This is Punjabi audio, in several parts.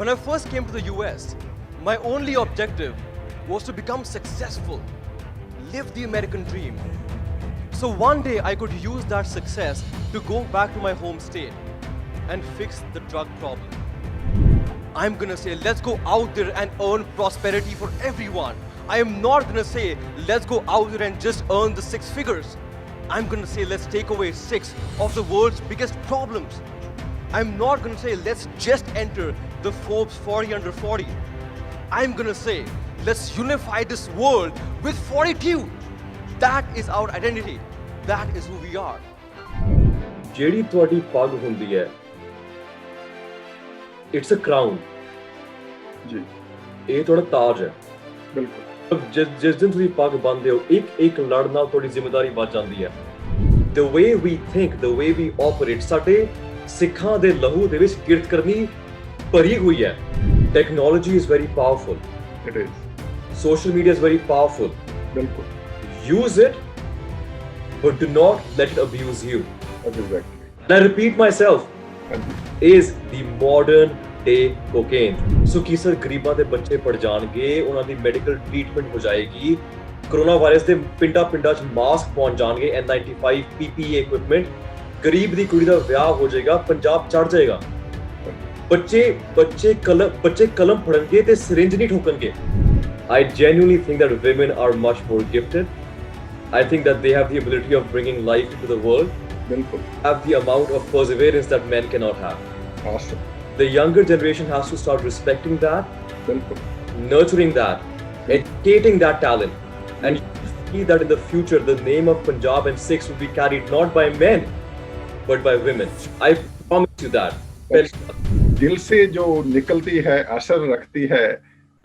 When I first came to the US, my only objective was to become successful, live the American dream. So one day I could use that success to go back to my home state and fix the drug problem. I'm gonna say, let's go out there and earn prosperity for everyone. I am not gonna say, let's go out there and just earn the 6 figures. I'm gonna say, let's take away 6 of the world's biggest problems. I'm not gonna say, let's just enter the Forbes 40 under 40. I'm gonna say, let's unify this world with 42. That is our identity. That is who we are. ਜਿਹੜੀ ਤੁਹਾਡੀ ਪੱਗ ਹੁੰਦੀ ਹੈ, ਇਟਸ ਅ ਕਰਾਊਨ ਜੀ, ਇਹ ਤੁਹਾਡਾ ਤਾਜ ਹੈ। ਬਿਲਕੁਲ। ਜਿਸ ਦਿਨ ਤੁਸੀਂ ਪੱਗ ਬੰਨ੍ਹਦੇ ਹੋ, ਇੱਕ ਲੜ ਨਾਲ ਤੁਹਾਡੀ ਜ਼ਿੰਮੇਵਾਰੀ ਵੱਧ ਜਾਂਦੀ ਹੈ। the way we think, the way we operate, ਸਾਡੇ ਸਿੱਖਾਂ ਦੇ ਲਹੂ ਦੇ ਵਿੱਚ ਕਿਰਤ ਕਰਨੀ ਭਰੀ ਹੋਈ ਹੈ। Technology is very powerful. It is. Social media is very powerful. ਬਿਲਕੁਲ। Use it, but do not let it abuse you. Exactly. And I repeat myself, is the modern day cocaine. So Ki sir ਗਰੀਬਾਂ ਦੇ ਬੱਚੇ ਪੜ ਜਾਣਗੇ, ਉਹਨਾਂ ਦੀ ਮੈਡੀਕਲ ਟ੍ਰੀਟਮੈਂਟ ਹੋ ਜਾਏਗੀ, ਕੋਰੋਨਾ ਵਾਇਰਸ ਦੇ ਪਿੰਡਾਂ 'ਚ ਮਾਸਕ ਪਹੁੰਚ ਜਾਣਗੇ, N95 PPE equipment, ਗਰੀਬ ਦੀ ਕੁੜੀ ਦਾ ਵਿਆਹ ਹੋ ਜਾਏਗਾ, ਪੰਜਾਬ ਚੜ ਜਾਏਗਾ। ਬੱਚੇ ਕਲਮ ਫੜਨਗੇ ਤੇ ਸਿਰਿੰਜ ਨਹੀਂ ਠੋਕਣਗੇ। I genuinely think that women are much more gifted. I think that they have the ability of bringing life into the world. ਬਿਲਕੁਲ। Have the amount of perseverance that men cannot have. Awesome. The younger generation has to start respecting that, ਬਿਲਕੁਲ। nurturing that, educating that talent, and see that in the future the name of Punjab and Sikhs will be carried not by men but by women. I promise you that. दिल से जो निकलती है असर रखती है,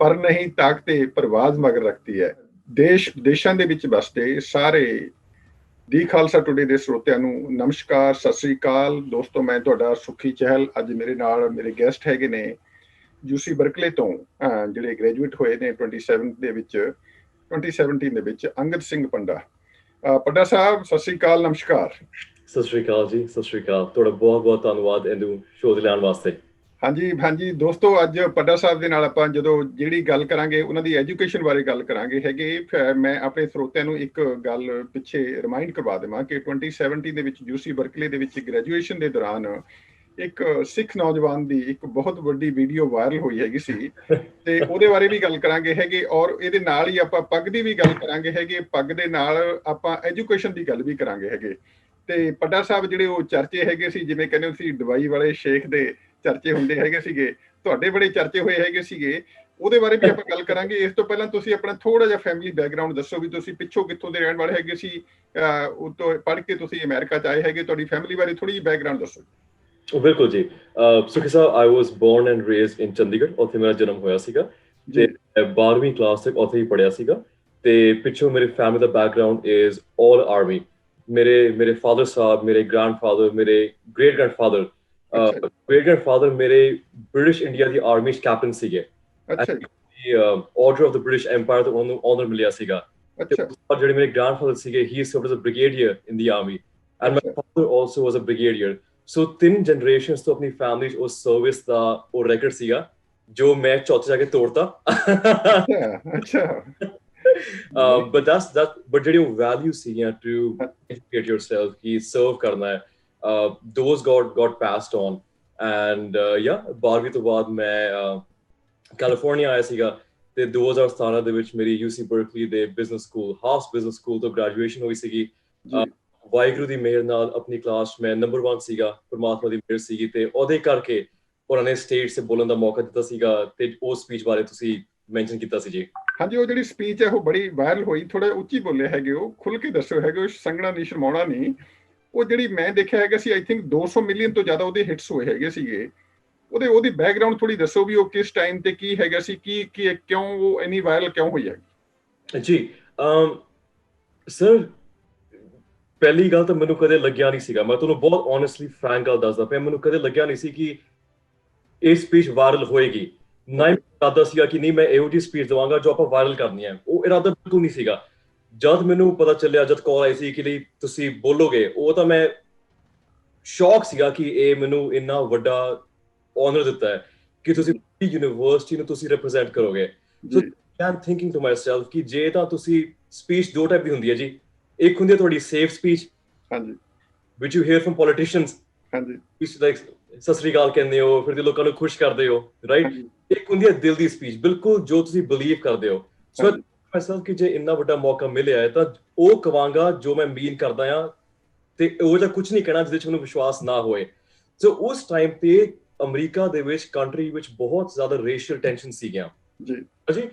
पर नहीं ताकते परवाज मगर रखती है। ਦੇਸ਼ਾਂ ਦੇ ਵਿੱਚ ਵਸਦੇ ਸਾਰੇ ਦੀ ਖਾਲਸਾ ਟੁਡੇ ਦੇ ਸਰੋਤਿਆਂ ਨੂੰ ਨਮਸਕਾਰ, ਸਤਿ ਸ੍ਰੀ ਅਕਾਲ। ਦੋਸਤੋ, ਮੈਂ ਤੁਹਾਡਾ ਸੁਖੀ ਚਹਿਲ। ਅੱਜ ਮੇਰੇ ਨਾਲ ਮੇਰੇ ਗੈਸਟ ਹੈਗੇ ਨੇ UC ਬਰਕਲੇ ਤੋਂ, ਜਿਹੜੇ ਗ੍ਰੈਜੂਏਟ ਹੋਏ ਨੇ 2017 ਦੇ ਵਿੱਚ ਅੰਗਦ ਸਿੰਘ ਪੰਡਾ। ਪੰਡਾ ਸਾਹਿਬ, ਸਤਿ ਸ੍ਰੀ ਅਕਾਲ, ਨਮਸਕਾਰ। ਸਤਿ ਸ਼੍ਰੀ ਅਕਾਲ ਜੀ, ਸਤਿ ਸ਼੍ਰੀ ਅਕਾਲ। ਤੁਹਾਡਾ ਬਹੁਤ ਬਹੁਤ ਧੰਨਵਾਦ ਇਹਨੂੰ ਸ਼ੋਅ ਤੇ ਲੈਣ ਵਾਸਤੇ। ਹਾਂਜੀ ਦੋਸਤੋ, ਅੱਜ ਪੰਡਾ ਸਾਹਿਬ ਦੇ ਨਾਲ ਆਪਾਂ ਜਦੋਂ ਜਿਹੜੀ ਗੱਲ ਕਰਾਂਗੇ ਉਹਨਾਂ ਦੀ ਐਜੂਕੇਸ਼ਨ ਬਾਰੇ ਗੱਲ ਕਰਾਂਗੇ ਹੈਗੇ। ਮੈਂ ਆਪਣੇ ਸਰੋਤਿਆਂ ਨੂੰ ਇੱਕ ਗੱਲ ਪਿੱਛੇ ਰਿਮਾਈਂਡ ਕਰਵਾ ਦੇਵਾਂ ਕਿ 2017 ਦੇ ਵਿੱਚ UC ਬਰਕਲੇ ਦੇ ਵਿੱਚ ਗ੍ਰੈਜੂਏਸ਼ਨ ਦੇ ਦੌਰਾਨ ਇੱਕ ਸਿੱਖ ਨੌਜਵਾਨ ਦੀ ਇੱਕ ਬਹੁਤ ਵੱਡੀ ਵੀਡੀਓ ਵਾਇਰਲ ਹੋਈ ਹੈਗੀ ਸੀ, ਤੇ ਉਹਦੇ ਬਾਰੇ ਵੀ ਗੱਲ ਕਰਾਂਗੇ ਹੈਗੇ। ਔਰ ਇਹਦੇ ਨਾਲ ਹੀ ਆਪਾਂ ਪੱਗ ਦੀ ਵੀ ਗੱਲ ਕਰਾਂਗੇ ਹੈਗੇ। ਪੱਗ ਦੇ ਨਾਲ ਆਪਾਂ ਐਜੂਕੇਸ਼ਨ ਦੀ ਗੱਲ ਵੀ ਕਰਾਂਗੇ ਹੈਗੇ। ਤੇ ਪੰਡਾ ਸਾਹਿਬ ਜਿਹੜੇ ਉਹ ਚਰਚੇ ਹੈਗੇ ਸੀ, ਜਿਵੇਂ ਕਹਿੰਦੇ ਸੀ ਦੁਬਈ ਵਾਲੇ ਸ਼ੇਖ ਦੇ ਚਰਚੇ ਹੁੰਦੇ ਹੈਗੇ ਸੀਗੇ, ਤੁਹਾਡੇ ਬੜੇ ਚਰਚੇ ਹੋਏ ਹੈਗੇ ਸੀਗੇ, ਉਹਦੇ ਬਾਰੇ ਵੀ ਆਪਾਂ ਗੱਲ ਕਰਾਂਗੇ। ਇਸ ਤੋਂ ਪਹਿਲਾਂ ਤੁਸੀਂ ਆਪਣਾ ਥੋੜਾ ਜਿਹਾ ਫੈਮਿਲੀ ਬੈਕਗਰਾਉਂਡ ਦੱਸੋ, ਵੀ ਤੁਸੀਂ ਪਿੱਛੋਂ ਕਿੱਥੋਂ ਦੇ ਰਹਿਣ ਵਾਲੇ ਹੈਗੇ ਸੀ, ਉਤੋਂ ਪੜ੍ਹ ਕੇ ਤੁਸੀਂ ਅਮਰੀਕਾ 'ਚ ਆਏ ਹੈਗੇ, ਤੁਹਾਡੀ ਫੈਮਿਲੀ ਬਾਰੇ ਥੋੜੀ ਜਿਹੀ ਬੈਕਗਰਾਉਂਡ ਦੱਸੋ। ਬਿਲਕੁਲ ਜੀ। ਸੁਖੀ ਸਾਹਿਬ, I was born and raised in Chandigarh, ਉੱਥੇ ਮੇਰਾ ਜਨਮ ਹੋਇਆ ਸੀਗਾ ਤੇ 12ਵੀਂ ਕਲਾਸ ਤੱਕ ਉੱਥੇ ਹੀ ਪੜ੍ਹਿਆ ਸੀਗਾ। ਤੇ ਪਿੱਛੋਂ ਮੇਰੇ family the background is all army. ਮੇਰੇ ਫਾਦਰ ਸਾਹਿਬ, ਮੇਰੇ ਗ੍ਰੈਂਡਫਾਦਰ, ਮੇਰੇ ਗ੍ਰੇਟ ਗ੍ਰੈਂਡਫਾਦਰ ਮੇਰੇ ਬ੍ਰਿਟਿਸ਼ ਇੰਡੀਆ ਦੀ ਆਰਮੀ 'ਚ ਕੈਪਟਨ ਸੀਗੇ। Order of the British empire ਤੋਂ ਉਹਨੂੰ ਆਨਰ ਮਿਲਿਆ ਸੀਗਾ। ਜਿਹੜੇ ਮੇਰੇ ਗ੍ਰੈਂਡਫਾਦਰ ਸੀਗੇ, he served as a brigadier in the army, and my father also was a brigadier. So 3 generations ਤੋਂ ਆਪਣੀ ਫੈਮਿਲੀ 'ਚ ਉਸ ਸਰਵਿਸ ਦਾ ਉਹ ਰੈਕਡ ਸੀਗਾ, ਜੋ ਮੈਂ ਚੌਥੇ ਜਾ ਕੇ ਤੋੜਤਾ। but ਜਿਹੜੀ ਉਹ ਵੈਲਿਊ ਸੀਗੀਆਂ to educate yourself, ਕਿ ਸਰਵ ਕਰਨਾ ਹੈ, those got passed on. And 12ਵੀਂ ਤੋਂ ਬਾਅਦ ਮੈਂ ਕੈਲੀਫੋਰਨੀਆ ਆਇਆ ਸੀਗਾ ਤੇ 2017 ਦੇ ਵਿੱਚ ਮੇਰੀ UC ਬਰਕਲੀ ਦੇ ਬਿਜ਼ਨਸ ਸਕੂਲ, ਹਾਸ ਬਿਜ਼ਨਸ ਸਕੂਲ ਤੋਂ ਗ੍ਰੈਜੂਏਸ਼ਨ ਹੋਈ ਸੀਗੀ। ਵਾਹਿਗੁਰੂ ਦੀ ਮਿਹਰ ਨਾਲ ਆਪਣੀ ਕਲਾਸ ਮੈਂ ਨੰਬਰ 1 ਸੀਗਾ, ਪਰਮਾਤਮਾ ਦੀ ਮਿਹਰ ਸੀਗੀ, ਤੇ ਉਹਦੇ ਕਰਕੇ ਉਹਨਾਂ ਨੇ ਸਟੇਜ 'ਤੇ ਬੋਲਣ ਦਾ ਮੌਕਾ ਦਿੱਤਾ ਸੀਗਾ। ਤੇ ਉਹ ਸਪੀਚ ਬਾਰੇ ਤੁਸੀਂ ਮੈਂਸ਼ਨ ਕੀਤਾ ਸੀ ਜੀ। ਹਾਂਜੀ, ਉਹ ਜਿਹੜੀ ਸਪੀਚ ਹੈ ਉਹ ਬੜੀ ਵਾਇਰਲ ਹੋਈ। ਥੋੜਾ ਉੱਚੀ ਬੋਲੇ ਹੈਗੇ, ਉਹ ਖੁੱਲ ਕੇ ਦੱਸੋ ਹੈਗੇ, ਸੰਗਣਾ ਨਹੀਂ ਸ਼ਰਮਾਉਣਾ ਨਹੀਂ। ਉਹ ਜਿਹੜੀ ਮੈਂ ਦੇਖਿਆ ਹੈਗਾ ਸੀ, I think 200 ਮਿਲੀਅਨ ਤੋਂ ਜ਼ਿਆਦਾ ਉਹਦੇ ਹਿੱਟਸ ਹੋਏ ਹੈਗੇ ਸੀਗੇ। ਉਹਦੀ ਬੈਕਗਰਾਉਂਡ ਥੋੜੀ ਦੱਸੋ, ਵੀ ਉਹ ਕਿਸ ਟਾਈਮ ਤੇ ਕੀ ਹੈਗਾ ਸੀ, ਕੀ ਕਿਉਂ ਉਹ ਇੰਨੀ ਵਾਇਰਲ ਕਿਉਂ ਹੋਈ ਹੈਗੀ ਜੀ। ਸਰ, ਪਹਿਲੀ ਗੱਲ ਤਾਂ ਮੈਨੂੰ ਕਦੇ ਲੱਗਿਆ ਨਹੀਂ ਸੀਗਾ, ਮੈਂ ਤੁਹਾਨੂੰ ਬਹੁਤ ਓਨੈਸਟਲੀ ਫਰੈਂਕ ਗੱਲ ਦੱਸਦਾ ਪਿਆ, ਮੈਨੂੰ ਕਦੇ ਲੱਗਿਆ ਨਹੀਂ ਸੀ ਕਿ ਇਹ ਸਪੀਚ ਵਾਇਰਲ ਹੋਏਗੀ। ਨਾ ਹੀ ਇਰਾਦਾ ਸੀਗਾ ਕਿ ਨਹੀਂ ਮੈਂ ਇਹੋ ਜਿਹੀ ਸਪੀਚ ਦੇਵਾਂਗਾ ਜੋ ਆਪਾਂ ਵਾਇਰਲ ਕਰਨੀ ਹੈ। ਉਹ ਇਰਾਦਾ ਬਿਲਕੁਲ ਨਹੀਂ ਸੀਗਾ। ਜਦ ਮੈਨੂੰ ਪਤਾ ਚੱਲਿਆ, ਜਦ ਕਾਲ ਆਈ ਸੀ ਕਿ ਲਈ ਤੁਸੀਂ ਬੋਲੋਗੇ, ਉਹ ਤਾਂ ਮੈਂ ਸ਼ੌਕ ਸੀਗਾ ਕਿ ਇਹ ਮੈਨੂੰ ਇੰਨਾ ਵੱਡਾ ਆਨਰ ਦਿੱਤਾ ਹੈ ਕਿ ਤੁਸੀਂ ਯੂਨੀਵਰਸਿਟੀ ਨੂੰ ਤੁਸੀਂ ਰਿਪਰੈਜ਼ੈਂਟ ਕਰੋਗੇ। ਸੋ ਜੀ ਆਮ ਥਿੰਕਿੰਗ ਟੂ ਮਾਈਸੈਲਫ ਕਿ ਜੇ ਤਾਂ ਤੁਸੀਂ ਸਪੀਚ ਦੋ ਟਾਈਪ ਦੀ ਹੁੰਦੀ ਹੈ ਜੀ, ਇੱਕ ਹੁੰਦੀ ਹੈ ਤੁਹਾਡੀ ਸੇਫ ਸਪੀਚ ਹਾਂਜੀ which you hear from politicians, ਹਾਂਜੀ ਲਾਈਕ ਸਤਿ ਸ੍ਰੀ ਅਕਾਲ ਕਹਿੰਦੇ ਹੋ, ਫਿਰ ਲੋਕਾਂ ਨੂੰ ਖੁਸ਼ ਕਰਦੇ ਹੋ, ਰਾਈਟ। ਹਾਂਜੀ ਇੱਕ ਹੁੰਦੀ ਹੈ ਦਿਲ ਦੀ ਸਪੀਚ, ਬਿਲਕੁਲ ਜੋ ਤੁਸੀਂ ਬਲੀਵ ਕਰਦੇ ਹੋ। ਸੋ ਹਾਂਜੀ ਮਾਈਸੈਲਫ ਕਿ ਜੇ ਇੰਨਾ ਵੱਡਾ ਮੌਕਾ ਮਿਲਿਆ ਹੈ ਤਾਂ ਉਹ ਕਵਾਂਗਾ ਜੋ ਮੈਂ ਮੀਨ ਕਰਦਾ ਆ, ਤੇ ਉਹ ਜਿਹਾ ਕੁਝ ਨਹੀਂ ਕਹਿਣਾ ਜਿਹਦੇ 'ਚ ਮੈਨੂੰ ਵਿਸ਼ਵਾਸ ਨਾ ਹੋਏ। ਸੋ ਉਸ ਟਾਈਮ ਤੇ ਅਮਰੀਕਾ ਦੇ ਵਿੱਚ, ਕੰਟਰੀ ਵਿੱਚ ਬਹੁਤ ਜ਼ਿਆਦਾ ਰੇਸ਼ੀਅਲ ਟੈਂਸ਼ਨ ਸੀਗੀਆਂ ਜੀ ਜੀ।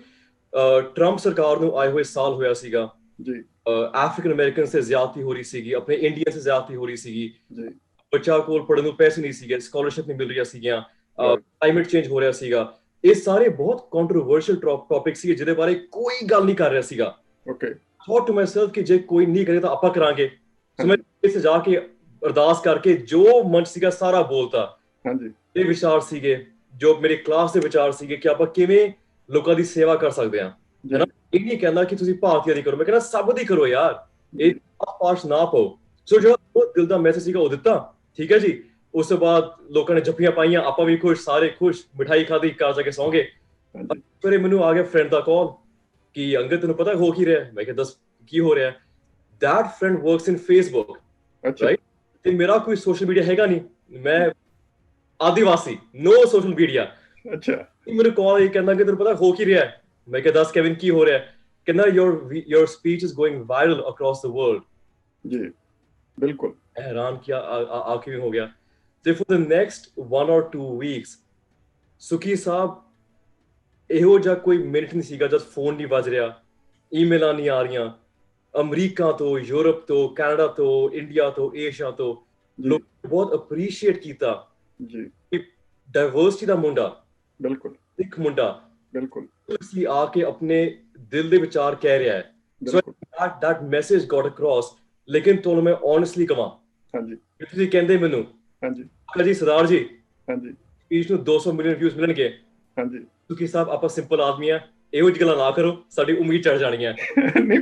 ਟਰੰਪ ਸਰਕਾਰ ਨੂੰ ਆਏ ਹੋਏ ਸਾਲ ਹੋਇਆ ਸੀਗਾ, ਜੀ ਅਫਰੀਕਨ ਅਮਰੀਕਨ ਸੇ ਜ਼ਿਆਦਤੀ ਹੋ ਰਹੀ ਸੀਗੀ, ਆਪਣੇ ਇੰਡੀਅਨ ਸੇ ਜ਼ਿਆਦਤੀ ਹੋ ਰਹੀ ਸੀਗੀ, ਜੀ ਬੱਚਾ ਕੋਲ ਪੜ੍ਹਨ ਨੂੰ ਪੈਸੇ ਨਹੀਂ ਸੀਗੇ, ਸਕਾਲਰਸ਼ਿਪ ਨਹੀਂ ਮਿਲ ਰਹੀਆਂ ਸੀਗੀਆਂ, Right. ਕਲਾਈਮੇਟ ਚੇਂਜ ਹੋ ਰਿਹਾ ਸੀਗਾ। ਇਹ ਸਾਰੇ ਬਹੁਤ ਕੰਟਰੋਵਰਸ਼ੀਅਲ ਟੌਪਿਕ ਸੀ ਜਿਹਦੇ ਬਾਰੇ ਕੋਈ ਗੱਲ ਨਹੀਂ ਕਰ ਰਿਹਾ ਸੀਗਾ। ਓਕੇ ਥੌਟ ਟੂ ਮਾਈਸੈਲਫ ਕਿ ਜੇ ਕੋਈ ਨਹੀਂ ਕਰੇ ਤਾਂ ਆਪਾਂ ਕਰਾਂਗੇ। ਸੋ ਮੈਂ ਇਸ ਜਾ ਕੇ ਅਰਦਾਸ ਕਰਕੇ ਜੋ ਮਨ ਸੀਗਾ ਸਾਰਾ ਬੋਲਤਾ। ਹਾਂਜੀ ਇਹ ਵਿਚਾਰ ਸੀਗੇ ਜੋ ਮੇਰੇ ਕਲਾਸ ਦੇ ਵਿਚਾਰ ਸੀਗੇ ਕਿ ਆਪਾਂ ਕਿਵੇਂ ਲੋਕਾਂ ਦੀ ਸੇਵਾ ਕਰ ਸਕਦੇ ਹਾਂ, ਹੈ ਨਾ। ਇਹ ਨਹੀਂ ਕਹਿੰਦਾ ਕਿ ਤੁਸੀਂ ਭਾਰਤੀਆਂ ਦੀ ਕਰੋ, ਮੈਂ ਕਹਿੰਦਾ ਸਭ ਦੀ ਕਰੋ ਯਾਰ, ਇਹ ਪਾਸ ਨਾ ਪਾਓ। ਸੋ ਜੋ ਉਹ ਦਿਲ ਦਾ ਮੈਸੇਜ ਸੀਗਾ ਉਹ ਦਿੱਤਾ, ਠੀਕ ਹੈ ਜੀ। ਉਸ ਤੋਂ ਬਾਅਦ ਲੋਕਾਂ ਨੇ ਜੱਫੀਆਂ ਪਾਈਆਂ, ਆਪਾਂ ਵੀ ਖੁਸ਼, ਸਾਰੇ ਖੁਸ਼, ਮਿਠਾਈ ਖਾਧੀ, ਘਰ ਜਾ ਕੇ ਸੌਂ ਗਏ। ਹਾਂਜੀ ਫਿਰ ਮੈਨੂੰ ਆ ਗਿਆ ਫਰੈਂਡ ਦਾ ਕਾਲ ਕਿ ਅੰਗਦ ਤੈਨੂੰ ਪਤਾ ਹੋ ਕੀ ਰਿਹਾ? ਮੈਂ ਕਿਹਾ ਦੱਸ ਕੀ ਹੋ ਰਿਹਾ? That friend works in Facebook, ਅੱਛਾ ਰਾਈਟ। ਤੇ ਮੇਰਾ ਕੋਈ ਸੋਸ਼ਲ ਮੀਡੀਆ ਹੈਗਾ ਨਹੀਂ, ਮੈਂ ਆਦੀਵਾਸੀ, ਨੋ ਸੋਸ਼ਲ ਮੀਡੀਆ। ਅੱਛਾ ਮੈਨੂੰ ਕਾਲ ਇਹ ਕਹਿੰਦਾ ਕਿ ਤੈਨੂੰ ਪਤਾ ਹੋ ਕੀ ਰਿਹਾ? ਮੈਂ ਕਿਹਾ ਦੱਸ ਕੈਵਿਨ ਕੀ ਹੋ ਰਿਹਾ? ਕਹਿੰਦਾ your speech is going viral across the world। ਜੀ ਬਿਲਕੁਲ ਹੈਰਾਨ ਕਿਆ ਆ ਕਿਵੇਂ ਹੋ ਗਿਆ। ਤੇ for the next 1 or 2 weeks ਸੁਖੀ ਸਾਹਿਬ ਇਹੋ ਜਿਹਾ ਕੋਈ ਮਿੰਟ ਨਹੀਂ ਸੀਗਾ ਜਦ ਫੋਨ ਨਹੀਂ ਵੱਜ ਰਿਹਾ, ਈਮੇਲਾਂ ਨਹੀਂ ਆ ਰਹੀਆਂ, ਅਮਰੀਕਾ ਤੋਂ, ਯੂਰਪ ਤੋਂ, ਕੈਨੇਡਾ ਤੋਂ, ਇੰਡੀਆ ਤੋਂ, ਏਸ਼ੀਆ ਤੋਂ। ਲੋਕ ਬਹੁਤ ਅਪਰੀਸ਼ੀਏਟ ਕੀਤਾ ਜੀ ਕਿ ਡਾਇਵਰਸਿਟੀ ਦਾ ਮੁੰਡਾ, ਬਿਲਕੁਲ ਸਿੱਖ ਮੁੰਡਾ ਬਿਲਕੁਲ ਤੁਸੀਂ ਆ ਕੇ ਆਪਣੇ ਦਿਲ ਦੇ ਵਿਚਾਰ ਕਹਿ ਰਿਹਾ ਹੈ। ਸੋ that message got across। ਲੇਕਿਨ ਤੁਹਾਨੂੰ ਮੈਂ ਓਨੈਸਟਲੀ ਕਹਾਂ, ਹਾਂਜੀ ਤੁਸੀਂ ਕਹਿੰਦੇ ਮੈਨੂੰ ਹਾਂਜੀ ਜੀ ਸਰਦਾਰ ਜੀ ਹਾਂਜੀ ਸਪੀਚ ਨੂੰ 200 ਮਿਲੀਅਨ ਵਿਊਜ਼ ਮਿਲਣਗੇ, ਹਾਂਜੀ ਸੁਖੀ ਸਾਹਿਬ ਆਪਾਂ ਸਿੰਪਲ ਆਦਮੀ ਆ, ਇਹੋ ਜਿਹੀ ਗੱਲਾਂ ਨਾ ਕਰੋ, ਸਾਡੀ ਉਮੀਦ ਚੜ ਜਾਣੀ ਹੈ। ਨਹੀਂ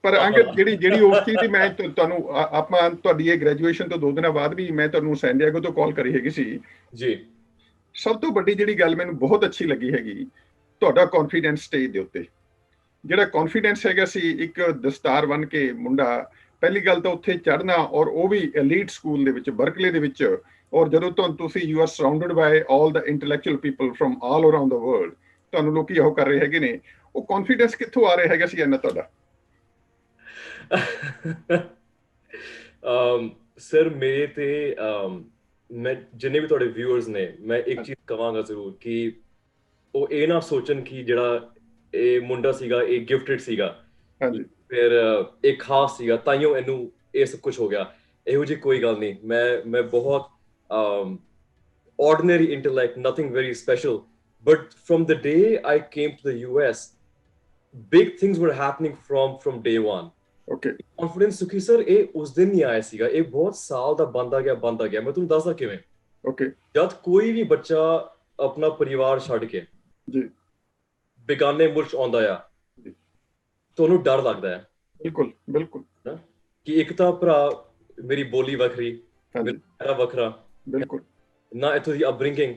ਪਰ ਅੰਗਦ ਜਿਹੜੀ ਉਸ ਚੀਜ਼ ਦੀ ਮੈਂ ਤੁਹਾਨੂੰ ਆਪਾਂ ਤੁਹਾਡੀ ਇਹ ਗ੍ਰੈਜੂਏਸ਼ਨ ਤੋਂ 2 ਦਿਨਾਂ ਬਾਅਦ ਵੀ ਮੈਂ ਤੁਹਾਨੂੰ ਸੈਨ ਡਿਏਗੋ ਤੋਂ ਕਾਲ ਕਰੀ ਹੈਗੀ ਸੀ ਜੀ। ਸਭ ਤੋਂ ਵੱਡੀ ਜਿਹੜੀ ਗੱਲ ਮੈਨੂੰ ਬਹੁਤ ਅੱਛੀ ਲੱਗੀ ਹੈਗੀ ਤੁਹਾਡਾ ਕੌਨਫੀਡੈਂਸ ਸਟੇਜ ਦੇ ਉੱਤੇ, ਜਿਹੜਾ ਕੌਨਫੀਡੈਂਸ ਹੈਗਾ ਸੀ। ਇੱਕ ਦਸਤਾਰ ਬਣ ਕੇ ਮੁੰਡਾ, ਪਹਿਲੀ ਗੱਲ ਤਾਂ ਉੱਥੇ ਚੜ੍ਹਨਾ, ਔਰ ਉਹ ਵੀ ਐਲੀਟ ਸਕੂਲ ਦੇ ਵਿੱਚ, ਬਰਕਲੇ ਦੇ ਵਿੱਚ, ਔਰ ਜਦੋਂ ਤੁਸੀਂ you are surrounded by all the intellectual people from all around the world, ਤੁਹਾਨੂੰ ਲੋਕੀ ਉਹ ਕਰ ਰਹੇ ਹੈਗੇ ਨੇ, ਉਹ ਕੌਨਫੀਡੈਂਸ ਕਿੱਥੋਂ ਆ ਰਿਹਾ ਹੈਗਾ ਸੀ ਇੰਨਾ ਤੁਹਾਡਾ? ਸਰ ਮੇਰੇ ਤੇ ਮੈਂ ਜਿੰਨੇ ਵੀ ਤੁਹਾਡੇ ਵਿਊਅਰਸ ਨੇ, ਮੈਂ ਇੱਕ ਚੀਜ਼ ਕਵਾਂਗਾ ਜ਼ਰੂਰ ਕਿ ਉਹ ਇਹ ਨਾ ਸੋਚਣ ਕਿ ਜਿਹੜਾ ਇਹ ਮੁੰਡਾ ਸੀਗਾ ਇਹ ਗਿਫਟਡ ਸੀਗਾ, ਹਾਂਜੀ ਫਿਰ ਇਹ ਖਾਸ ਸੀਗਾ ਤਾਈਓ ਇਹਨੂੰ ਇਹ ਸਭ ਕੁਝ ਹੋ ਗਿਆ। ਇਹੋ ਜਿਹੀ ਕੋਈ ਗੱਲ ਨਹੀਂ। ਮੈਂ ਬਹੁਤ ordinary intellect, nothing very special, but from the day I came to the US, big things were happening from day one। Okay confidence ਸੁਖੀ ਸਰ ਇਹ ਉਸ ਦਿਨ ਨਹੀਂ ਆਇਆ ਸੀਗਾ, ਇਹ ਬਹੁਤ ਸਾਲ ਦਾ ਬਣਦਾ ਗਿਆ। ਮੈਂ ਤੁਹਾਨੂੰ ਦੱਸਦਾ ਕਿਵੇਂ। ਓਕੇ ਜਦ ਕੋਈ ਵੀ ਬੱਚਾ ਆਪਣਾ ਪਰਿਵਾਰ ਛੱਡ ਕੇ ਜੀ ਬੇਗਾਨੇ ਮੁਲਕ ਆਉਂਦਾ ਆ, ਤੁਹਾਨੂੰ ਡਰ ਲੱਗਦਾ ਹੈ ਬਿਲਕੁਲ ਬਿਲਕੁਲ ਕਿ ਇੱਕ ਤਾਂ ਭਰਾ ਮੇਰੀ ਬੋਲੀ ਵੱਖਰੀ, ਹਾਂਜੀ ਮੇਰਾ ਵੱਖਰਾ, ਬਿਲਕੁਲ ਨਾ ਇੱਥੋਂ ਦੀ ਅਪਬ੍ਰਿੰਗਿੰਗ,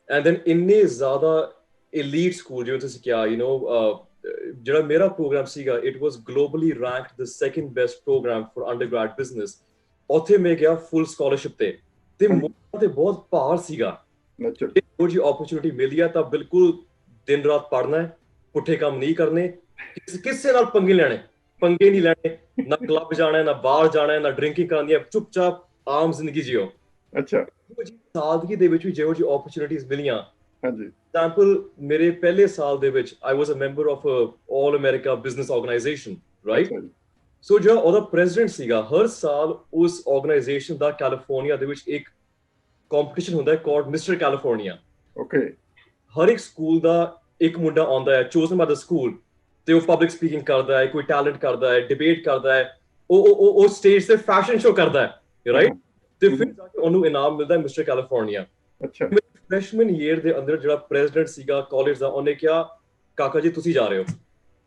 ਐਂਡ ਦੈਨ ਇੰਨੇ ਜ਼ਿਆਦਾ elite ਸਕੂਲ, ਜਿਵੇਂ ਤੁਸੀਂ ਕਿਹਾ, ਜਿਹੜਾ ਮੇਰਾ ਪ੍ਰੋਗਰਾਮ ਸੀਗਾ, it was globally ranked the second best programme for undergrad business. ਉੱਥੇ ਮੈਂ ਗਿਆ ਫੁੱਲ ਸਕਾਲਰਸ਼ਿਪ ਤੇ ਮੋਢਿਆਂ ਤੇ ਬਹੁਤ ਭਾਰ ਸੀਗਾ। ਇਹੋ ਜਿਹੀ ਓਪਰਚੁਨਿਟੀ ਮਿਲੀ ਆ ਤਾਂ ਬਿਲਕੁਲ ਦਿਨ ਰਾਤ ਪੜ੍ਹਨਾ ਹੈ, ਪੁੱਠੇ ਕੰਮ ਨਹੀਂ ਕਰਨੇ, ਕਿਸੇ ਨਾਲ ਪੰਗੇ ਨਹੀਂ ਲੈਣੇ, ਨਾ ਕਲੱਬ ਜਾਣਾ, ਨਾ ਬਾਹਰ ਜਾਣਾ, ਨਾ ਡਰਿੰਕਿੰਗ ਕਰਨੀ ਹੈ, ਚੁੱਪਚਾਪ ਆਮ ਜ਼ਿੰਦਗੀ ਜਿਓ। ਅੱਛਾ ਸਾਦਗੀ ਦੇ ਵਿੱਚ ਵੀ ਜਿਹੋ ਜਿਹੀ ਓਪਰਚੁਨਿਟੀਜ਼ ਮਿਲੀਆਂ। ਹਾਂਜੀ ਐਗਜ਼ਾਮਪਲ, ਮੇਰੇ ਪਹਿਲੇ ਸਾਲ ਦੇ ਵਿੱਚ I was a member of all America business organization, right? ਸੋ ਜਿਹੜਾ ਉਹਦਾ ਪ੍ਰੈਜ਼ੀਡੈਂਟ ਸੀਗਾ, ਹਰ ਸਾਲ ਉਸ ਆਰਗੇਨਾਈਜੇਸ਼ਨ ਦਾ ਕੈਲੀਫੋਰਨੀਆ ਦੇ ਵਿੱਚ ਇੱਕ ਕੰਪੀਟੀਸ਼ਨ ਹੁੰਦਾ ਹੈ ਕਾਲਡ ਮਿਸਟਰ ਕੈਲੀਫੋਰਨੀਆ। ਓਕੇ ਹਰ ਇੱਕ ਸਕੂਲ ਦਾ ਇੱਕ ਮੁੰਡਾ ਆਉਂਦਾ ਹੈ, ਚੋਜ਼ਨ ਬਾਈ ਦ ਸਕੂਲ, ਤੇ ਉਹ ਪਬਲਿਕ ਸਪੀਕਿੰਗ ਕਰਦਾ ਹੈ, ਕੋਈ ਟੈਲੈਂਟ ਕਰਦਾ ਹੈ, ਡਿਬੇਟ ਕਰਦਾ ਹੈ, ਉਹ ਸਟੇਜ ਤੇ ਫੈਸ਼ਨ ਸ਼ੋ ਕਰਦਾ ਹੈ, ਰਾਈਟ? ਤੇ ਫਿਰ ਜਾ ਕੇ ਉਹਨੂੰ ਇਨਾਮ ਮਿਲਦਾ ਹੈ ਮਿਸਟਰ ਕੈਲੀਫੋਰਨੀਆ। ਅੱਛਾ ਫਰੈਸ਼ਮੈਨ ਈਅਰ ਦੇ ਅੰਦਰ ਜਿਹੜਾ ਪ੍ਰੈਜ਼ੀਡੈਂਟ ਸੀਗਾ ਕਾਲਜ ਦਾ, ਉਹਨੇ ਕਿਹਾ ਕਾਕਾ ਜੀ ਤੁਸੀਂ ਜਾ ਰਹੇ ਹੋ।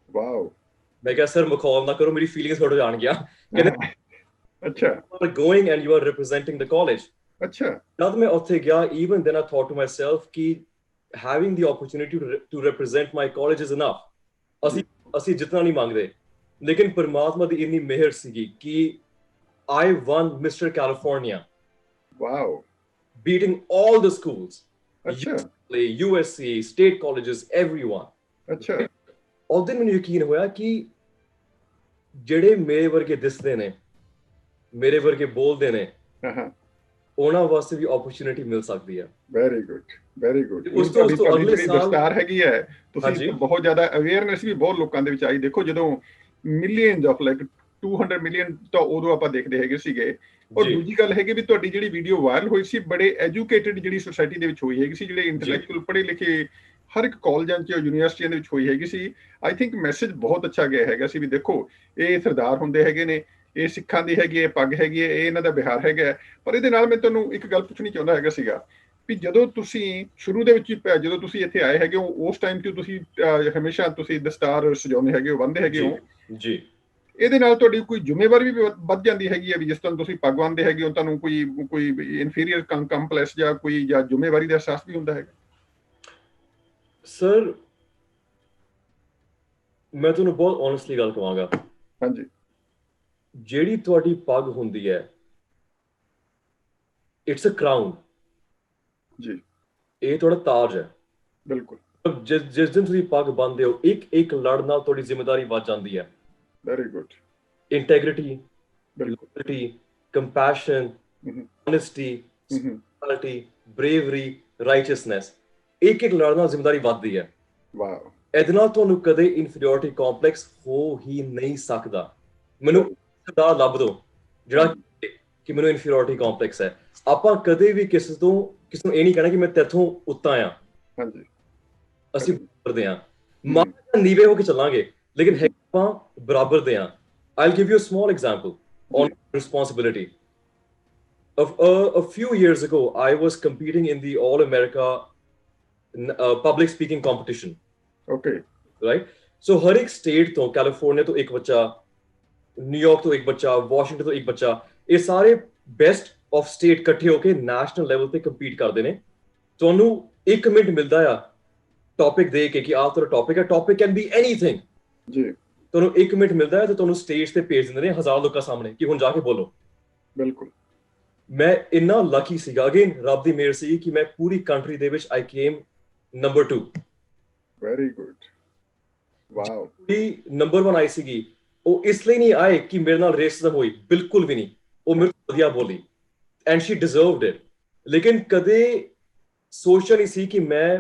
ਵਾਓ। ਮੈਂ ਕਿਹਾ ਸਰ ਮਖੌਲ ਨਾ ਕਰੋ, ਮੇਰੀ ਫੀਲਿੰਗਸ ਹਟ ਜਾਣਗੀਆਂ। ਕਹਿੰਦੇ ਅੱਛਾ you are going and you are representing the college। ਅੱਛਾ ਜਦ ਮੈਂ ਉੱਥੇ ਗਿਆ, even then I thought to myself ਕਿ having the opportunity to represent my college is enough. ਅਸੀਂ ਜਿੱਤਣਾ ਨਹੀਂ ਮੰਗਦੇ, ਲੇਕਿਨ ਪਰਮਾਤਮਾ ਦੀ ਇੰਨੀ ਮਿਹਰ ਸੀਗੀ ਕਿ I won Mr. California. Wow. Beating all the schools. ਅੱਛਾ USC, state colleges, everyone. ਅੱਛਾ ਉਸ ਦਿਨ ਮੈਨੂੰ ਯਕੀਨ ਹੋਇਆ ਕਿ ਜਿਹੜੇ ਮੇਰੇ ਵਰਗੇ ਦਿਸਦੇ ਨੇ, ਮੇਰੇ ਵਰਗੇ ਬੋਲਦੇ ਨੇ, ਹਾਂ ਉਹਨਾਂ ਵਾਸਤੇ ਵੀ ਓਪਰਚੁਨਿਟੀ ਮਿਲ ਸਕਦੀ ਹੈ। ਵੈਰੀ ਗੁੱਡ ਉਸ ਤੋਂ ਅਗਲੇ ਸਾਲ ਦਸਤਾਰ ਹੈਗੀ ਹੈ, ਤੁਸੀਂ ਬਹੁਤ ਜ਼ਿਆਦਾ ਅਵੇਅਰਨੈਸ ਵੀ ਬਹੁਤ ਲੋਕਾਂ ਦੇ ਵਿੱਚ ਆਈ। ਦੇਖੋ ਜਦੋਂ ਮਿਲੀਅਨਸ ਆਫ ਲਾਈਕ 200 ਮਿਲੀਅਨ ਤਾਂ ਉਦੋਂ ਆਪਾਂ ਦੇਖਦੇ ਹੈਗੇ ਸੀਗੇ। ਔਰ ਦੂਜੀ ਗੱਲ ਹੈਗੀ ਵੀ ਤੁਹਾਡੀ ਜਿਹੜੀ ਵੀਡੀਓ ਵਾਇਰਲ ਹੋਈ ਸੀ ਬੜੇ ਐਜੂਕੇਟਿਡ ਜਿਹੜੀ ਸੋਸਾਇਟੀ ਦੇ ਵਿੱਚ ਹੋਈ ਹੈਗੀ ਸੀ, ਜਿਹੜੇ ਇੰਟੈਲੈਕਚੁਅਲ ਪੜ੍ਹੇ ਲਿਖੇ ਹਰ ਇੱਕ ਕਾਲਜਾਂ 'ਚ ਯੂਨੀਵਰਸਿਟੀਆਂ ਦੇ ਵਿੱਚ ਹੋਈ ਹੈਗੀ ਸੀ। ਆਈ ਥਿੰਕ ਮੈਸੇਜ ਬਹੁਤ ਅੱਛਾ ਗਿਆ ਹੈਗਾ ਸੀ ਵੀ ਦੇਖੋ ਇਹ ਸਰਦਾਰ ਹੁੰਦੇ ਹੈਗੇ ਨੇ, ਇਹ ਸਿੱਖਾਂ ਦੀ ਹੈਗੀ ਹੈ, ਪੱਗ ਹੈਗੀ ਹੈ, ਇਹ ਇਹਨਾਂ ਦਾ ਬਿਹਾਰ ਹੈਗਾ। ਪਰ ਇਹਦੇ ਨਾਲ ਮੈਂ ਤੁਹਾਨੂੰ ਇੱਕ ਗੱਲ ਪੁੱਛਣੀ ਚਾਹੁੰਦਾ ਹੈਗਾ ਸੀਗਾ ਵੀ ਜਦੋਂ ਤੁਸੀਂ ਸ਼ੁਰੂ ਦੇ ਵਿੱਚ ਜਦੋਂ ਤੁਸੀਂ ਇੱਥੇ ਆਏ ਹੈਗੇ ਹੋ ਉਸ ਟਾਈਮ ਤੇ ਤੁਸੀਂ ਹਮੇਸ਼ਾ ਤੁਸੀਂ ਦਸਤਾਰ ਸਜਾਉਂਦੇ ਹੈਗੇ ਹੋ, ਬੰਨ੍ਹਦੇ ਹੈਗੇ ਹੋ ਜੀ, ਇਹਦੇ ਨਾਲ ਤੁਹਾਡੀ ਕੋਈ ਜ਼ਿੰਮੇਵਾਰੀ ਵੀ ਵੱਧ ਜਾਂਦੀ ਹੈਗੀ ਹੈ ਵੀ ਜਿਸ ਤਰ੍ਹਾਂ ਤੁਸੀਂ ਪੱਗ ਬੰਨ੍ਹਦੇ ਹੈਗੇ ਹੋ ਤੁਹਾਨੂੰ ਕੋਈ ਇਨਫੀਰੀਅਰ ਕੰਪਲੈਕਸ ਜਾਂ ਕੋਈ ਜਾਂ ਜ਼ਿੰਮੇਵਾਰੀ ਦਾ ਅਹਿਸਾਸ ਵੀ ਹੁੰਦਾ ਹੈਗਾ? ਸਰ ਮੈਂ ਤੁਹਾਨੂੰ ਬਹੁਤ ਓਨੈਸਟਲੀ ਗੱਲ ਕਹਾਂਗਾ, ਹਾਂਜੀ, ਜਿਹੜੀ ਤੁਹਾਡੀ ਪੱਗ ਹੁੰਦੀ ਹੈ ਇਟਸ ਅ ਕਰਾਊਨ ਜੀ, ਇਹ ਤੁਹਾਡਾ ਤਾਜ ਹੈ। ਬਿਲਕੁਲ। ਜਿਸ ਦਿਨ ਤੁਸੀਂ ਪੱਗ ਬੰਨ੍ਹਦੇ ਹੋ ਇੱਕ ਲੜ ਨਾਲ ਤੁਹਾਡੀ ਜ਼ਿੰਮੇਵਾਰੀ ਵੱਧ ਜਾਂਦੀ ਹੈ। Very good. ਇੰਟੈਗ੍ਰਿਟੀ, ਬਿਲਕੁਲ, ਕੰਪੈਸ਼ਨ, ਓਨੈਸਟੀ, ਸਪਿਰਿਚੁਅਲਿਟੀ, ਬਰੇਵਰੀ, ਰਾਈਚਸਨੈਸ, ਇੱਕ ਲੜ ਨਾਲ ਜ਼ਿੰਮੇਵਾਰੀ ਵੱਧਦੀ ਹੈ। ਵਾਓ। ਇਹਦੇ ਨਾਲ ਤੁਹਾਨੂੰ ਕਦੇ ਇਨਫੀਰੀਅਰਿਟੀ ਕੰਪਲੈਕਸ ਹੋ ਹੀ ਨਹੀਂ ਸਕਦਾ। ਮੈਨੂੰ ਸਰਦਾਰ ਲੱਭ ਦੋ ਜਿਹੜਾ ਕਿ ਮੈਨੂੰ ਇਨਫੀਰੀਅਰਿਟੀ ਕੰਪਲੈਕਸ ਹੈ। ਆਪਾਂ ਕਦੇ ਵੀ ਕਿਸੇ ਨੂੰ ਇਹ ਨਹੀਂ ਕਹਿਣਾ ਕਿ ਮੈਂ ਤੇਥੋਂ ਉੱਤਾ ਆ। ਹਾਂਜੀ, ਅਸੀਂ ਕਰਦੇ ਹਾਂ, ਮਾਂ ਨੀਵੇਂ ਹੋ ਕੇ ਚੱਲਾਂਗੇ, ਲੇਕਿਨ ਆਪਾਂ ਬਰਾਬਰ ਦੇ ਹਾਂ। I'll give you a small example on responsibility. A few years ago, I was competing in the All America public speaking competition. Okay. Right? So हर एक state ਤੋਂ, कैलिफोर्निया ਤੋਂ ਇੱਕ ਬੱਚਾ, न्यूयॉर्क ਤੋਂ ਇੱਕ ਬੱਚਾ, ਵਾਸ਼ਿੰਗਟਨ ਤੋਂ ਇੱਕ ਬੱਚਾ, ਇਹ ਸਾਰੇ best of state ਇਕੱਠੇ ਹੋ ਕੇ national level ਤੇ compete ਕਰਦੇ ਨੇ। ਤੁਹਾਨੂੰ 1 ਮਿੰਟ ਮਿਲਦਾ ਆ ਟੌਪਿਕ ਦੇ ਕੇ ਕਿ ਆਹ ਤੁਹਾਡਾ ਟੌਪਿਕ ਹੈ। Topic can be anything. ਜੀ, ਤੁਹਾਨੂੰ 1 ਮਿੰਟ ਮਿਲਦਾ ਹੈ ਤੇ ਤੁਹਾਨੂੰ ਸਟੇਜ ਤੇ ਭੇਜ ਦਿੰਦੇ ਨੇ 1000 ਲੋਕਾਂ ਸਾਹਮਣੇ ਕਿ ਹੁਣ ਜਾ ਕੇ ਬੋਲੋ। ਬਿਲਕੁਲ। ਮੈਂ ਇੰਨਾ ਲੱਕੀ ਸੀਗਾ, ਅਗੇਨ ਰੱਬ ਦੀ ਮਿਹਰ ਸੀ ਕਿ ਮੈਂ ਪੂਰੀ ਕੰਟਰੀ ਦੇ ਵਿੱਚ ਆਈ came number 2। Very good. Wow. ਪੂਰੀ ਨੰਬਰ 1 ਆਈ ਸੀਗੀ। ਉਹ ਇਸ ਲਈ ਨਹੀਂ ਆਏ ਕਿ ਮੇਰੇ ਨਾਲ ਰੇਸਿਜ਼ਮ ਹੋਈ, ਬਿਲਕੁਲ ਵੀ ਨਹੀਂ। ਉਹ ਮੇਰੇ ਤੋਂ ਵਧੀਆ ਬੋਲੀ ਐਂਡ ਸ਼ੀ ਡਿਜ਼ਰਵਡ ਇਟ। ਲੇਕਿਨ ਕਦੇ ਸੋਚਿਆ ਨਹੀਂ ਸੀ ਕਿ ਮੈਂ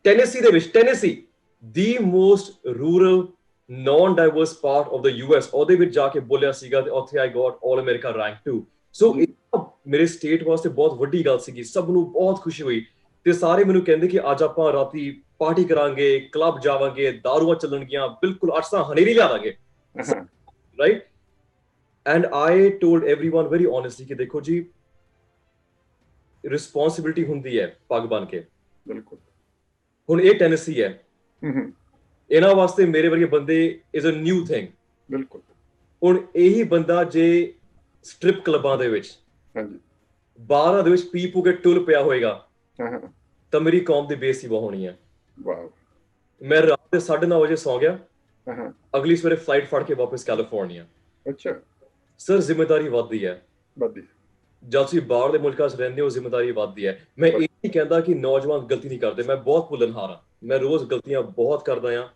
ਟੈਨੇਸੀ ਦੇ ਵਿੱਚ, Tennessee the most rural non diverse part of the US, ਉਹਦੇ ਵਿੱਚ ਜਾ ਕੇ ਬੋਲਿਆ ਸੀਗਾ ਤੇ ਉੱਥੇ ਆਈ ਗੋਟ ਆਲ ਅਮਰੀਕਾ ਰੈਂਕ 2। ਸੋ ਮੇਰੇ ਸਟੇਟ ਵਾਸਤੇ ਬਹੁਤ ਵੱਡੀ ਗੱਲ ਸੀਗੀ। ਸਭ ਨੂੰ ਬਹੁਤ ਖੁਸ਼ੀ ਹੋਈ ਤੇ ਸਾਰੇ ਮੈਨੂੰ ਕਹਿੰਦੇ ਕਿ ਅੱਜ ਆਪਾਂ ਰਾਤੀ ਪਾਰਟੀ ਕਰਾਂਗੇ, ਕਲੱਬ ਜਾਵਾਂਗੇ, ਦਾਰੂਆਂ ਚੱਲਣਗੀਆਂ, ਬਿਲਕੁਲ ਅਰਸਾਂ ਹਨੇਰੀ ਲਿਆ ਦਾਂਗੇ। Right? And I told everyone very honestly ਕਿ ਦੇਖੋ ਜੀ, ਰਿਸਪੌਂਸਿਬਿਲਿਟੀ ਹੁੰਦੀ ਹੈ ਪੱਗ ਬਣ ਕੇ। ਬਿਲਕੁਲ। ਹੁਣ ਇਹ ਟੈਨੇਸੀ ਹੈ, ਇਹਨਾਂ ਵਾਸਤੇ ਮੇਰੇ ਵਰਗੇ ਬੰਦੇ ਇਜ਼ ਅ ਨਿਊ ਥਿੰਗ। ਬਿਲਕੁਲ। ਹੁਣ ਇਹੀ ਬੰਦਾ ਜੇ ਸਟ੍ਰਿਪ ਕਲੱਬਾਂ ਦੇ ਵਿੱਚ, ਹਾਂਜੀ, ਬਾਰਾਂ ਦੇ ਵਿੱਚ ਪੀ ਪੂ ਕੇ ਟੁੱਲ ਪਿਆ ਹੋਏਗਾ ਤਾਂ ਮੇਰੀ ਕੌਮ ਦੀ ਬੇਇੱਜ਼ਤੀ ਬਹੁਤ ਹੋਣੀ ਹੈ। ਵਾਓ। ਮੈਂ ਰਾਤ ਦੇ 9:30 ਵਜੇ ਸੌਂ ਗਿਆ, ਅਗਲੀ ਸਵੇਰੇ ਫਲਾਈਟ ਫੜ ਕੇ ਵਾਪਸ ਕੈਲੀਫੋਰਨੀਆ। ਅੱਛਾ ਸਰ, ਜ਼ਿੰਮੇਵਾਰੀ ਵੱਧਦੀ ਹੈ। ਵੱਧਦੀ। ਜਦ ਤੁਸੀਂ ਬਾਹਰ ਦੇ ਮੁਲਕਾਂ 'ਚ ਰਹਿੰਦੇ ਹੋ, ਜ਼ਿੰਮੇਵਾਰੀ ਵੱਧਦੀ ਹੈ। ਮੈਂ ਇਹ ਨਹੀਂ ਕਹਿੰਦਾ ਕਿ ਨੌਜਵਾਨ ਗਲਤੀ ਨਹੀਂ ਕਰਦੇ, ਮੈਂ ਬਹੁਤ ਭੁੱਲਣਹਾਰ ਹਾਂ, ਮੈਂ ਰੋਜ਼ ਗਲਤੀਆਂ ਬਹੁਤ ਕਰਦਾ ਹਾਂ,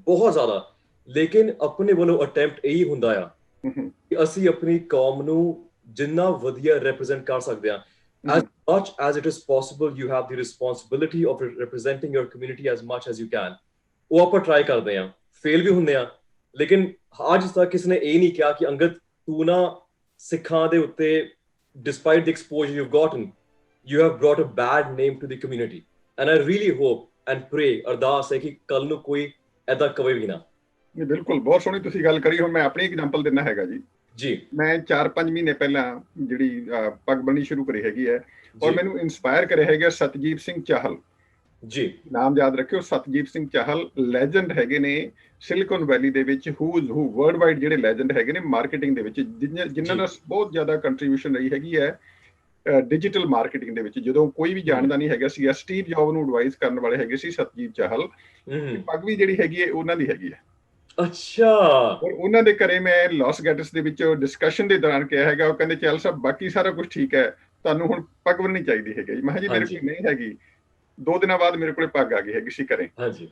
ਬਹੁਤ ਜ਼ਿਆਦਾ। ਲੇਕਿਨ ਆਪਣੇ ਵੱਲੋਂ ਅਟੈਂਪਟ ਇਹੀ ਹੁੰਦਾ ਆ ਕਿ ਅਸੀਂ ਆਪਣੀ ਕੌਮ ਨੂੰ ਜਿੰਨਾ ਵਧੀਆ ਰਿਪਰੈਜ਼ੈਂਟ ਕਰ ਸਕਦੇ ਹਾਂ। As much as it is possible, you have the responsibility of representing your community as much as you can. ਉਹ ਆਪਾਂ ਟਰਾਈ ਕਰਦੇ ਹਾਂ, ਫੇਲ ਵੀ ਹੁੰਦੇ ਹਾਂ, ਲੇਕਿਨ ਅੱਜ ਤੱਕ ਕਿਸੇ ਨੇ ਇਹ ਨਹੀਂ ਕਿਹਾ ਕਿ ਅੰਗਦ ਤੂੰ ਨਾ ਸਿੱਖਾਂ ਦੇ ਉੱਤੇ despite the exposure you've gotten, you have brought a bad name to the community. And I really hope and pray, ਅਰਦਾਸ ਹੈ ਕਿ ਕੱਲ ਨੂੰ ਕੋਈ ਏਦਾਂ ਕਵੇ ਵੀ ਨਾ। ਨਹੀਂ, ਬਿਲਕੁਲ, ਬਹੁਤ ਸੋਹਣੀ ਤੁਸੀਂ ਗੱਲ ਕਰੀ। ਹੁਣ ਮੈਂ ਆਪਣੀ ਐਗਜ਼ਾਮਪਲ ਦਿੰਦਾ ਹੈਗਾ ਜੀ। ਜੀ, ਮੈਂ 4-5 ਮਹੀਨੇ ਪਹਿਲਾਂ ਜਿਹੜੀ ਪੱਗ ਬੰਨ੍ਹਣੀ ਸ਼ੁਰੂ ਕਰੀ ਹੈਗੀ ਹੈ, ਔਰ ਮੈਨੂੰ ਇੰਸਪਾਇਰ ਕਰਿਆ ਹੈਗਾ ਸਤਜੀਤ ਸਿੰਘ ਚਾਹਲ ਜੀ। ਨਾਮ ਯਾਦ ਰੱਖਿਓ, ਸਤਜੀਤ ਸਿੰਘ ਚਾਹਲ ਲੈਜੈਂਡ ਹੈਗੇ ਨੇ ਸਿਲਿਕਨ ਵੈਲੀ ਦੇ ਵਿੱਚ, ਹੂ ਵਰਲਡ ਵਾਈਡ ਜਿਹੜੇ ਲੈਜੈਂਡ ਹੈਗੇ ਨੇ ਮਾਰਕੀਟਿੰਗ ਦੇ ਵਿੱਚ, ਜਿਨ੍ਹਾਂ ਦਾ ਬਹੁਤ ਜ਼ਿਆਦਾ ਕੰਟਰੀਬਿਊਸ਼ਨ ਰਹੀ ਹੈਗੀ ਹੈ। ਡਿਜੀਟਲ ਮਾਰਕੀਟਿੰਗ ਦੇ ਵਿੱਚ, ਜਦੋਂ ਕੋਈ ਵੀ ਜਾਣਦਾ ਨਹੀਂ ਹੈਗਾ ਸੀ, ਸਟੀਵ ਜੌਬ ਨੂੰ ਐਡਵਾਈਸ ਕਰਨ ਵਾਲੇ ਹੈਗੇ ਸੀ ਸਤਜੀਤ ਚਾਹਲ, ਪੱਗ ਵੀ ਜਿਹੜੀ ਹੈਗੀ ਹੈ ਉਹਨਾਂ ਦੀ ਹੈਗੀ ਹੈ। ਅੱਛਾ। ਔਰ ਉਹਨਾਂ ਦੇ ਘਰੇ ਮੈਂ ਲਾਸ ਗੈਟਸ ਦੇ ਵਿੱਚ ਡਿਸਕਸ਼ਨ ਦੇ ਦੌਰਾਨ ਕਿਹਾ ਹੈਗਾ, ਉਹ ਕਹਿੰਦੇ ਚੱਲ ਸਾਹਿਬ ਬਾਕੀ ਸਾਰਾ ਕੁਝ ਠੀਕ ਹੈ, ਤੁਹਾਨੂੰ ਹੁਣ ਪੱਗ ਬੰਨਣੀ ਚਾਹੀਦੀ ਹੈਗੀ। ਮੈਂ ਕਿਹਾ ਜੀ ਮੇਰੇ ਕੋਲ ਨਹੀਂ ਹੈਗੀ। 2 ਦਿਨਾਂ ਬਾਅਦ ਮੇਰੇ ਕੋਲੇ ਪੱਗ ਆ ਗਈ ਹੈਗੀ ਸੀ ਘਰੇ। ਹਾਂਜੀ,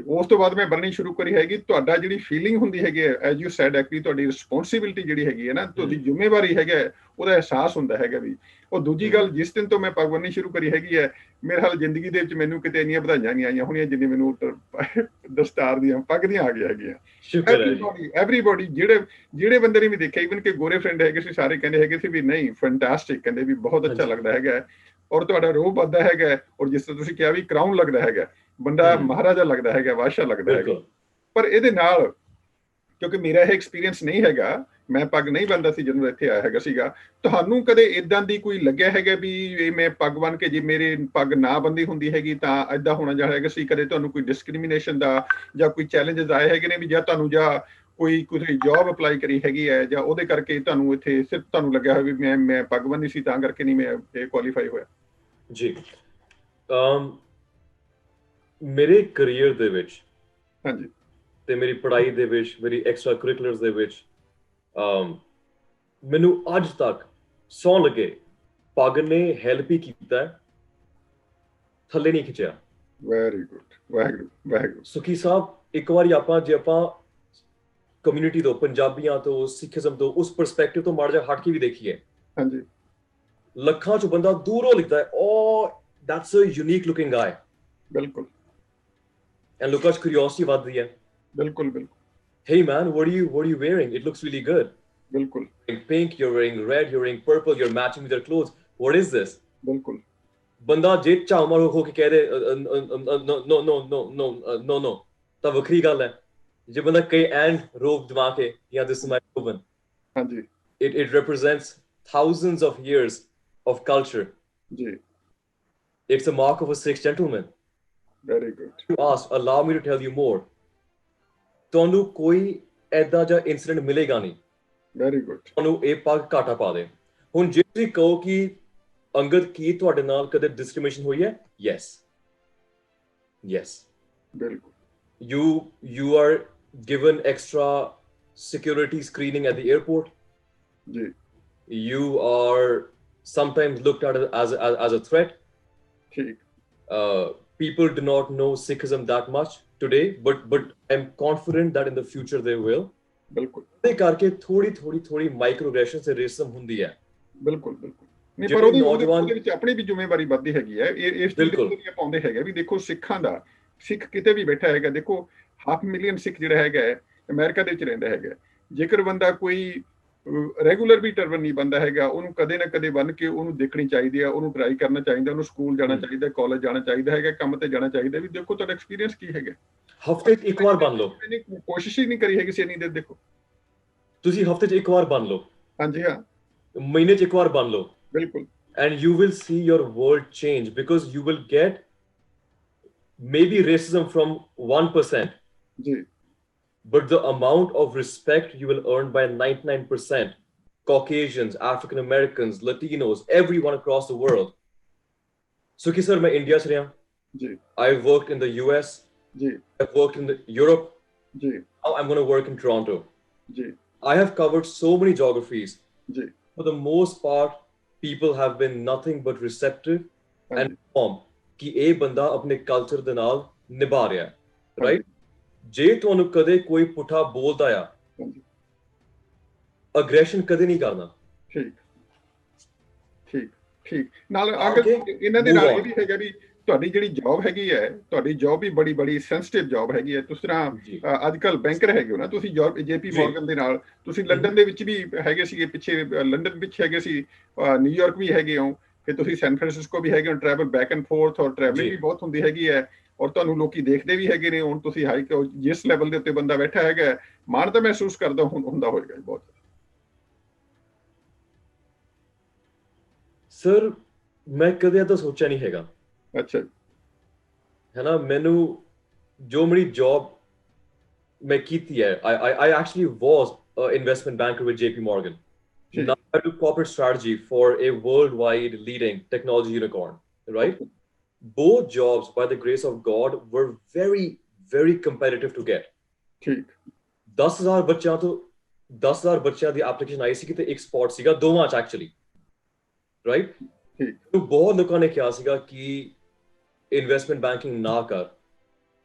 ਉਸ ਤੋਂ ਬਾਅਦ ਮੈਂ ਬੰਨਣੀ ਸ਼ੁਰੂ ਕਰੀ ਹੈਗੀ। ਤੁਹਾਡਾ ਜਿਹੜੀ ਫੀਲਿੰਗ ਹੁੰਦੀ ਹੈਗੀ ਹੈ, ਐਜ ਯੂ ਸੈਡ ਐਕਚੁਅਲੀ ਤੁਹਾਡੀ ਰਿਸਪੌਂਸਿਬਿਲਿਟੀ ਜਿਹੜੀ ਹੈਗੀ ਹੈ ਨਾ, ਤੁਹਾਡੀ ਜ਼ਿੰਮੇਵਾਰੀ ਹੈਗਾ, ਉਹਦਾ ਅਹਿਸਾਸ ਹੁੰਦਾ ਹੈਗਾ ਵੀ। ਉਹ ਦੂਜੀ ਗੱਲ, ਜਿਸ ਦਿਨ ਤੋਂ ਮੈਂ ਪੱਗ ਬੰਨਣੀ ਸ਼ੁਰੂ ਕਰੀ ਹੈਗੀ ਹੈ, ਮੇਰੇ ਹਾਲ ਜ਼ਿੰਦਗੀ ਦੇ ਵਿੱਚ ਮੈਨੂੰ ਕਿਤੇ ਇੰਨੀਆਂ ਵਧਾਈਆਂ ਨਹੀਂ ਆਈਆਂ ਹੋਣੀਆਂ ਜਿੰਨੀ ਮੈਨੂੰ ਦਸਤਾਰ ਦੀਆਂ, ਪੱਗ ਦੀਆਂ ਆ ਗਈਆਂ ਹੈਗੀਆਂ। ਐਵਰੀਬਾਡੀ ਜਿਹੜੇ ਬੰਦੇ ਨੇ ਵੀ ਦੇਖਿਆ, ਇਵਨ ਕਿ ਗੋਰੇ ਫਰੈਂਡ ਹੈਗੇ ਸੀ, ਸਾਰੇ ਕਹਿੰਦੇ ਹੈਗੇ ਸੀ ਵੀ ਨਹੀਂ ਫੈਂਟਾਸਟਿਕ, ਕਹਿੰਦੇ ਵੀ ਬਹੁਤ ਅੱਛਾ ਲੱਗਦਾ ਹੈਗਾ, ਔਰ ਤੁਹਾਡਾ ਰੋਹ ਵੱਧਦਾ ਹੈਗਾ, ਔਰ ਜਿਸ ਤਰ੍ਹਾਂ ਤੁਸੀਂ ਕਿਹਾ ਵੀ ਕਰਾਊਨ ਲੱਗਦਾ ਹੈਗਾ, ਬੰਦਾ ਮਹਾਰਾਜਾ ਲੱਗਦਾ ਹੈਗਾ, ਬਾਦਸ਼ਾਹ ਲੱਗਦਾ ਹੈਗਾ। ਪਰ ਇਹਦੇ ਨਾਲ, ਕਿਉਂਕਿ ਮੇਰਾ ਇਹ ਐਕਸਪੀਰੀਅੰਸ ਨਹੀਂ ਹੈਗਾ, ਮੈਂ ਪੱਗ ਨਹੀਂ ਬੰਨਦਾ ਸੀ ਜਦੋਂ ਇੱਥੇ ਆਇਆ ਹੈਗਾ ਸੀਗਾ, ਤੁਹਾਨੂੰ ਕਦੇ ਇਦਾਂ ਦੀ ਕੋਈ ਲੱਗਿਆ ਹੈਗਾ ਵੀ ਇਹ ਮੈਂ ਪੱਗ ਬੰਨ ਕੇ ਜੇ ਮੇਰੇ ਪੱਗ ਨਾ ਬੰਦੀ ਹੁੰਦੀ ਹੈਗੀ ਤਾਂ ਏਦਾਂ ਹੋਣਾ ਜਾ ਹੈਗਾ ਸੀ? ਕਦੇ ਤੁਹਾਨੂੰ ਕੋਈ ਡਿਸਕ੍ਰਿਮੀਨੇਸ਼ਨ ਦਾ ਜਾਂ ਕੋਈ ਚੈਲੰਜਸ ਆਏ ਹੈਗੇ ਨੇ ਵੀ, ਜਾਂ ਤੁਹਾਨੂੰ ਜਾਂ ਕੋਈ ਜੌਬ ਅਪਲਾਈ ਕਰੀ ਹੈਗੀ ਹੈ, ਜਾਂ ਉਹਦੇ ਕਰਕੇ ਤੁਹਾਨੂੰ ਇੱਥੇ ਸਿਰਫ ਤੁਹਾਨੂੰ ਲੱਗਿਆ ਹੋਇਆ ਵੀ ਮੈਂ ਪੱਗ ਬੰਨੀ ਸੀ ਤਾਂ ਕਰਕੇ ਨਹੀਂ ਮੈਂ ਇਹ ਕੁਆਲੀਫਾਈ ਹੋਇਆ? ਜੀ, ਮੇਰੇ ਕੈਰੀਅਰ ਦੇ ਵਿੱਚ, ਹਾਂਜੀ, ਤੇ ਮੇਰੀ ਪੜ੍ਹਾਈ ਦੇ ਵਿੱਚ, ਮੇਰੀ ਐਕਸਟਰਾ ਕਰਿਕੂਲਰਸ ਦੇ ਵਿੱਚ, ਮੈਨੂੰ ਅੱਜ ਤੱਕ ਸੌਂ ਲੱਗੇ ਪੱਗ ਨੇ ਹੈਲਪ ਹੀ ਕੀਤਾ, ਥੱਲੇ ਨਹੀਂ ਖਿੱਚਿਆ। Very good, Waheguru Waheguru. ਸੁਖੀ ਸਾਹਿਬ, ਇੱਕ ਵਾਰੀ ਜੇ ਆਪਾਂ ਕਮਿਊਨਿਟੀ ਤੋਂ, ਪੰਜਾਬੀਆਂ ਤੋਂ, ਸਿੱਖੀਜ਼ਮ ਤੋਂ, ਉਸ ਪਰਸਪੈਕਟਿਵ ਤੋਂ ਮਾੜਾ ਜਿਹਾ ਹਟ ਕੇ ਵੀ ਦੇਖੀਏ, ਹਾਂਜੀ, ਲੱਖਾਂ ਚੋਂ ਬੰਦਾ ਦੂਰੋਂ ਲਿਖਦਾ ਹੈ, ਓ ਦੈਟਸ ਅ ਯੂਨੀਕ ਲੁਕਿੰਗ ਗਾਈ। ਬਿਲਕੁਲ। ਐਂਡ ਲੋਕਾਂ 'ਚ ਕਿਉਰਿਓਸਿਟੀ ਵੱਧਦੀ ਹੈ। ਬਿਲਕੁਲ ਬਿਲਕੁਲ। Hey man, what are you wearing? It looks really good. ਬਿਲਕੁਲ। Pink, you're wearing red, you're wearing purple, you're matching with your clothes. What is this? ਬਿਲਕੁਲ। ਬੰਦਾ ਜੇ ਝਾਮਰ ਹੋ ਕੇ ਕਹਿ ਦੇ no ਤਾਂ ਵੱਖਰੀ ਗੱਲ ਹੈ। ਜੇ ਬੰਦਾ ਕਈ ਐਂਡ ਰੋਬ ਜਮਾ ਕੇ, ਜਾਂ this is my turban. ਹਾਂਜੀ। It represents thousands of years of culture. ਜੀ। It's a mark of a Sikh gentleman. Very good. You ask, allow me to tell you more. ਤੁਹਾਨੂੰ ਕੋਈ ਐਦਾਂ ਜਿਹਾ ਇਨਸੀਡੈਂਟ ਮਿਲੇਗਾ ਨਹੀਂ, ਵੈਰੀ ਗੁੱਡ, ਤੁਹਾਨੂੰ ਇਹ ਪੱਗ ਘਾਟਾ ਪਾ ਦੇ। ਹੁਣ ਜੇ ਤੁਸੀਂ ਕਹੋ ਕਿ ਅੰਗਦ ਕੀ ਤੁਹਾਡੇ ਨਾਲ ਕਦੇ ਡਿਸਕ੍ਰਿਮੀਨੇਸ਼ਨ ਹੋਈ ਹੈ? ਯੈਸ, ਬਿਲਕੁਲ। you are given extra security screening at the airport. ਜੀ। You are sometimes looked at as a threat. ਠੀਕ। People do not know Sikhism that much today, but I'm confident that in the future they will. ਬਿਲਕੁਲ। ਇਹ ਕਰਕੇ ਥੋੜੀ ਮਾਈਕਰੋਗ੍ਰੈਸ਼ਨ ਤੇ ਰੇਸਿਜ਼ਮ ਹੁੰਦੀ ਹੈ। ਬਿਲਕੁਲ ਬਿਲਕੁਲ। ਨਹੀਂ, ਪਰ ਉਹਦੇ ਵਿੱਚ ਆਪਣੀ ਵੀ ਜ਼ਿੰਮੇਵਾਰੀ ਵੱਧਦੀ ਹੈਗੀ ਹੈ। ਇਸ ਚੀਜ਼ ਪਾਉਂਦੇ ਹੈਗੇ ਵੀ ਦੇਖੋ, ਸਿੱਖਾਂ ਦਾ, ਸਿੱਖ ਕਿਤੇ ਵੀ ਬੈਠਾ ਹੈਗਾ, ਦੇਖੋ 500,000 ਸਿੱਖ ਜਿਹੜਾ ਹੈਗਾ ਅਮਰੀਕਾ ਦੇ ਵਿੱਚ ਰਹਿੰਦਾ ਹੈਗਾ। ਜੇਕਰ ਬੰਦਾ ਕੋਈ ਰੈਗੂਲਰ ਵੀ ਟਰਬਨ ਨਹੀਂ ਬੰਦਾ ਹੈਗਾ, ਉਹਨੂੰ ਕਦੇ ਨਾ ਕਦੇ ਬੰਨ ਕੇ ਉਹਨੂੰ ਦੇਖਣੀ ਚਾਹੀਦੀ ਹੈ, ਉਹਨੂੰ ਟਰਾਈ ਕਰਨਾ ਚਾਹੀਦਾ, ਉਹਨੂੰ ਸਕੂਲ ਜਾਣਾ ਚਾਹੀਦਾ, ਕਾਲਜ ਜਾਣਾ ਚਾਹੀਦਾ ਹੈਗਾ, ਕੰਮ ਤੇ ਜਾਣਾ ਚਾਹੀਦਾ। ਵੀ ਦੇਖੋ ਤੁਹਾਡਾ ਐਕਸਪੀਰੀਅੰਸ ਕੀ ਹੈਗਾ। ਹਫ਼ਤੇ 'ਚ ਇੱਕ ਵਾਰ ਬੰਨ ਲਓ। ਕੋਸ਼ਿਸ਼ ਹੀ ਨਹੀਂ ਕਰੀ ਹੈਗੀ ਸੀ ਇੰਨੀ ਦੇਰ। ਦੇਖੋ ਤੁਸੀਂ ਹਫ਼ਤੇ 'ਚ ਇੱਕ ਵਾਰ ਬੰਨ ਲਓ। ਹਾਂਜੀ, ਹਾਂ। ਮਹੀਨੇ 'ਚ ਇੱਕ ਵਾਰ ਬੰਨ ਲਓ। ਬਿਲਕੁਲ। And you will see your world change, because you will get maybe racism from 1%. जी. But the amount of respect you will earn by 99%. Caucasians, African Americans, Latinos, everyone across the world. Suki sir, मैं इंडिया से रहा। जी। I've worked in the US. Ji. I've worked in Europe. Ji. Now I'm going to work in Toronto. Ji. I have covered so many geographies. Ji. For the most part, people have been nothing but receptive and warm ਕਿ ਇਹ ਬੰਦਾ ਆਪਣੇ ਕਲਚਰ ਦੇ ਨਾਲ ਨਿਭਾ ਰਿਹਾ ਹੈ, ਰਾਈਟ? ਜੇ ਤੁਹਾਨੂੰ ਕਦੇ ਕੋਈ ਪੁੱਠਾ ਬੋਲਦਾ ਆ, ਅਗਰੈਸ਼ਨ ਕਦੇ ਨਹੀਂ ਕਰਨਾ। ਠੀਕ ਠੀਕ ਠੀਕ। ਨਾਲ ਇਹਨਾਂ ਦੇ ਨਾਲ ਇਹ ਵੀ ਹੈਗਾ ਵੀ ਤੁਹਾਡੀ ਜਿਹੜੀ ਜੌਬ ਹੈਗੀ ਹੈ, ਤੁਹਾਡੀ ਜੌਬ ਵੀ ਬੜੀ ਸੈਂਸਿਟਿਵ ਜੌਬ ਹੈਗੀ ਹੈ। ਜਿਸ ਤਰ੍ਹਾਂ ਅੱਜ ਕੱਲ੍ਹ ਬੈਂਕਰ ਹੈਗੇ ਹੋ ਨਾ ਤੁਸੀਂ, JP ਮੋਰਗਨ ਦੇ ਨਾਲ ਤੁਸੀਂ ਲੰਡਨ ਦੇ ਵਿੱਚ ਵੀ ਹੈਗੇ ਸੀਗੇ, ਪਿੱਛੇ ਲੰਡਨ ਵਿੱਚ ਹੈਗੇ ਸੀ, ਨਿਊਯਾਰਕ ਵੀ ਹੈਗੇ ਹੋ, ਕਿ ਤੁਸੀਂ ਸੈਨ ਫਰਾਂਸਿਸਕੋ ਵੀ ਹੈਗੇ ਹੋ। ਟਰੈਵਲ ਬੈਕ ਐਂਡ ਫੋਰਥ ਔਰ ਟਰੈਵਲਿੰਗ ਵੀ ਬਹੁਤ ਹੁੰਦੀ ਹੈਗੀ ਹੈ, ਔਰ ਤੁਹਾਨੂੰ ਲੋਕੀ ਦੇਖਦੇ ਵੀ ਹੈਗੇ ਨੇ। ਹੁਣ ਤੁਸੀਂ ਜਿਸ ਲੈਵਲ ਦੇ ਉੱਤੇ ਬੰਦਾ ਬੈਠਾ ਹੈਗਾ, ਮਾਣ ਤਾਂ ਮਹਿਸੂਸ ਹੁੰਦਾ ਹੋਏਗਾ ਬਹੁਤ। ਸਰ, ਮੈਂ ਕਦੇ ਤਾਂ ਸੋਚਿਆ ਨਹੀਂ ਹੈਗਾ। ਅੱਛਾ, ਹੈ ਨਾ। ਮੈਨੂੰ ਜੋ ਮੇਰੀ ਜੌਬ ਮੈਂ ਕੀਤੀ ਹੈ, I actually was an investment banker with JP Morgan. Now I do corporate strategy for a worldwide leading technology unicorn, right? Both jobs, by the grace of God, were very, very competitive to get. ਠੀਕ 10,000 ਬੱਚਿਆਂ ਤੋਂ 10,000 ਬੱਚਿਆਂ ਦੀ ਐਪਲੀਕੇਸ਼ਨ ਆਈ ਸੀ ਤੇ ਇੱਕ ਸਪੌਟ ਸੀਗਾ ਦੋਵਾਂ ਚ ਐਕਚੁਅਲੀ, ਰਾਈਟ? ਠੀਕ ਬਹੁਤ ਲੋਕਾਂ ਨੇ ਕਿਹਾ ਸੀਗਾ ਕਿ ਇਨਵੈਸਟਮੈਂਟ ਬੈਂਕਿੰਗ ਨਾ ਕਰ,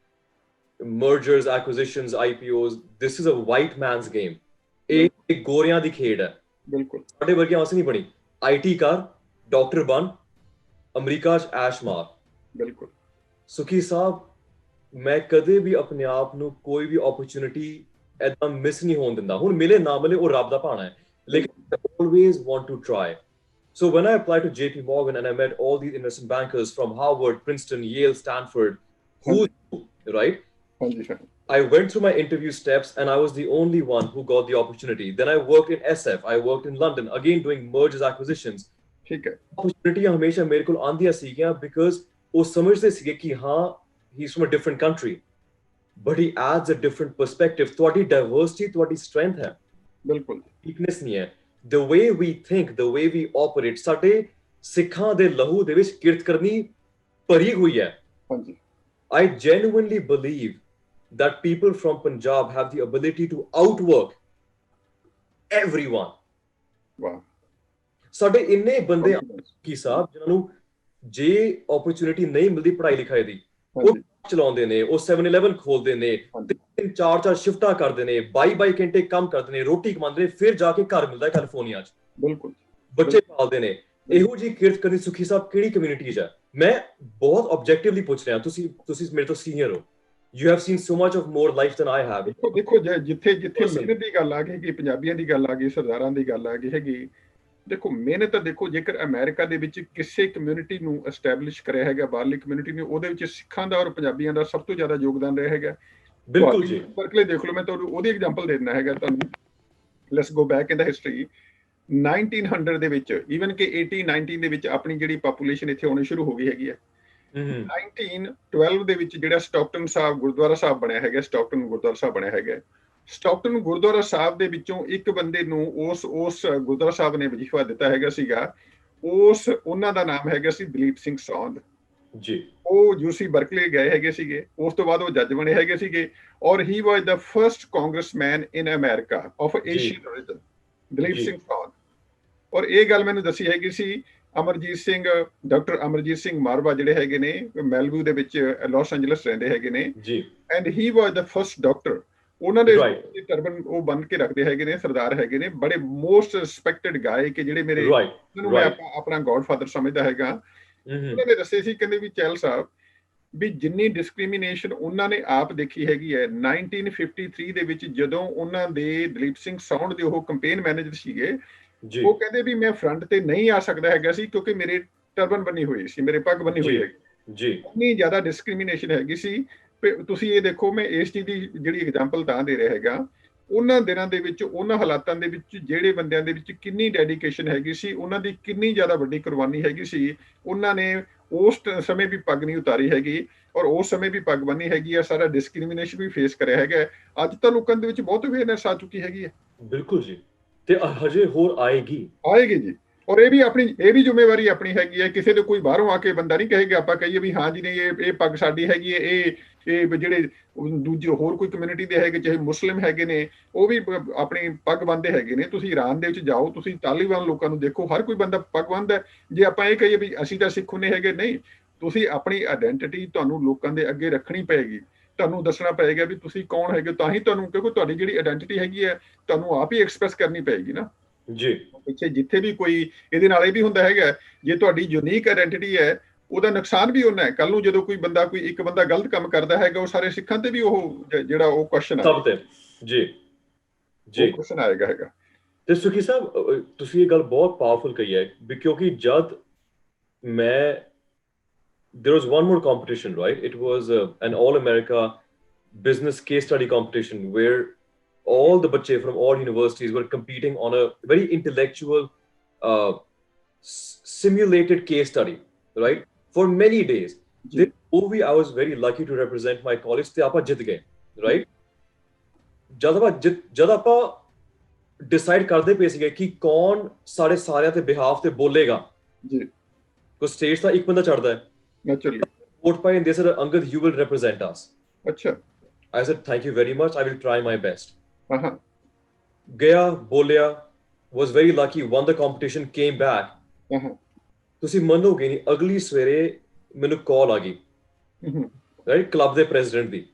mergers, acquisitions, IPOs, this is a white man's game. ਇਹ ਗੋਰਿਆਂ ਦੀ ਖੇਡ ਹੈ, ਬਿਲਕੁਲ ਸਾਡੇ ਵਰਗਿਆਂ ਵਾਸਤੇ ਨਹੀਂ ਬਣੀ। IT ਕਰ, ਡਾਕਟਰ ਬਣ, ਅਮਰੀਕਾ ਚ ਐਸ਼ ਮਾਰ। ਬਿਲਕੁਲ ਸੁਖੀ ਸਾਹਿਬ, ਮੈਂ ਕਦੇ ਵੀ ਆਪਣੇ ਆਪ ਨੂੰ ਕੋਈ ਵੀ ਓਪਰਚੁਨਿਟੀ ਏਦਾਂ ਮਿਸ ਨਹੀਂ ਹੋਣ ਦਿੰਦਾ। ਹੁਣ ਮਿਲੇ ਨਾ ਮਿਲੇ ਉਹ ਰੱਬ ਦਾ ਭਾਣਾ ਹੈ, ਲੇਕਿਨ I always want to try. So when I applied to JP Morgan and I met all these investment bankers from Harvard, Princeton, Yale, Stanford, right? ਹਾਂਜੀ sir I went through my interview steps and I was the only one who got the opportunity. Then I worked in SF, I worked in London, again doing mergers, acquisitions. ਠੀਕ ਹੈ Opportunity ਹਮੇਸ਼ਾ ਮੇਰੇ ਕੋਲ ਆਂਦੀਆਂ ਸੀਗੀਆਂ because ਉਹ ਸਮਝਦੇ ਸੀਗੇ ਕਿ ਹਾਂ he's from a different country, but he adds a different perspective. ਤੁਹਾਡੀ diversity ਤੁਹਾਡੀ strength ਹੈ, ਬਿਲਕੁਲ weakness ਨਹੀਂ ਹੈ। The way we think, the way we operate, ਸਾਡੇ ਸਿੱਖਾਂ ਦੇ ਲਹੂ ਦੇ ਵਿੱਚ ਕਿਰਤ ਕਰਨੀ ਭਰੀ ਹੋਈ ਹੈ। ਹਾਂਜੀ I genuinely believe that people from Punjab have the ability to outwork everyone. ਵਾਹ ਸਾਡੇ ਇੰਨੇ ਬੰਦੇ ਕੀ ਸਾਹਿਬ ਜਿਨ੍ਹਾਂ ਨੂੰ ਜੇ ਓਪਰਚੁਨਿਟੀ ਨਹੀਂ ਮਿਲਦੀ ਪੜ੍ਹਾਈ ਲਿਖਾਈ ਦੀ, ਉਹ ਚਲਾਉਂਦੇ ਨੇ, ਉਹ 7-Eleven ਖੋਲਦੇ ਨੇ, 3-4 ਸ਼ਿਫਟਾਂ ਕਰਦੇ ਨੇ, 22 ਘੰਟੇ ਕੰਮ ਕਰਦੇ ਨੇ, ਰੋਟੀ ਕਮਾਉਂਦੇ ਨੇ, ਫਿਰ ਜਾ ਕੇ ਘਰ ਮਿਲਦਾ ਕੈਲੀਫੋਰਨੀਆ 'ਚ, ਬਿਲਕੁਲ ਬੱਚੇ ਪਾਲਦੇ ਨੇ। ਇਹੋ ਜਿਹੀ ਕਿਰਤ ਕਰਨੀ ਸੁਖੀ ਸਾਹਿਬ ਕਿਹੜੀ ਕਮਿਊਨਿਟੀ 'ਚ ਹੈ? ਮੈਂ ਬਹੁਤ ਆਬਜੈਕਟਿਵਲੀ ਪੁੱਛ ਰਿਹਾ, ਤੁਸੀਂ ਮੇਰੇ ਤੋਂ ਸੀਨੀਅਰ ਹੋ, you have seen so much of more life than I have. ਦੇਖੋ ਜਿੱਥੇ ਮਿਹਨਤ ਦੀ ਗੱਲ ਆ ਗਈ, ਪੰਜਾਬੀਆਂ ਦੀ ਗੱਲ ਆ ਗਈ, ਸਰਦਾਰਾਂ ਦੀ ਗੱਲ ਆ ਗਈ ਹੈਗੀ, ਦੇਖੋ ਮਿਹਨਤ ਤਾਂ ਦੇਖੋ ਜੇਕਰ ਅਮਰੀਕਾ ਦੇ ਵਿੱਚ ਕਿਸੇ ਕਮਿਊਨਿਟੀ ਨੂੰ ਐਸਟੈਬਲਿਸ਼ ਕਰਿਆ ਹੈਗਾ, ਬਾਹਰਲੀ ਕਮਿਊਨਿਟੀ ਨੂੰ, ਉਹਦੇ ਵਿੱਚ ਸਿੱਖਾਂ ਦਾ ਔਰ ਪੰਜਾਬੀਆਂ ਦਾ ਸਭ ਤੋਂ ਜ਼ਿਆਦਾ ਯੋਗਦਾਨ ਰਿਹਾ ਹੈਗਾ। ਬਿਲਕੁਲ ਜੀ, ਬਰਕਲੇ ਦੇਖ ਲਓ, ਮੈਂ ਤੁਹਾਨੂੰ ਉਹਦੀ ਐਗਜ਼ਾਮਪਲ ਦੇ ਦਿੰਦਾ ਹੈਗਾ ਤੁਹਾਨੂੰ। Let's go back in the history. 1900 ਦੇ ਵਿੱਚ, ਈਵਨ ਕਿ 1819 ਦੇ ਵਿੱਚ ਆਪਣੀ ਜਿਹੜੀ ਪਾਪੂਲੇਸ਼ਨ ਇੱਥੇ ਆਉਣੀ ਸ਼ੁਰੂ ਹੋ ਗਈ ਹੈਗੀ ਹੈ। 1912 ਦੇ ਵਿੱਚ ਜਿਹੜਾ ਸਟਾਕਟਨ ਸਾਹਿਬ ਗੁਰਦੁਆਰਾ ਸਾਹਿਬ ਬਣਿਆ ਹੈਗਾ, ਸਟਾਕਟਨ ਗੁਰਦੁਆਰਾ ਸਾਹਿਬ ਬਣਿਆ ਹੈਗਾ। ਸਟਾਕਟਨ ਗੁਰਦੁਆਰਾ ਸਾਹਿਬ ਦੇ ਵਿੱਚੋਂ ਇੱਕ ਬੰਦੇ ਨੂੰ ਉਸ ਗੁਰਦੁਆਰਾ ਸਾਹਿਬ ਨੇ ਵਜ਼ੀਫਾ ਦਿੱਤਾ ਹੈਗਾ ਸੀਗਾ, ਉਹਨਾਂ ਦਾ ਨਾਮ ਹੈਗਾ ਸੀ ਦਲੀਪ ਸਿੰਘ ਸੌਂਦ ਜੀ। ਉਹ UC ਬਰਕਲੇ ਗਏ ਹੈਗੇ ਸੀਗੇ, ਉਸ ਤੋਂ ਬਾਅਦ ਉਹ ਜੱਜ ਬਣੇ ਹੈਗੇ ਸੀਗੇ, ਔਰ he was the first congressman in America of Asian origin, Dalip Singh Saund. ਔਰ ਇਹ ਗੱਲ ਮੈਨੂੰ ਦੱਸੀ ਹੈਗੀ ਸੀ ਅਮਰਜੀਤ ਸਿੰਘ, ਡਾਕਟਰ ਅਮਰਜੀਤ ਸਿੰਘ ਮਾਰਵਾ ਜਿਹੜੇ ਹੈਗੇ ਨੇ ਮੈਲਬੂ ਦੇ ਵਿੱਚ ਲਾਸ ਐਂਜਲਸ ਰਹਿੰਦੇ ਹੈਗੇ ਨੇ ਜੀ, and he was the first doctor. ਉਹਨਾਂ ਦੇ ਟਰਬਨ ਉਹ ਬੰਨ ਕੇ ਰੱਖਦੇ ਹੈਗੇ ਨੇ, ਸਰਦਾਰ ਹੈਗੇ ਨੇ, ਬੜੇ ਮੋਸਟ ਰਿਸਪੈਕਟਡ ਗਾਏ ਕਿ ਜਿਹੜੇ ਮੇਰੇ ਮੈਨੂੰ ਮੈਂ ਆਪਣਾ ਗॉडਫਾਦਰ ਸਮਝਦਾ ਹੈਗਾ। ਉਹਨਾਂ ਨੇ ਦੱਸੇ ਸੀ, ਕਹਿੰਦੇ ਵੀ ਚਹਿਲ ਸਾਹਿਬ ਵੀ ਜਿੰਨੀ ਡਿਸਕ੍ਰਿਮੀਨੇਸ਼ਨ ਉਹਨਾਂ ਨੇ ਆਪ ਦੇਖੀ ਹੈਗੀ ਹੈ 1953 ਦੇ ਵਿੱਚ, ਜਦੋਂ ਉਹਨਾਂ ਦੇ ਦਲੀਪ ਸਿੰਘ ਸੌਂਡ ਦੇ ਉਹ ਕੰਪੇਨ ਮੈਨੇਜਰ ਸੀਗੇ, ਉਹ ਕਹਿੰਦੇ ਵੀ ਮੈਂ ਫਰੰਟ ਤੇ ਨਹੀਂ ਆ ਸਕਦਾ ਹੈਗਾ ਸੀ ਕਿਉਂਕਿ ਮੇਰੇ ਟਰਬਨ ਬੰਨੀ ਹੋਈ ਸੀ, ਮੇਰੇ ਪੱਗ ਬੰਨੀ ਹੋਈ ਹੈਗੀ ਜੀ, ਇੰਨੀ ਜ਼ਿਆਦਾ ਡਿਸਕ੍ਰਿਮੀਨੇਸ਼ਨ ਹੈਗੀ ਸੀ। ਤੁਸੀਂ ਇਹ ਦੇਖੋ, ਮੈਂ ਇਸ ਚੀਜ਼ ਦੀ ਜਿਹੜੀ ਐਗਜ਼ਾਮਪਲ ਤਾਂ ਦੇ ਰਿਹਾ ਹੈਗਾ, ਉਹਨਾਂ ਦਿਨਾਂ ਦੇ ਵਿੱਚ, ਉਹਨਾਂ ਹਾਲਾਤਾਂ ਦੇ ਵਿੱਚ ਜਿਹੜੇ ਬੰਦਿਆਂ ਦੇ ਵਿੱਚ ਕਿੰਨੀ ਡੈਡੀਕੇਸ਼ਨ ਹੈਗੀ ਸੀ, ਉਹਨਾਂ ਦੀ ਕਿੰਨੀ ਜ਼ਿਆਦਾ ਵੱਡੀ ਕੁਰਬਾਨੀ ਹੈਗੀ ਸੀ। ਉਹਨਾਂ ਨੇ ਉਸ ਸਮੇਂ ਵੀ ਪੱਗ ਨਹੀਂ ਉਤਾਰੀ ਹੈਗੀ ਔਰ ਉਸ ਸਮੇਂ ਵੀ ਪੱਗ ਬੰਨੀ ਹੈਗੀ ਹੈ, ਸਾਰਾ ਡਿਸਕ੍ਰਿਮੀਨੇਸ਼ਨ ਵੀ ਫੇਸ ਕਰਿਆ ਹੈਗਾ। ਅੱਜ ਤਾਂ ਲੋਕਾਂ ਦੇ ਵਿੱਚ ਬਹੁਤ ਅਵੇਅਰਨੈਸ ਆ ਚੁੱਕੀ ਹੈਗੀ ਹੈ। ਬਿਲਕੁਲ ਜੀ, ਤੇ ਹਜੇ ਹੋਰ ਆਏਗੀ ਜੀ। ਔਰ ਇਹ ਵੀ ਜ਼ਿੰਮੇਵਾਰੀ ਆਪਣੀ ਹੈਗੀ ਹੈ। ਕਿਸੇ ਦੇ ਕੋਈ ਬਾਹਰੋਂ ਆ ਕੇ ਬੰਦਾ ਨਹੀਂ ਕਹੇਗਾ, ਆਪਾਂ ਕਹੀਏ ਵੀ ਹਾਂ ਜੀ ਨਹੀਂ ਇਹ ਪੱਗ ਸਾਡੀ ਹੈਗੀ ਹੈ। ਇਹ ਜਿਹੜੇ ਦੂਜੇ ਹੋਰ ਕੋਈ ਕਮਿਊਨਿਟੀ ਦੇ ਹੈਗੇ, ਚਾਹੇ ਮੁਸਲਿਮ ਹੈਗੇ ਨੇ, ਉਹ ਵੀ ਆਪਣੀ ਪੱਗ ਬੰਨ੍ਹਦੇ ਹੈਗੇ ਨੇ। ਤੁਸੀਂ ਈਰਾਨ ਦੇ ਵਿੱਚ ਜਾਓ, ਤੁਸੀਂ ਤਾਲਿਬਾਨ ਲੋਕਾਂ ਨੂੰ ਦੇਖੋ, ਹਰ ਕੋਈ ਬੰਦਾ ਪੱਗ ਬੰਨ੍ਹਦਾ। ਜੇ ਆਪਾਂ ਇਹ ਕਹੀਏ ਵੀ ਅਸੀਂ ਤਾਂ ਸਿੱਖ ਹੁੰਦੇ ਹੈਗੇ, ਨਹੀਂ, ਤੁਸੀਂ ਆਪਣੀ ਆਇਡੈਂਟੀਟੀ ਤੁਹਾਨੂੰ ਲੋਕਾਂ ਦੇ ਅੱਗੇ ਰੱਖਣੀ ਪਏਗੀ, ਤੁਹਾਨੂੰ ਦੱਸਣਾ ਪਏਗਾ ਵੀ ਤੁਸੀਂ ਕੌਣ ਹੈਗੇ, ਤਾਂ ਹੀ ਤੁਹਾਨੂੰ, ਕਿਉਂਕਿ ਤੁਹਾਡੀ ਜਿਹੜੀ ਆਇਡੈਂਟੀਟੀ ਹੈਗੀ ਹੈ ਤੁਹਾਨੂੰ ਆਪ ਹੀ ਐਕਸਪ੍ਰੈਸ ਕਰਨੀ ਪਏਗੀ ਨਾ ਜੀ। ਪਿੱਛੇ ਜਿੱਥੇ ਵੀ ਕੋਈ, ਇਹਦੇ ਨਾਲ ਇਹ ਵੀ ਹੁੰਦਾ ਹੈਗਾ, ਜੇ ਤੁਹਾਡੀ ਯੂਨੀਕ ਆਇਡੈਂਟੀਟੀ ਹੈ ਉਹਦਾ ਨੁਕਸਾਨ ਵੀ ਉਹਨਾਂ ਹੈ। ਕੱਲ ਨੂੰ ਜਦੋਂ ਕੋਈ ਇੱਕ ਬੰਦਾ ਗਲਤ ਕੰਮ ਕਰਦਾ ਹੈਗਾ, ਉਹ ਸਾਰੇ ਸਿੱਖਾਂ ਤੇ ਵੀ ਉਹ ਜਿਹੜਾ ਉਹ ਕੁਐਸਚਨ ਸਭ ਤੇ ਜੀ ਕੁਐਸਚਨ ਆਏਗਾ ਹੈਗਾ। ਤੇ ਸੁਖੀ ਸਾਹਿਬ, ਤੁਸੀਂ ਇਹ ਗੱਲ ਬਹੁਤ ਪਾਵਰਫੁਲ ਕਹੀ ਹੈ, ਕਿਉਂਕਿ ਜਦ ਮੈਂ there was one more competition, right? It was an all-America business case study competition where all the bache from all universities were competing on a very intellectual, simulated case study, right? For many days. This movie, I was very lucky to represent my college. Te aapa jit gaye, right? Jad aapa decide ਕਰਦੇ ਪਏ ਸੀਗੇ ਕਿ ਕੌਣ ਸਾਡੇ ਸਾਰਿਆਂ ਤੇ ਬਿਹਾਫ ਤੇ ਬੋਲੇਗਾ ਜੀ ਕੋ ਸਟੇਜ ਤਾਂ ਇੱਕ ਬੰਦਾ ਚੜਦਾ ਹੈ ਨੈਚੁਰਲੀ ਵੋਟ ਪਾਏ ਦੇ sir Angad you will represent us ਅੱਛਾ I said thank you very much I will try my best ਹਾਂ ਗਿਆ ਬੋਲਿਆ was very lucky won the competition came back ਹਾਂ ਤੁਸੀਂ ਮੰਨੋਗੇ ਨਹੀਂ ਅਗਲੀ ਸਵੇਰੇ ਮੈਨੂੰ ਕਾਲ ਆ ਗਈ ਰਾਈਟ ਕਲੱਬ ਦੇ president the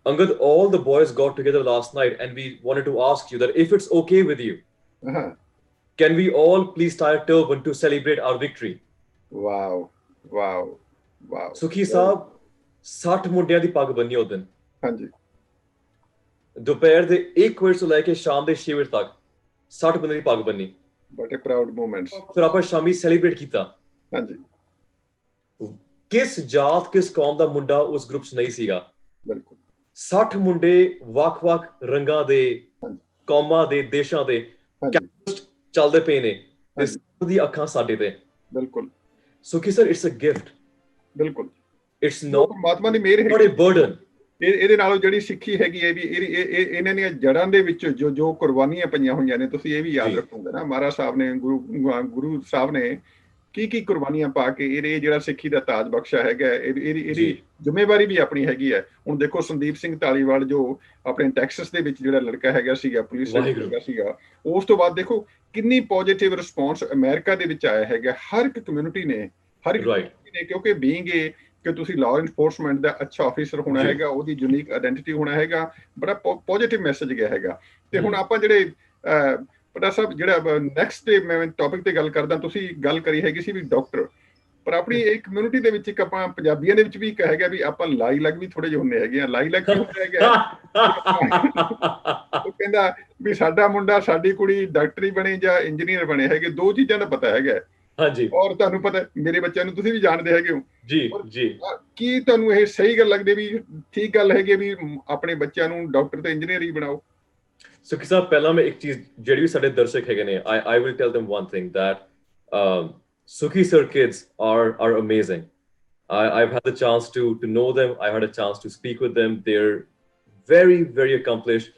Angad, all the boys got together last night and we wanted to ask you that if it's okay with you, ਹਾਂ can we all please tie a turban to celebrate our victory? Wow wow wow Sukhi ਸਾਹਿਬ 60 ਮੁੰਡਿਆਂ ਦੀ ਪੱਗ ਬੰਨੀ ਉਹ ਦਿਨ ਹਾਂਜੀ ਦੁਪਹਿਰ ਦੇ 1 ਵਜੇ ਤੋਂ ਲੈ ਕੇ ਸ਼ਾਮ ਦੇ 6 ਵਜੇ ਤੱਕ 60 ਬੰਦੇ ਦੀ ਪੱਗ ਬੰਨੀ ਬਟ ਅ ਪ੍ਰਾਊਡ ਮੂਮੈਂਟਸ ਫਿਰ ਆਪਾਂ ਸ਼ਾਮੀ ਸੈਲੀਬ੍ਰੇਟ ਕੀਤਾ ਹਾਂਜੀ ਕਿਸ ਜਾਤ ਕਿਸ ਕੌਮ ਦਾ ਮੁੰਡਾ ਉਸ ਗਰੁੱਪ 'ਚ ਨਹੀਂ ਸੀਗਾ ਬਿਲਕੁਲ 60 ਮੁੰਡੇ ਵੱਖ-ਵੱਖ ਰੰਗਾਂ ਦੇ ਕੌਮਾਂ ਦੇ ਦੇਸ਼ਾਂ ਦੇ ਹਾਂਜੀ ਚੱਲਦੇ ਪਏ ਨੇ ਤੇ ਸਭ ਦੀ ਅੱਖਾਂ ਸਾਡੇ ਤੇ ਬਿਲਕੁਲ ਸੁਖੀ ਸਰ ਇਟਸ ਅ ਗਿਫਟ ਬਿਲਕੁਲ ਇਟਸ ਨਾਟ ਪਰਮਾਤਮਾ ਦੀ ਮਿਹਰ a ਹੈ burden ਇਹਦੇ ਨਾਲੋਂ ਜਿਹੜੀ ਸਿੱਖੀ ਹੈਗੀ ਹੈ ਵੀ ਇਹਨਾਂ ਦੀਆਂ ਜੜ੍ਹਾਂ ਦੇ ਵਿੱਚ ਜੋ ਕੁਰਬਾਨੀਆਂ ਪਈਆਂ ਹੋਈਆਂ ਨੇ ਤੁਸੀਂ ਇਹ ਵੀ ਯਾਦ ਰੱਖੋਗੇ ਨਾ ਮਹਾਰਾਜ ਸਾਹਿਬ ਨੇ ਗੁਰੂ ਸਾਹਿਬ ਨੇ ਕੀ ਕੁਰਬਾਨੀਆਂ ਪਾ ਕੇ ਇਹ ਜਿਹੜਾ ਸਿੱਖੀ ਦਾ ਤਾਜ ਬਖਸ਼ਾ ਹੈਗਾ ਇਹਦੀ ਜ਼ਿੰਮੇਵਾਰੀ ਵੀ ਆਪਣੀ ਹੈਗੀ ਹੈ ਹੁਣ ਦੇਖੋ ਸੰਦੀਪ ਸਿੰਘ ਧਾਲੀਵਾਲ ਜੋ ਆਪਣੇ ਟੈਕਸਸ ਦੇ ਵਿੱਚ ਜਿਹੜਾ ਲੜਕਾ ਹੈਗਾ ਸੀਗਾ ਪੁਲਿਸ ਹੈਗਾ ਸੀਗਾ ਉਸ ਤੋਂ ਬਾਅਦ ਦੇਖੋ ਕਿੰਨੀ ਪੋਜ਼ਿਟਿਵ ਰਿਸਪੌਂਸ ਅਮਰੀਕਾ ਦੇ ਵਿੱਚ ਆਇਆ ਹੈਗਾ ਹਰ ਇੱਕ ਕਮਿਊਨਿਟੀ ਨੇ ਕਿਉਂਕਿ ਬੀਇੰਗ ਕਿ ਤੁਸੀਂ ਲਾਅ ਇਨਫੋਰਸਮੈਂਟ ਦਾ ਅੱਛਾ ਆਫੀਸਰ ਹੋਣਾ ਹੈਗਾ ਉਹਦੀ ਯੂਨੀਕ ਆਇਡੈਂਟੀਟੀ ਹੋਣਾ ਹੈਗਾ ਬੜਾ ਪੋਜ਼ਿਟਿਵ ਮੈਸੇਜ ਗਿਆ ਹੈਗਾ ਤੇ ਹੁਣ ਆਪਾਂ ਜਿਹੜੇ ਪਟਾ ਸਾਹਿਬ ਜਿਹੜਾ ਨੈਕਸਟ ਮੈਂ ਟੌਪਿਕ ਤੇ ਗੱਲ ਕਰਦਾ ਤੁਸੀਂ ਗੱਲ ਕਰੀ ਹੈਗੀ ਸੀ ਵੀ ਡਾਕਟਰ ਪਰ ਆਪਣੀ ਇਹ ਕਮਿਊਨਿਟੀ ਦੇ ਵਿੱਚ ਇੱਕ ਆਪਾਂ ਪੰਜਾਬੀਆਂ ਦੇ ਵਿੱਚ ਵੀ ਹੈਗਾ ਵੀ ਆਪਾਂ ਲਾਈ ਲੱਗ ਵੀ ਥੋੜੇ ਜਿਹੇ ਹੁੰਦੇ ਹੈਗੇ ਆ ਲਾਈ ਲੱਗ ਕੀ ਹੁੰਦਾ ਹੈਗਾ ਉਹ ਕਹਿੰਦਾ ਵੀ ਸਾਡਾ ਮੁੰਡਾ ਸਾਡੀ ਕੁੜੀ ਡਾਕਟਰੀ ਬਣੇ ਜਾਂ ਇੰਜੀਨੀਅਰ ਬਣੇ ਹੈਗੇ ਦੋ ਚੀਜ਼ਾਂ ਦਾ ਪਤਾ ਹੈਗਾ ਹਾਂਜੀ ਔਰ ਤੁਹਾਨੂੰ ਪਤਾ ਮੇਰੇ ਬੱਚਿਆਂ ਨੂੰ ਤੁਸੀਂ ਵੀ ਜਾਣਦੇ ਹੈਗੇ ਹੋ ਜੀ ਕੀ ਤੁਹਾਨੂੰ ਇਹ ਸਹੀ ਗੱਲ ਲੱਗਦੀ ਵੀ ਠੀਕ ਗੱਲ ਹੈਗੀ ਵੀ ਆਪਣੇ ਬੱਚਿਆਂ ਨੂੰ ਡਾਕਟਰ ਤੇ ਇੰਜੀਨੀਅਰ ਹੀ ਬਣਾਓ ਸੁਖੀ ਸਾਹਿਬ ਪਹਿਲਾਂ ਮੈਂ ਇੱਕ ਚੀਜ਼ ਜਿਹੜੀ ਵੀ ਸਾਡੇ ਦਰਸ਼ਕ ਹੈਗੇ ਨੇ I will tell them one thing that Sukhi sir kids are amazing. I've had the chance to know them. I had a chance to speak with them. They're very, very accomplished.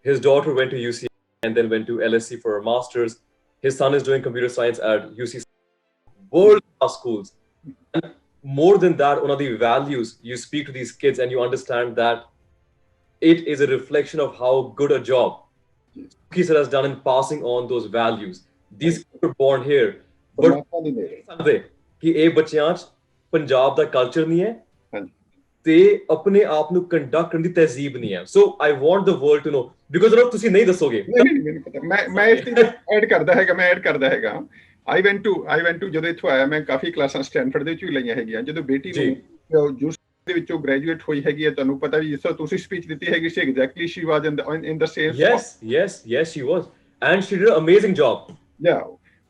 His daughter went to UC and then went to LSE for a master's. His son is doing computer science at UC, world-class schools. And more than that, one of the values, you speak to these kids and you understand that it is a reflection of how good a job Sukhi sir has done in passing on those values. These kids were born here. But ਕਿ ਇਹ ਬੱਚਿਆਂ 'ਚ ਪੰਜਾਬ ਦਾ ਕਲਚਰ ਨਹੀਂ ਹੈ ਤੇ ਆਪਣੇ ਆਪ ਨੂੰ ਕੰਡਕਟ ਕਰਨ ਦੀ ਤਹਿਜ਼ੀਬ ਨਹੀਂ ਹੈ so I want the world to know because ਅਗਰ ਤੁਸੀਂ ਨਹੀਂ ਦੱਸੋਗੇ ਮੈਨੂੰ ਪਤਾ ਮੈਂ ਇਸ ਚੀਜ਼ ਐਡ ਕਰਦਾ ਹੈਗਾ ਆਈ ਵੈਂਟ ਟੂ ਜਦੋਂ ਇੱਥੋਂ ਆਇਆ ਮੈਂ ਕਾਫੀ ਕਲਾਸਾਂ ਸਟੈਨਫੋਰਡ ਦੇ ਵਿੱਚ ਵੀ ਲਈਆਂ ਹੈਗੀਆਂ ਜਦੋਂ ਬੇਟੀ ਨੂੰ ਜੂਸ ਦੇ ਵਿੱਚੋਂ ਗ੍ਰੈਜੂਏਟ ਹੋਈ ਹੈਗੀ ਹੈ ਤੁਹਾਨੂੰ ਪਤਾ ਵੀ ਜਿਸ ਤਰ੍ਹਾਂ ਤੁਸੀਂ ਸਪੀਚ ਦਿੱਤੀ ਹੈਗੀ ਸੀ exactly she was in the same yes she was and she did a amazing job ਯਾ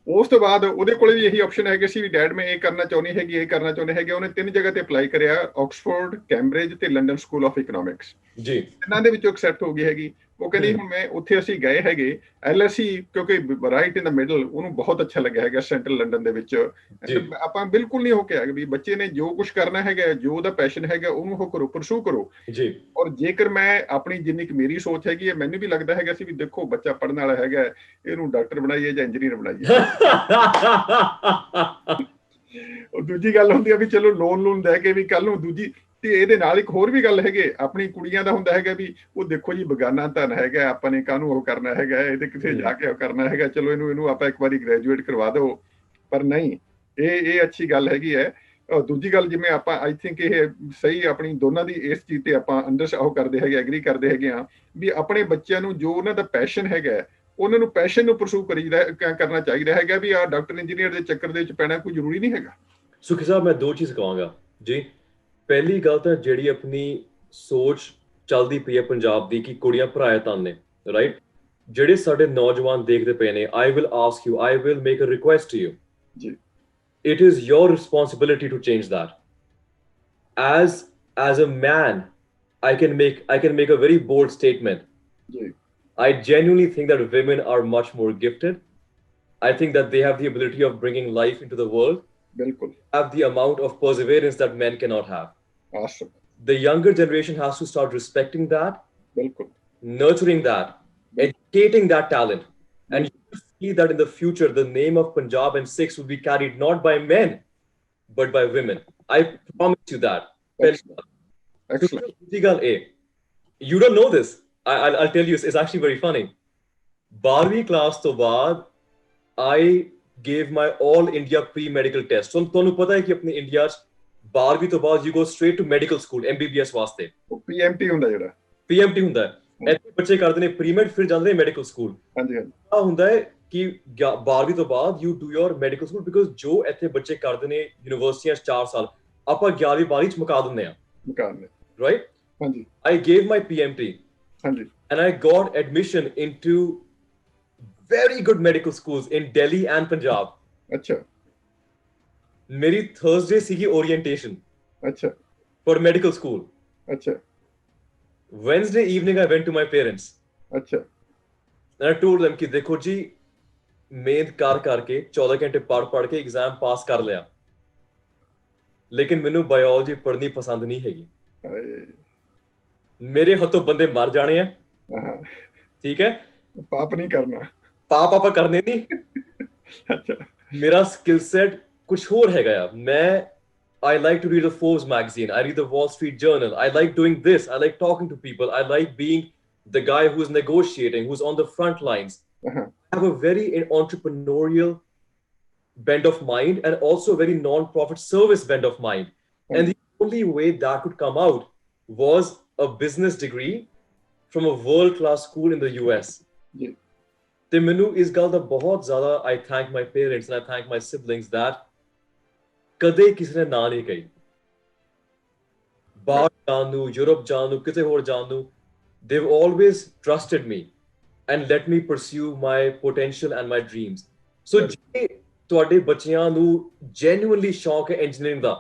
ਉਸ ਤੋਂ ਬਾਅਦ ਉਹਦੇ ਕੋਲੇ ਵੀ ਇਹੀ ਆਪਸ਼ਨ ਹੈਗੇ ਸੀ ਵੀ ਡੈਡ ਮੈਂ ਇਹ ਕਰਨਾ ਚਾਹੁੰਦੀ ਹੈਗੀ ਇਹ ਕਰਨਾ ਚਾਹੁੰਦੇ ਹੈਗੇ ਉਹਨੇ 3 ਜਗ੍ਹਾ ਤੇ ਅਪਲਾਈ ਕਰਿਆ ਆਕਸਫੋਰਡ ਕੈਂਬਰਿਜ ਤੇ ਲੰਡਨ ਸਕੂਲ ਆਫ ਇਕਨੋਮਿਕਸ ਜੀ ਇਹਨਾਂ ਦੇ ਵਿੱਚੋਂ ਐਕਸੈਪਟ ਹੋ ਗਈ ਹੈਗੀ ਉਹ ਕਹਿੰਦੀ ਹੁਣ ਮੈਂ ਉੱਥੇ ਅਸੀਂ ਗਏ ਹੈਗੇ LSE ਕਿਉਂਕਿ ਰਾਈਟ ਇਨ ਦਾ ਮਿਡਲ ਉਹਨੂੰ ਬਹੁਤ ਅੱਛਾ ਲੱਗਿਆ ਹੈਗਾ ਸੈਂਟਰਲ ਲੰਡਨ ਦੇ ਵਿੱਚ ਆਪਾਂ ਬਿਲਕੁਲ ਨਹੀਂ ਹੋ ਕੇ ਆਏ ਵੀ ਬੱਚੇ ਨੇ ਜੋ ਕੁਝ ਕਰਨਾ ਹੈਗਾ ਜੋ ਉਹਦਾ ਪੈਸ਼ਨ ਹੈਗਾ ਉਹਨੂੰ ਉਹ ਕਰੋ ਪਰਸੂ ਕਰੋ ਜੀ ਔਰ ਜੇਕਰ ਮੈਂ ਆਪਣੀ ਜਿੰਨੀ ਕੁ ਮੇਰੀ ਸੋਚ ਹੈਗੀ ਹੈ ਮੈਨੂੰ ਵੀ ਲੱਗਦਾ ਹੈਗਾ ਸੀ ਵੀ ਦੇਖੋ ਬੱਚਾ ਪੜ੍ਹਨ ਵਾਲਾ ਹੈਗਾ ਇਹਨੂੰ ਡਾਕਟਰ ਬਣਾਈਏ ਜਾਂ ਇੰਜੀਨੀਅਰ ਬਣਾਈਏ ਉਹ ਦੂਜੀ ਗੱਲ ਹੁੰਦੀ ਆ ਵੀ ਚਲੋ ਲੋਨ ਲੈ ਕੇ ਵੀ ਕੱਲ ਨੂੰ ਦੂਜੀ ਤੇ ਇਹਦੇ ਨਾਲ ਇੱਕ ਹੋਰ ਵੀ ਗੱਲ ਹੈਗੇ ਆਪਣੀ ਕੁੜੀਆਂ ਦਾ ਹੁੰਦਾ ਹੈਗਾ ਵੀ ਉਹ ਦੇਖੋ ਜੀ ਬਗਾਨਾ ਧਨ ਹੈਗਾ ਆਪਾਂ ਨੇ ਕਾਹਨੂੰ ਉਹ ਕਰਨਾ ਹੈਗਾ ਇਹਦੇ ਕਿਥੇ ਜਾ ਕੇ ਉਹ ਕਰਨਾ ਹੈਗਾ ਚਲੋ ਇਹਨੂੰ ਆਪਾਂ ਇੱਕ ਵਾਰੀ ਗ੍ਰੈਜੂਏਟ ਕਰਵਾ ਦਿਓ ਪਰ ਨਹੀਂ ਇਹ ਅੱਛੀ ਗੱਲ ਹੈਗੀ ਹੈ ਦੂਜੀ ਗੱਲ ਜਿਵੇਂ ਆਪਾਂ ਆਈ ਥਿੰਕ ਇਹ ਸਹੀ ਆਪਣੀ ਦੋਨਾਂ ਦੀ ਇਸ ਚੀਜ਼ ਤੇ ਆਪਾਂ ਉਹ ਕਰਦੇ ਹੈਗੇ ਐਗਰੀ ਕਰਦੇ ਹੈਗੇ ਆ ਵੀ ਆਪਣੇ ਬੱਚਿਆਂ ਨੂੰ ਜੋ ਉਹਨਾਂ ਦਾ ਪੈਸ਼ਨ ਹੈਗਾ ਉਹਨਾਂ ਨੂੰ ਪੈਸ਼ਨ ਨੂੰ ਪਰਸੂ ਕਰਨਾ ਚਾਹੀਦਾ ਹੈਗਾ ਵੀ ਆ ਡਾਕਟਰ ਇੰਜੀਨੀਅਰ ਦੇ ਚੱਕਰ ਦੇ ਵਿੱਚ ਪੈਣਾ ਕੋਈ ਜ਼ਰੂਰੀ ਨਹੀਂ ਹੈਗਾ ਸੁਖੀ ਸਾਹਿਬ ਮੈਂ ਦੋ ਚੀਜ਼ ਕਹਾਂਗਾ ਜੀ ਪਹਿਲੀ ਗੱਲ ਤਾਂ ਜਿਹੜੀ ਆਪਣੀ ਸੋਚ ਚੱਲਦੀ ਪਈ ਹੈ ਪੰਜਾਬ ਦੀ ਕਿ ਕੁੜੀਆਂ ਪਰਾਇਆ ਧਨ ਨੇ ਰਾਈਟ ਜਿਹੜੇ ਸਾਡੇ ਨੌਜਵਾਨ ਦੇਖਦੇ ਪਏ ਨੇ I will ask you I will make a request to you ਜੀ it is your responsibility to change that as a man I can make a very bold statement ji I genuinely think that women are much more gifted I think that they have the ability of bringing life into the world bilkul have the amount of perseverance that men cannot have awesome the younger generation has to start respecting that bilkul nurturing that cating that talent. And you will see that in the future, the name of Punjab and Sikhs will be carried not by men, but by women. I promise you that. Excellent. Excellent. You don't know this. I'll tell you, it's actually very funny. 12वीं class to baad, I gave my all India pre-medical test. So ਤੁਹਾਨੂੰ ਪਤਾ ਹੈ ਕਿ ਆਪਣੇ ਇੰਡੀਆ 'ਚ 12ਵੀਂ ਤੋਂ ਬਾਅਦ you go straight to medical school MBBS ਵਾਸਤੇ. PMT ਹੁੰਦਾ ਜਿਹੜਾ. PMT ਹੁੰਦਾ ਹੈ. ਇੱਥੇ ਬੱਚੇ ਕਰਦੇ ਨੇ ਪ੍ਰੀ-ਮੈਡ ਫਿਰ ਜਾਂਦੇ ਨੇ ਮੈਡੀਕਲ ਸਕੂਲ. ਹਾਂਜੀ ਹਾਂਜੀ. ਆ ਹੁੰਦਾ ਹੈ ਕਿ 12ਵੀਂ ਤੋਂ ਬਾਅਦ you do your medical school because ਜੋ ਇੱਥੇ ਬੱਚੇ ਕਰਦੇ ਨੇ ਯੂਨੀਵਰਸਿਟੀਆਂ 'ਚ 4 ਸਾਲ ਆਪਾਂ 11ਵੀਂ 12ਵੀਂ 'ਚ ਮੁਕਾ ਦਿੰਦੇ ਆ. Right? ਹਾਂਜੀ. I gave my PMT. ਹਾਂਜੀ. And I got admission into very good medical schools in Delhi and Punjab. अच्छा. मेरी Thursday सीगी orientation. अच्छा. For medical school. अच्छा. Wednesday evening I went to my parents. अच्छा. And I told them कि देखो जी मेहनत कर करके 14 घंटे पढ़ के एग्जाम पास कर लिया लेकिन मैनू बायोलॉजी पढ़नी पसंद नहीं हैगी. मेरे हाथों बंदे मर जाने हैं. ठीक है. पाप नहीं करना. पाप करने नहीं. अच्छा. मेरा स्किल सेट कुछ और है गया. मैं I like to read the Forbes magazine. I read the Wall Street Journal. I like doing this. I like talking to people. I like being the guy who's negotiating, who's on the front lines. I have a very entrepreneurial bent of mind and also a very non-profit service bent of mind. And the only way that could come out was a business degree from a world-class school in the US. Yeah. ਤੇ ਮੈਨੂੰ ਇਸ ਗੱਲ ਦਾ ਬਹੁਤ ਜ਼ਿਆਦਾ I thank my parents and I thank my siblings that ਕਦੇ ਕਿਸੇ ਨੇ ਨਾ ਨਹੀਂ ਕਹੀ. ਬਾਹਰ ਜਾਣ ਨੂੰ, ਯੂਰਪ ਜਾਣ ਨੂੰ, ਕਿਤੇ ਹੋਰ ਜਾਣ ਨੂੰ, they've always trusted me and let me pursue my potential and my dreams. So ਜੇ ਤੁਹਾਡੇ ਬੱਚਿਆਂ ਨੂੰ genuinely ਸ਼ੌਕ ਹੈ engineering ਦਾ,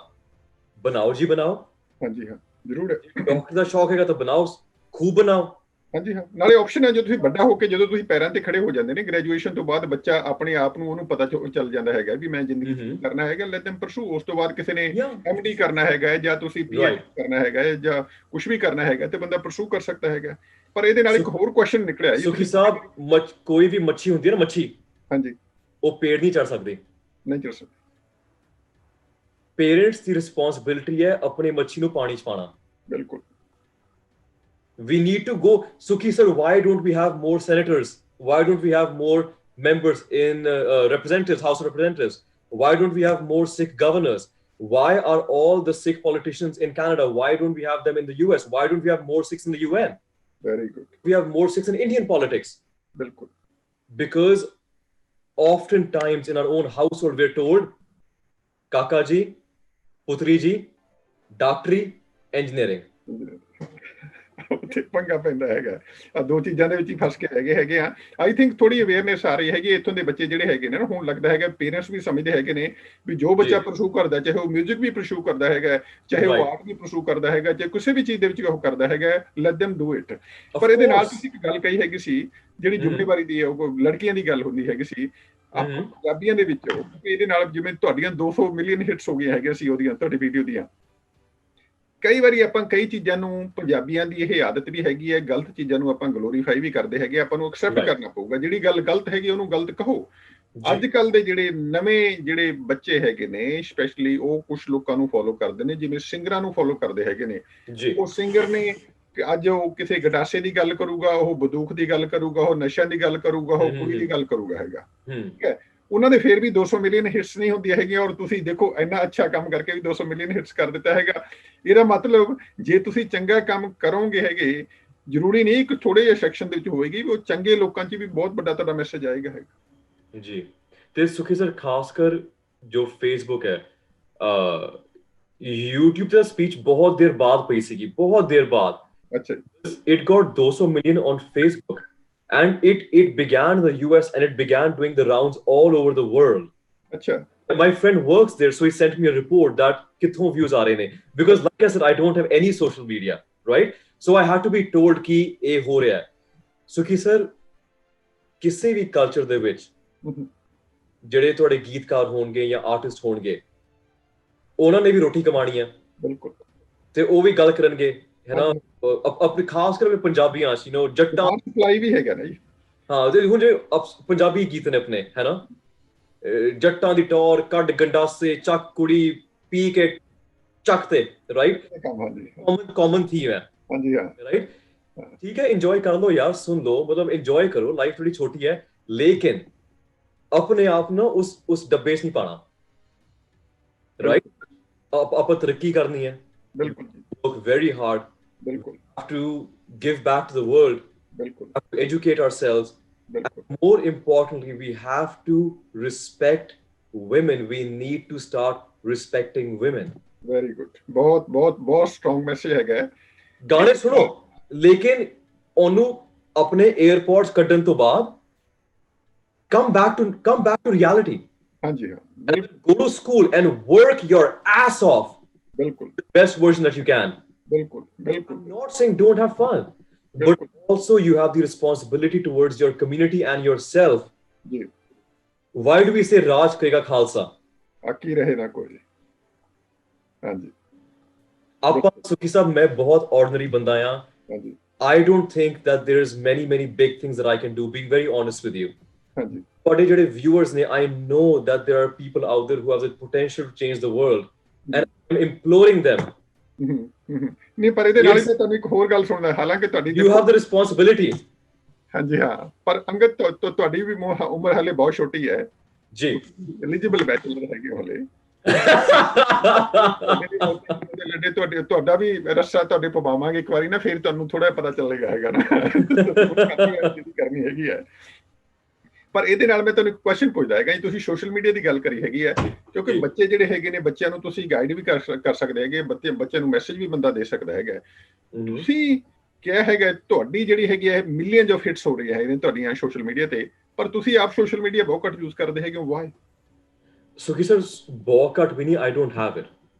ਬਣਾਓ ਜੀ ਬਣਾਓ. ਹਾਂਜੀ ਹਾਂ ਜ਼ਰੂਰ ਹੈ. ਡਾਕਟਰ ਦਾ ਸ਼ੌਕ ਹੈਗਾ ਤਾਂ ਬਣਾਓ, ਖੂਬ ਬਣਾਓ. ਹਾਂਜੀ ਹਾਂ. ਨਾਲੇ ਆਪਸ਼ਨ ਹੈ, ਜਦੋਂ ਤੁਸੀਂ ਵੱਡਾ ਹੋ ਕੇ ਜਦੋਂ ਤੁਸੀਂ ਪੈਰਾਂ ਤੇ ਖੜੇ ਹੋ ਜਾਂਦੇ ਨੇ ਗ੍ਰੈਜੂਏਸ਼ਨ ਤੋਂ ਬਾਅਦ ਬੱਚਾ ਆਪਣੇ ਆਪ ਨੂੰ ਉਹਨੂੰ ਪਤਾ ਚੱਲ ਜਾਂਦਾ ਹੈਗਾ ਵੀ ਮੈਂ ਜ਼ਿੰਦਗੀ ਕਰਨਾ ਹੈਗਾ. Let them pursue. ਉਸ ਤੋਂ ਬਾਅਦ ਕਿਸੇ ਨੇ MD ਕਰਨਾ ਹੈਗਾ ਜਾਂ ਤੁਸੀਂ PhD ਕਰਨਾ ਹੈਗਾ ਜਾਂ ਕੁਝ ਵੀ ਕਰਨਾ ਹੈਗਾ ਤੇ ਬੰਦਾ ਪਰਸੂ ਕਰ ਸਕਦਾ ਹੈਗਾ. ਪਰ ਇਹਦੇ ਨਾਲ ਇੱਕ ਹੋਰ ਕੁਐਸਚਨ ਨਿਕਲਿਆ ਸੁਖੀ ਸਾਹਿਬ, ਕੋਈ ਵੀ ਮੱਛੀ ਹੁੰਦੀ ਹੈ ਨਾ, ਮੱਛੀ, ਹਾਂਜੀ, ਉਹ ਪੇੜ ਨਹੀਂ ਚੜ ਸਕਦੀ. ਨਹੀਂ ਚੜ ਸਕਦੀ. ਪੇਰੈਂਟਸ ਦੀ ਰਿਸਪੌਂਸਿਬਿਲਿਟੀ ਹੈ ਆਪਣੀ ਮੱਛੀ ਨੂੰ ਪਾਣੀ 'ਚ ਪਾਣਾ. ਬਿਲਕੁਲ. We need to go. Sukhi sir, why don't we have more senators? Why don't we have more members in representatives, House of Representatives? Why don't we have more Sikh governors? Why are all the Sikh politicians in Canada? Why don't we have them in the US? Why don't we have more Sikhs in the UN? Very good. We have more Sikhs in Indian politics. Bilkul. Because oftentimes in our own household we're told, Kaka ji, Putri ji, doctory, engineering. ਉੱਥੇ ਪੰਗਾ ਪੈਂਦਾ ਹੈਗਾ. ਆ ਦੋ ਚੀਜ਼ਾਂ ਦੇ ਵਿੱਚ ਹੀ ਫਸ ਕੇ ਹੈਗੇ ਆ. ਆਈ ਥਿੰਕ ਥੋੜੀ ਅਵੇਅਰਨੈਸ ਆ ਰਹੀ ਹੈਗੀ ਇੱਥੋਂ ਦੇ ਬੱਚੇ ਜਿਹੜੇ ਹੈਗੇ ਨੇ ਨਾ. ਹੁਣ ਲੱਗਦਾ ਹੈਗਾ ਪੇਰੈਂਟਸ ਵੀ ਸਮਝਦੇ ਹੈਗੇ ਨੇ ਵੀ ਜੋ ਬੱਚਾ ਪਰਸੂ ਕਰਦਾ, ਚਾਹੇ ਉਹ ਮਿਊਜ਼ਿਕ ਵੀ ਪਰਸੂ ਕਰਦਾ ਹੈਗਾ, ਚਾਹੇ ਉਹ ਆਰਟ ਵੀ ਪਰਸੂ ਕਰਦਾ ਹੈਗਾ, ਚਾਹੇ ਕਿਸੇ ਵੀ ਚੀਜ਼ ਦੇ ਵਿੱਚ ਉਹ ਕਰਦਾ ਹੈਗਾ, ਲੈਟ them do it. ਪਰ ਇਹਦੇ ਨਾਲ ਤੁਸੀਂ ਇੱਕ ਗੱਲ ਕਹੀ ਹੈਗੀ ਸੀ ਜਿਹੜੀ ਜ਼ਿੰਮੇਵਾਰੀ ਦੀ ਹੈ, ਉਹ ਲੜਕੀਆਂ ਦੀ ਗੱਲ ਹੁੰਦੀ ਹੈਗੀ ਸੀ ਆਪਾਂ ਪੰਜਾਬੀਆਂ ਦੇ ਵਿੱਚ. ਇਹਦੇ ਨਾਲ ਜਿਵੇਂ ਤੁਹਾਡੀਆਂ 200 ਮਿਲੀਅਨ ਹਿੱਟਸ ਹੋ ਗਈਆਂ ਹੈਗੀਆਂ ਸੀ ਉਹਦੀਆਂ, ਤੁਹਾਡੀ ਵੀਡੀਓ ਦੀਆਂ. ਕਈ ਵਾਰੀ ਆਪਾਂ ਕਈ ਚੀਜ਼ਾਂ ਨੂੰ, ਪੰਜਾਬੀਆਂ ਦੀ ਇਹ ਆਦਤ ਵੀ ਹੈਗੀ ਹੈ, ਗਲਤ ਚੀਜ਼ਾਂ ਨੂੰ ਆਪਾਂ ਗਲੋਰੀਫਾਈ ਵੀ ਕਰਦੇ ਹੈਗੇ. ਆਪਾਂ ਨੂੰ ਐਕਸੈਪਟ ਕਰਨਾ ਪਊਗਾ. ਜਿਹੜੀ ਗੱਲ ਗਲਤ ਹੈਗੀ ਉਹਨੂੰ ਗਲਤ ਕਹੋ. ਅੱਜ ਕੱਲ ਦੇ ਜਿਹੜੇ ਨਵੇਂ ਜਿਹੜੇ ਬੱਚੇ ਹੈਗੇ ਨੇ ਸਪੈਸ਼ਲੀ, ਉਹ ਕੁਝ ਲੋਕਾਂ ਨੂੰ ਫੋਲੋ ਕਰਦੇ ਨੇ, ਜਿਵੇਂ ਸਿੰਗਰਾਂ ਨੂੰ ਫੋਲੋ ਕਰਦੇ ਹੈਗੇ ਨੇ. ਉਹ ਸਿੰਗਰ ਨੇ ਅੱਜ ਉਹ ਕਿਸੇ ਗਟਾਸੇ ਦੀ ਗੱਲ ਕਰੂਗਾ, ਉਹ ਬੰਦੂਕ ਦੀ ਗੱਲ ਕਰੂਗਾ, ਉਹ ਨਸ਼ਿਆਂ ਦੀ ਗੱਲ ਕਰੂਗਾ, ਉਹ ਕੁੜੀ ਦੀ ਗੱਲ ਕਰੂਗਾ ਹੈਗਾ. ਠੀਕ ਹੈ. ਉਹਨਾਂ ਦੇ ਫਿਰ ਵੀ 200 ਮਿਲੀਅਨ ਹਿੱਟਸ ਨਹੀਂ ਹੁੰਦੀਆਂ ਹੈਗੀਆਂ. ਔਰ ਤੁਸੀਂ ਦੇਖੋ ਇੰਨਾ ਅੱਛਾ ਕੰਮ ਕਰਕੇ ਵੀ 200 ਮਿਲੀਅਨ ਹਿੱਟਸ ਕਰ ਦਿੱਤਾ ਹੈਗਾ. ਇਹਦਾ ਮਤਲਬ ਜੇ ਤੁਸੀਂ ਚੰਗਾ ਕੰਮ ਕਰੋਗੇ ਹੈਗੇ, ਜ਼ਰੂਰੀ ਨਹੀਂ ਇੱਕ ਥੋੜੇ ਜਿਹੇ ਸੈਕਸ਼ਨ ਦੇ ਵਿੱਚ ਹੋਏਗੀ, ਉਹ ਚੰਗੇ ਲੋਕਾਂ 'ਚ ਵੀ ਬਹੁਤ ਵੱਡਾ ਤੁਹਾਡਾ ਮੈਸੇਜ ਆਏਗਾ ਹੈਗਾ ਜੀ. ਤੇ ਸੁਖੀ ਸਰ, ਖਾਸ ਕਰ ਜੋ ਫੇਸਬੁੱਕ ਹੈ, YouTube ਤੇ ਸਪੀਚ ਬਹੁਤ ਦੇਰ ਬਾਅਦ ਪਈ ਸੀਗੀ, ਬਹੁਤ ਦੇਰ ਬਾਅਦ. ਅੱਛਾ. It got 200 million on Facebook. And it began in the US and it began doing the rounds all over the world. Achha. My friend works there, so he sent me a report that kitho views are in it. Because like I said, I don't have any social media, right? So I had to be told ki eh ho raha hai. Sukhi sir, ਕਿਸੇ ਵੀ ਕਲਚਰ ਦੇ ਵਿੱਚ ਜਿਹੜੇ ਤੁਹਾਡੇ ਗੀਤਕਾਰ ਹੋਣਗੇ ਜਾਂ ਆਰਟਿਸਟ ਹੋਣਗੇ, ਉਹਨਾਂ ਨੇ ਵੀ ਰੋਟੀ ਕਮਾਣੀ ਹੈ. ਬਿਲਕੁਲ. ਤੇ ਉਹ ਵੀ ਗੱਲ ਕਰਨਗੇ, ਹੈ ਨਾ, ਆਪਣੇ ਖਾਸ ਕਰਕੇ ਪੰਜਾਬੀਆਂ ਚ, ਜੱਟਾਂ ਸਪਲਾਈ ਵੀ ਹੈਗਾ ਨਾ ਜੀ. ਹਾਂ ਤੇ ਹੁਣ ਜੇ ਪੰਜਾਬੀ ਗੀਤ ਨੇ ਆਪਣੇ ਹੈ ਨਾ ਜੱਟਾਂ ਦੀ ਟੌਰ ਕੱਢ ਗੰਡਾਸੇ ਚੱਕ ਕੁੜੀ ਪੀ ਕੇ ਚੱਕ ਤੇ ਰਾਈਟ ਇਹ ਕੰਮ ਹਾਂਜੀ ਕਾਮਨ ਥੀਮ ਹੈ ਹਾਂਜੀ ਹਾਂ ਰਾਈਟ ਠੀਕ ਹੈ ਇੰਜॉय कर लो यार सुन लो मतलब इंजॉय करो लाइफ थोड़ी छोटी है लेकिन अपने आप ना उस डब्बे से नहीं पाना राइट आप तरक्की करनी है बिल्कुल work very hard बिल्कुल have to give back to the world बिल्कुल have to educate ourselves बिल्कुल more importantly we have to respect women we need to start respecting women very good ਬਹੁਤ ਬਹੁਤ ਬਹੁਤ ਸਟਰੋਂਗ ਮੈਸੇਜ ਹੈਗਾ ਹੈ। ਗਾਣੇ ਸੁਣੋ ਲੇਕਿਨ ਉਹਨੂੰ ਆਪਣੇ 에ਅਰਪੋਰਟਸ ਕੱਢਣ ਤੋਂ ਬਾਅਦ come back to reality ਹਾਂਜੀ ਹਾਂ and go to school and work your ass off ਬਿਲਕੁਲ the best version that you can ਬਿਲਕੁਲ ਬਿਲਕੁਲ I'm not saying don't have fun but also you have the responsibility towards your community and yourself ਜੀ why do we say Raj Karega Khalsa ਆਕੀ ਰਹੇ ਨਾ ਕੋਈ ਹਾਂਜੀ ਆਪਾਂ ਸੁਖੀ ਸਾਹਿਬ ਮੈਂ ਬਹੁਤ ordinary ਬੰਦਾ ਆ ਹਾਂਜੀ I don't think that there's many big things that I can do being very honest with you ਹਾਂਜੀ ਤੁਹਾਡੇ ਜਿਹੜੇ viewers ਨੇ I know that there are people out there who have the potential to change the world and I'm imploring them ਨਹੀਂ ਪਰ ਇਹਦੇ ਨਾਲ ਹੀ ਮੈਂ ਤੁਹਾਨੂੰ ਇੱਕ ਹੋਰ ਗੱਲ ਸੁਣਦਾ ਹਾਲਾਂਕਿ ਤੁਹਾਡੀ you have the responsibility ਹਾਂਜੀ ਹਾਂ ਪਰ ਅੰਗਦ ਤੁਹਾਡੀ ਵੀ ਉਮਰ ਹਾਲੇ ਬਹੁਤ ਛੋਟੀ ਹੈ ਜੀ ਐਲੀਜੀਬਲ ਬੈਚਲਰ ਹੈਗੇ ਹਲੇ ਲੱਡੇ ਤੁਹਾਡਾ ਵੀ ਰੱਸਾ ਤੁਹਾਡੇ ਪਵਾਵਾਂਗੇ ਇੱਕ ਵਾਰੀ ਨਾ ਫਿਰ ਤੁਹਾਨੂੰ ਥੋੜਾ ਪਤਾ ਚੱਲੇਗਾ ਹੈਗਾ ਨਾ ਕਰਨੀ ਹੈਗੀ ਹੈ ਪਰ ਇਹਦੇ ਨਾਲ ਮੈਂ ਤੁਹਾਨੂੰ ਇੱਕ ਕੁਐਸਚਨ ਪੁੱਛਦਾ ਹੈਗਾ ਜੀ ਤੁਸੀਂ ਸੋਸ਼ਲ ਮੀਡੀਆ ਦੀ ਗੱਲ ਕਰੀ ਹੈਗੀ ਹੈ ਕਿਉਂਕਿ ਬੱਚੇ ਜਿਹੜੇ ਹੈਗੇ ਨੇ ਬੱਚਿਆਂ ਨੂੰ ਤੁਸੀਂ ਗਾਈਡ ਵੀ ਕਰ ਸਕਦੇ ਹੈਗੇ ਬੱਚਿਆਂ ਨੂੰ ਮੈਸੇਜ ਵੀ ਬੰਦਾ ਦੇ ਸਕਦਾ ਹੈਗਾ ਤੁਸੀਂ ਕਿਹਾ ਹੈਗਾ ਤੁਹਾਡੀ ਜਿਹੜੀ ਹੈਗੀ ਹੈ ਮਿਲੀਅਨਸ ਆਫ ਹਿੱਟਸ ਹੋ ਰਹੀ ਹੈ ਤੁਹਾਡੀਆਂ ਸੋਸ਼ਲ ਮੀਡੀਆ ਤੇ ਪਰ ਤੁਸੀਂ ਆਪ ਸੋਸ਼ਲ ਮੀਡੀਆ ਬਹੁਤ ਘੱਟ ਯੂਜ਼ ਕਰਦੇ ਹੈਗੇ ਵਾਈ Sukhi sir, ਬਹੁਤ ਵੀ ਨਹੀਂ I don't have it.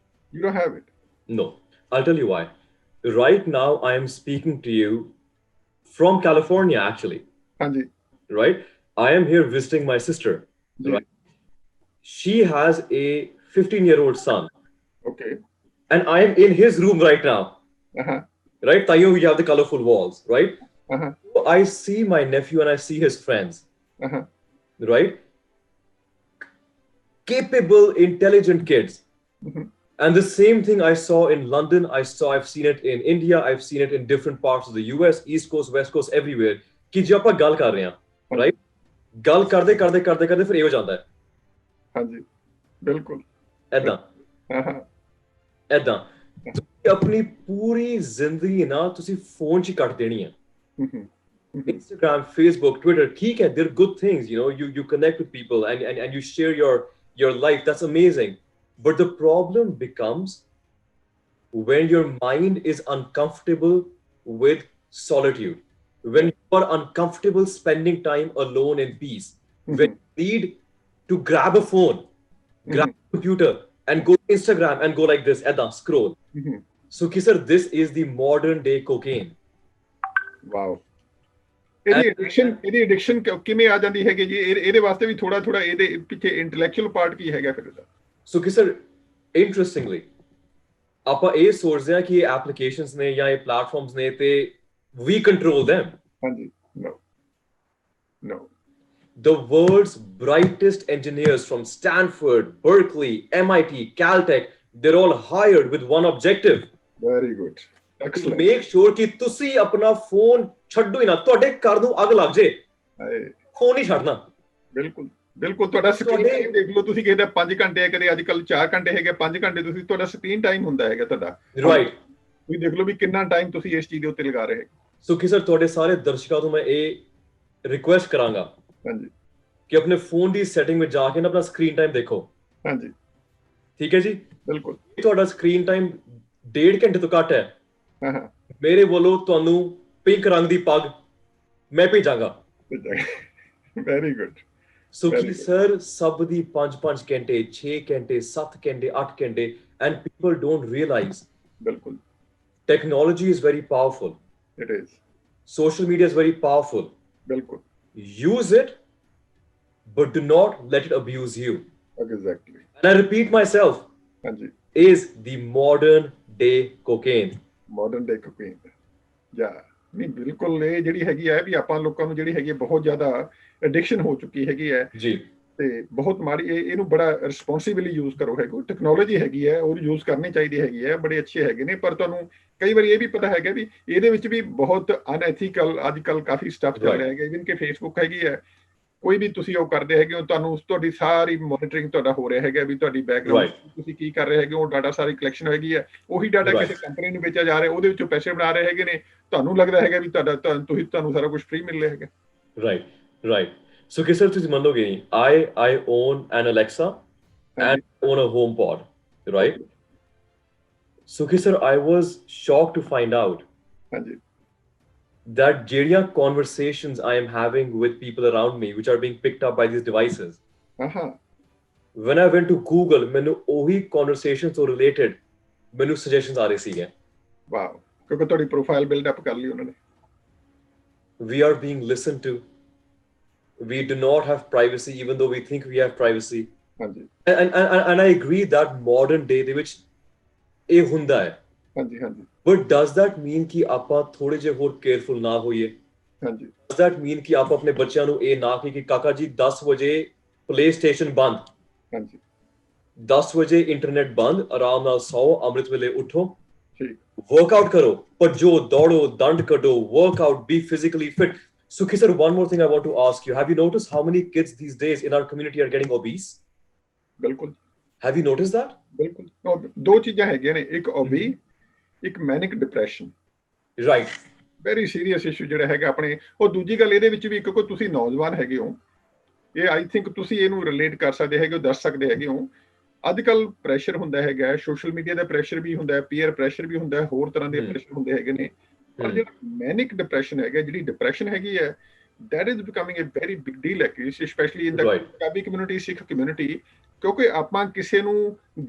You don't have it? No. I'll tell you why. Right now, I am speaking to you from California, actually. Hanji. Right? I am here visiting my sister. Yeah. Right? She has a 15-year-old son. Okay. And I am in his room right now. Uh-huh. Right? Tayo, we have the colorful walls, right? Uh-huh. So I see my nephew and I see his friends. Uh-huh. Right? Capable, intelligent kids. And the same thing I saw in London, I've seen it in India, I've seen it in different parts of the US, East Coast, West Coast, everywhere. कि जो ਆਪਾਂ ਗੱਲ ਕਰ ਰਹੇ ਹਾਂ, right? ਗੱਲ ਕਰਦੇ ਫਿਰ ਇਹ ਹੋ ਜਾਂਦਾ ਹੈ। ਹਾਂਜੀ, ਬਿਲਕੁਲ। ਐਦਾਂ। ਐਦਾਂ। ਤੁਸੀਂ ਆਪਣੀ ਪੂਰੀ ਜ਼ਿੰਦਗੀ ਨਾ ਤੁਸੀਂ ਫੋਨ 'ਚ ਹੀ ਕੱਟ ਦੇਣੀ ਹੈ। Instagram, Facebook, Twitter, ठीक है, they're good things, you know, you connect with people and you share your life, that's amazing. But the problem becomes when your mind is uncomfortable with solitude, when you are uncomfortable spending time alone in peace, when you need to grab a phone, grab a computer and go to Instagram and go like this, scroll. So, sir, this is the modern day cocaine. Wow. ਇਹਦੀ ਐਡਿਕਸ਼ਨ ਕਿਵੇਂ ਆ ਜਾਂਦੀ ਹੈਗੀ ਜੀ ਇਹਦੇ ਵਾਸਤੇ ਵੀ ਥੋੜਾ ਇਹਦੇ ਪਿੱਛੇ ਇੰਟੈਲੈਕਚੁਅਲ ਪਾਰਟ ਕੀ ਹੈਗਾ ਫਿਰ ਇਹਦਾ ਸੋ ਕਿ ਸਰ ਇੰਟਰਸਟਿੰਗਲੀ ਆਪਾਂ ਇਹ ਸੋਚਦੇ ਆ ਕਿ ਇਹ ਐਪਲੀਕੇਸ਼ਨਸ ਨੇ ਜਾਂ ਇਹ ਪਲੇਟਫਾਰਮਸ ਨੇ ਤੇ ਵੀ ਕੰਟਰੋਲ them ਹਾਂਜੀ no the world's brightest engineers from Stanford, Berkeley, MIT, Caltech, they're all hired with one objective. Very good. Excellent. Make sure ਕਿ ਤੁਸੀਂ ਆਪਣਾ ਫੋਨ ਛੱਡੋ ਹੀ ਨਾ ਤੁਹਾਡੇ ਘਰ ਨੂੰ ਅੱਗ ਲੱਗ ਜੇ ਫੋਨ ਨਹੀਂ ਛੱਡਣਾ ਬਿਲਕੁਲ ਤੁਹਾਡਾ ਸਕਰੀਨ ਟਾਈਮ ਦੇਖ ਲਓ ਤੁਸੀਂ ਕਿਸੇ ਦਾ 5 ਘੰਟੇ ਹੈ ਕਦੇ ਅੱਜ ਕੱਲ 4 ਘੰਟੇ ਹੈਗੇ 5 ਘੰਟੇ ਤੁਸੀਂ ਤੁਹਾਡਾ ਸਕਰੀਨ ਟਾਈਮ ਹੁੰਦਾ ਹੈਗਾ ਤੁਹਾਡਾ ਰਾਈਟ ਤੁਸੀਂ ਦੇਖ ਲਓ ਵੀ ਕਿੰਨਾ ਟਾਈਮ ਤੁਸੀਂ ਇਸ ਚੀਜ਼ ਦੇ ਉੱਤੇ ਲਗਾ ਰਹੇ ਸੁਖੀ ਸਰ ਤੁਹਾਡੇ ਸਾਰੇ ਦਰਸ਼ਕਾਂ ਨੂੰ ਮੈਂ ਇਹ ਰਿਕੁਐਸਟ ਕਰਾਂਗਾ ਹਾਂਜੀ ਕਿ ਆਪਣੇ ਫੋਨ ਦੀ ਸੈਟਿੰਗ ਵਿੱਚ ਜਾ ਕੇ ਨਾ ਆਪਣਾ ਸਕਰੀਨ ਟਾਈਮ ਦੇਖੋ ਹਾਂਜੀ ਠੀਕ ਹੈ ਜੀ ਬਿਲਕੁਲ ਤੁਹਾਡਾ ਸਕਰੀਨ ਟਾਈਮ 1.5 ਘੰਟੇ ਤੋਂ ਘੱਟ ਹੈ ਮੇਰੇ ਵੱਲੋਂ ਤੁਹਾਨੂੰ ਪਿੰਕ ਰੰਗ ਦੀ ਪੱਗ ਮੈਂ ਭੇਜਾਂਗਾ ਵੈਰੀ ਗੁੱਡ ਸੁਖੀ ਸਰ ਸਭ ਦੀ 5 ਘੰਟੇ 6 ਘੰਟੇ 7 ਘੰਟੇ 8 ਘੰਟੇ and people don't realize ਬਿਲਕੁਲ technology is very powerful it is social media is very powerful ਬਿਲਕੁਲ use it but do not let it abuse you exactly and I repeat myself ਹਾਂਜੀ is the modern day cocaine modern day cocaine yeah ਨਹੀਂ ਬਿਲਕੁਲ, ਇਹ ਜਿਹੜੀ ਹੈਗੀ ਹੈ ਵੀ ਆਪਾਂ ਲੋਕਾਂ ਨੂੰ ਜਿਹੜੀ ਹੈਗੀ ਹੈ ਬਹੁਤ ਜ਼ਿਆਦਾ ਐਡਿਕਸ਼ਨ ਹੋ ਚੁੱਕੀ ਹੈਗੀ ਹੈ ਜੀ ਤੇ ਬਹੁਤ ਮਾੜੀ, ਇਹਨੂੰ ਬੜਾ ਰਿਸਪੌਂਸਿਬਲੀ ਯੂਜ਼ ਕਰੋ। ਹੈਗਾ ਟੈਕਨੋਲੋਜੀ ਹੈਗੀ ਹੈ, ਉਹ ਯੂਜ਼ ਕਰਨੀ ਚਾਹੀਦੀ ਹੈਗੀ ਹੈ, ਬੜੇ ਅੱਛੇ ਹੈਗੇ ਨੇ, ਪਰ ਤੁਹਾਨੂੰ ਕਈ ਵਾਰੀ ਇਹ ਵੀ ਪਤਾ ਹੈਗਾ ਵੀ ਇਹਦੇ ਵਿੱਚ ਵੀ ਬਹੁਤ ਅਨਐਥੀਕਲ ਅੱਜ ਕੱਲ ਕਾਫੀ ਸਟੱਫ ਚੱਲ ਰਿਹਾ ਹੈਗਾ। ਇਵਨ ਕਿ ਫੇਸਬੁੱਕ ਹੈਗੀ ਹੈ, ਕੋਈ ਵੀ ਤੁਸੀਂ ਉਹ ਕਰਦੇ ਹੈਗੇ ਹੋ, ਤੁਹਾਨੂੰ ਤੁਹਾਡੀ ਸਾਰੀ ਮੋਨੀਟਰਿੰਗ ਤੁਹਾਡਾ ਹੋ ਰਿਹਾ ਹੈਗਾ ਵੀ ਤੁਹਾਡੀ ਬੈਕਗ੍ਰਾਉਂਡ ਤੁਸੀਂ ਕੀ ਕਰ ਰਹੇ ਹੈਗੇ ਹੋ, ਡਾਟਾ ਸਾਰੀ ਕਲੈਕਸ਼ਨ ਹੈਗੀ ਹੈ, ਉਹੀ ਡਾਟਾ ਕਿਸੇ ਕੰਪਨੀ ਨੂੰ ਵੇਚਿਆ ਜਾ ਰਿਹਾ, ਉਹਦੇ ਵਿੱਚੋਂ ਪੈਸੇ ਬਣਾ ਰਹੇ ਹੈਗੇ ਨੇ, ਤੁਹਾਨੂੰ ਲੱਗਦਾ ਹੈਗਾ ਵੀ ਤੁਹਾਨੂੰ ਸਾਰਾ ਕੁਝ ਫ੍ਰੀ ਮਿਲ ਰਿਹਾ ਹੈਗਾ। ਰਾਈਟ ਸੋ ਕਿ ਸਰ ਤੁਸੀਂ ਮੰਨੋਗੇ ਨਹੀਂ, I own an Alexa and own a HomePod, right? So ਕਿ sir, I was shocked to find out that ਜਿਹੜੀਆਂ conversations I am having with people around me which are being picked up by these devices, when I went to Google, ਮੈਨੂੰ ਉਹੀ conversations ਤੋਂ related ਮੈਨੂੰ suggestions ਆ ਰਹੇ ਸੀਗੇ। ਵਾਓ, ਕਿਉਂਕਿ ਤੁਹਾਡੀ ਪ੍ਰੋਫਾਈਲ ਬਿਲਡ ਅਪ ਕਰ ਲਈ ਉਹਨਾਂ ਨੇ। We are being listened to. We do not have privacy, even though we think we have privacy. And I agree that modern day ਦੇ ਵਿੱਚ ਇਹ ਹੁੰਦਾ ਹੈ। But does that mean ਕਿ ਆਪਾਂ ਥੋੜੇ ਜਿਹੇ ਹੋਰ ਕੇਅਰਫੁਲ ਨਾ ਹੋਈਏ? Does that mean ਕਿ ਆਪਾਂ ਆਪਣੇ ਬੱਚਿਆਂ ਨੂੰ ਇਹ ਨਾ ਕਹੀ ਕਿ ਕਾਕਾ ਜੀ 10 ਵਜੇ ਪਲੇ ਸਟੇਸ਼ਨ ਬੰਦ, 10 ਵਜੇ ਇੰਟਰਨੈਟ ਬੰਦ, ਆਰਾਮ ਨਾਲ ਸੌਓ, ਅੰਮ੍ਰਿਤ ਵੇਲੇ ਉੱਠੋ, ਵਰਕਆਊਟ ਕਰੋ, ਭੱਜੋ, ਦੌੜੋ, ਦੰਡ ਕੱਢੋ, workout, be physically fit. Sukhi sir, one more thing I want to ask you. Have you noticed how many kids these days in our community are getting obese? ਬਿਲਕੁਲ। Have you noticed that? ਬਿਲਕੁਲ, ਦੋ ਚੀਜ਼ਾਂ ਹੈਗੀਆਂ ਨੇ, ਇੱਕ ਓਬੀ, ਇੱਕ manic depression. Right, very serious issue ਜਿਹੜਾ ਹੈਗਾ ਆਪਣੇ। ਉਹ ਦੂਜੀ ਗੱਲ ਇਹਦੇ ਵਿੱਚ ਵੀ, ਕਿਉਂਕਿ ਤੁਸੀਂ ਨੌਜਵਾਨ ਹੈਗੇ ਹੋ, ਇਹ ਆਈ ਥਿੰਕ ਤੁਸੀਂ ਇਹਨੂੰ ਰਿਲੇਟ ਕਰ ਸਕਦੇ ਹੈਗੇ ਹੋ, ਦੱਸ ਸਕਦੇ ਹੈਗੇ ਹੋ। ਅੱਜ ਕੱਲ ਪ੍ਰੈਸ਼ਰ ਹੁੰਦਾ ਹੈਗਾ, ਸੋਸ਼ਲ ਮੀਡੀਆ ਦਾ ਪ੍ਰੈਸ਼ਰ ਵੀ ਹੁੰਦਾ ਹੈ, ਪੀਅਰ ਪ੍ਰੈਸ਼ਰ ਵੀ ਹੁੰਦਾ ਹੈ, ਹੋਰ ਤਰ੍ਹਾਂ ਦੇ ਪ੍ਰੈਸ਼ਰ ਹੁੰਦੇ ਹੈਗੇ ਨੇ। ਪਰ ਜਿਹੜਾ ਮੈਨਿਕ ਡਿਪਰੈਸ਼ਨ ਹੈਗਾ, ਜਿਹੜੀ ਡਿਪਰੈਸ਼ਨ ਹੈਗੀ ਹੈ, that is becoming a very big deal actually, especially in the Punjabi community, Sikh community, ਕਿਉਂਕਿ ਆਪਾਂ ਕਿਸੇ ਨੂੰ